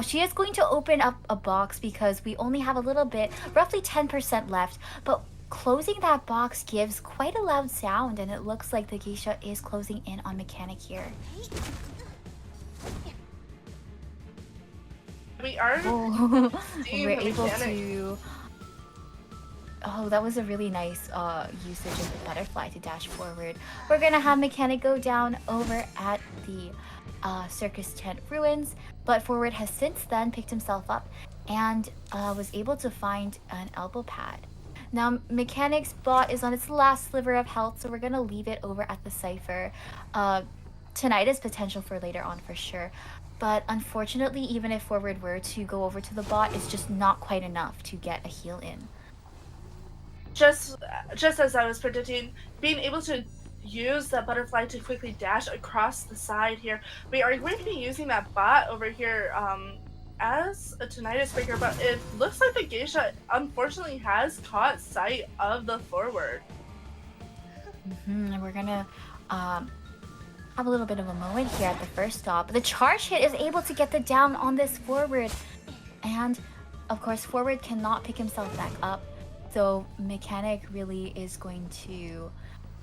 She is going to open up a box because we only have a little bit, roughly 10% left. But closing that box gives quite a loud sound, and it looks like the geisha is closing in on Mechanic here. We are we're able to... Oh, that was a really nice usage of the butterfly to dash forward. We're gonna have Mechanic go down over at the circus tent ruins, but forward has since then picked himself up and was able to find an elbow pad. Now, Mechanic's bot is on its last sliver of health, so we're gonna leave it over at the cipher. Tonight is potential for later on for sure. But unfortunately, even if forward were to go over to the bot, it's just not quite enough to get a heal in. Just as I was predicting, being able to use that butterfly to quickly dash across the side here. We are going to be using that bot over here as a tinnitus breaker, but it looks like the geisha unfortunately has caught sight of the forward. And we're gonna have a little bit of a moment here at the first stop. The charge hit is able to get the down on this forward, and of course forward cannot pick himself back up. So Mechanic really is going to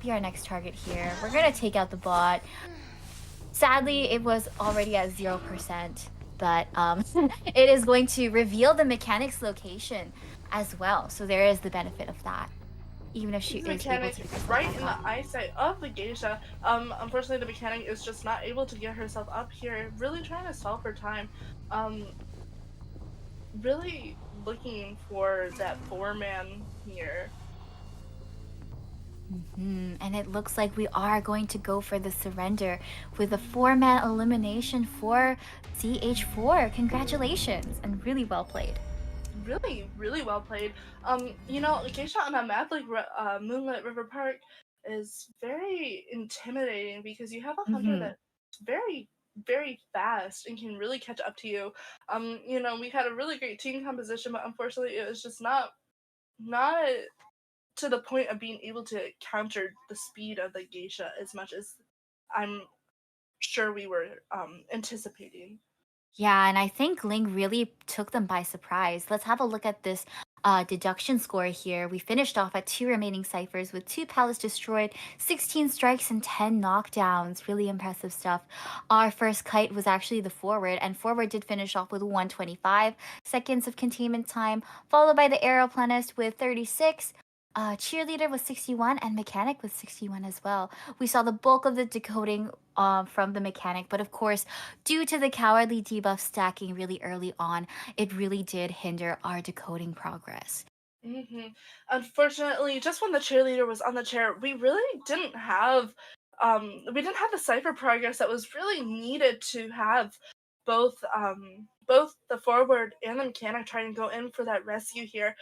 be our next target here. We're gonna take out the bot. Sadly, it was already at 0%, but it is going to reveal the Mechanic's location as well. So there is the benefit of that. Even if she is able to right in the eyesight of the geisha. Unfortunately, the mechanic is just not able to get herself up here. Really trying to solve her time. Really looking for that 4-man here. And it looks like we are going to go for the surrender with a 4-man elimination for CH4. Congratulations, and really well played. Really, really well played. You know, geisha on a map like Moonlit River Park is very intimidating because you have a hunter that's very, very fast and can really catch up to you. You know, we had a really great team composition, but unfortunately, it was just not to the point of being able to counter the speed of the geisha as much as I'm sure we were anticipating. Yeah, and I think Ling really took them by surprise. Let's have a look at this deduction score here. We finished off at 2 remaining ciphers with 2 pallets destroyed, 16 strikes, and 10 knockdowns. Really impressive stuff. Our first kite was actually the forward, and forward did finish off with 125 seconds of containment time, followed by the aeroplanist with 36. Cheerleader was 61 and Mechanic was 61 as well. We saw the bulk of the decoding from the Mechanic, but of course, due to the cowardly debuff stacking really early on, it really did hinder our decoding progress. Unfortunately, just when the cheerleader was on the chair, we really didn't have the cipher progress that was really needed to have both the forward and the mechanic trying to go in for that rescue here.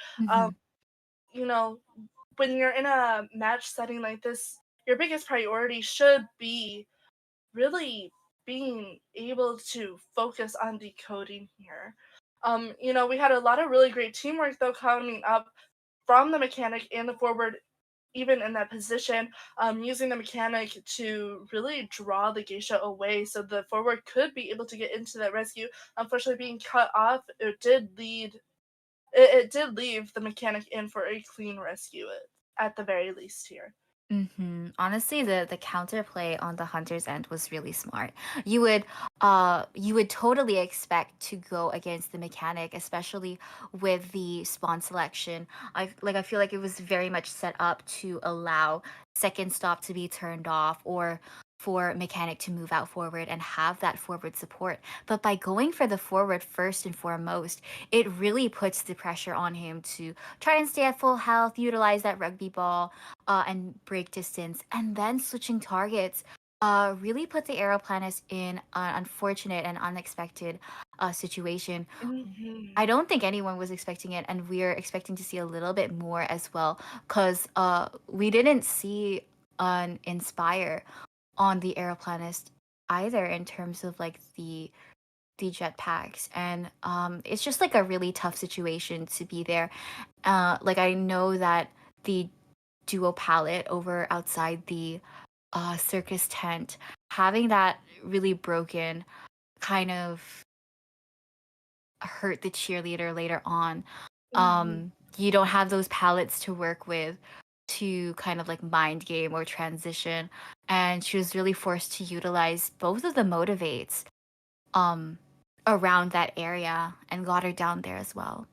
You know, when you're in a match setting like this, your biggest priority should be really being able to focus on decoding here. You know, we had a lot of really great teamwork though coming up from the mechanic and the forward even in that position, using the mechanic to really draw the geisha away so the forward could be able to get into that rescue. Unfortunately, being cut off, it did leave the mechanic in for a clean rescue at the very least here. Honestly, the counterplay on the hunter's end was really smart. You would totally expect to go against the mechanic, especially with the spawn selection. I feel like it was very much set up to allow second stop to be turned off or for mechanic to move out forward and have that forward support. But by going for the forward first and foremost, it really puts the pressure on him to try and stay at full health, utilize that rugby ball, and break distance, and then switching targets really put the aeroplanist in an unfortunate and unexpected situation. Mhm. I don't think anyone was expecting it, and we're expecting to see a little bit more as well, because we didn't see an Inspire on the aeroplanist either in terms of like the jetpacks, and it's just like a really tough situation to be there. Like I know that the duo pallet over outside the circus tent, having that really broken kind of hurt the cheerleader later on. Mhm. You don't have those pallets to work with to kind of like mind game or transition. And she was really forced to utilize both of the motivates um, around that area and got her down there as well.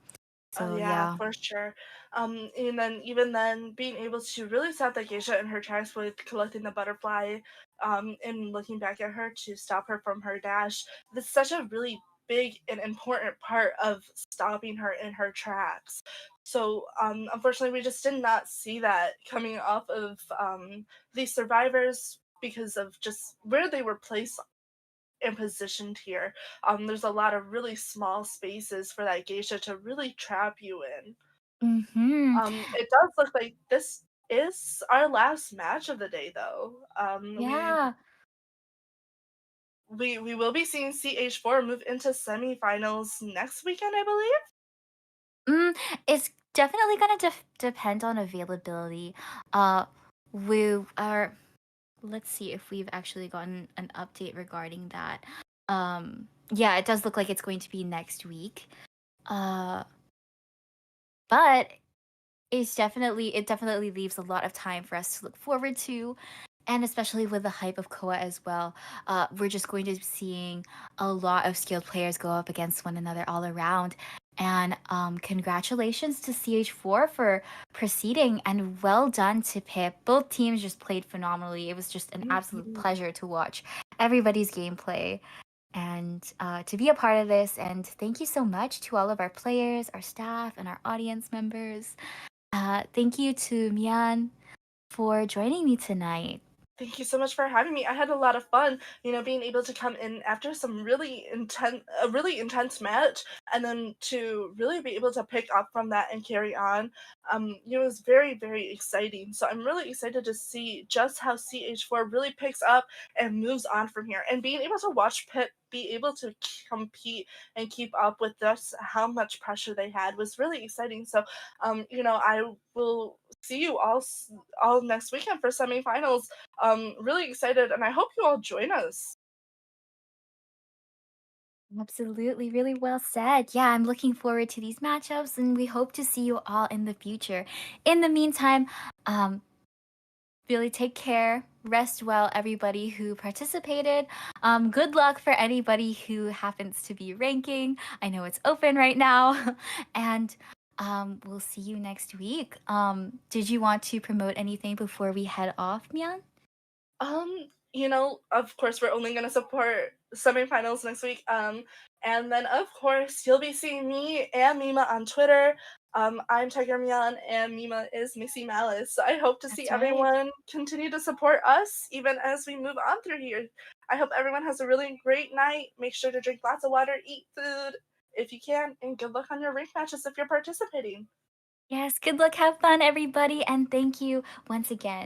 Oh So yeah, yeah. for sure. And then even then, being able to really stop the geisha in her tracks with collecting the butterfly, and looking back at her to stop her from her dash. That's such a really big and important part of stopping her in her tracks. So, unfortunately, we just did not see that coming off of these survivors because of just where they were placed and positioned here. There's a lot of really small spaces for that geisha to really trap you in. Mm-hmm. It does look like this is our last match of the day, though. Yeah. We will be seeing CH4 move into semifinals next weekend, I believe. Mm, it's definitely gonna depend on availability. Uh, we are. Let's see if we've actually gotten an update regarding that. Yeah, it does look like it's going to be next week. Uh, but it definitely leaves a lot of time for us to look forward to, and especially with the hype of Koa as well. We're just going to be seeing a lot of skilled players go up against one another all around. And congratulations to CH4 for proceeding, and well done to Pip. Both teams just played phenomenally. It was just an absolute Mhm. pleasure to watch everybody's gameplay and to be a part of this. And thank you so much to all of our players, our staff, and our audience members. Thank you to Mian for joining me tonight. Thank you so much for having me. I had a lot of fun, being able to come in after a really intense match, and then to really be able to pick up from that and carry on. It was very, very exciting. So I'm really excited to see just how CH4 really picks up and moves on from here. And being able to watch Pip be able to compete and keep up with just how much pressure they had was really exciting. So, I will see you all next weekend for semifinals. Really excited, and I hope you all join us. Absolutely, really well said. Yeah, I'm looking forward to these matchups, and we hope to see you all in the future. In the meantime, um, really take care, rest well, everybody who participated. Good luck for anybody who happens to be ranking. I know it's open right now, and we'll see you next week. Did you want to promote anything before we head off, Mian? Of course, we're only gonna support semifinals next week. And then of course you'll be seeing me and Mima on Twitter. I'm Tiger Mian and Mima is Missy Malice. So I hope to see That's right. everyone continue to support us even as we move on through here. I hope everyone has a really great night. Make sure to drink lots of water, eat food if you can, and good luck on your rank matches if you're participating. Yes, good luck, have fun, everybody, and thank you once again.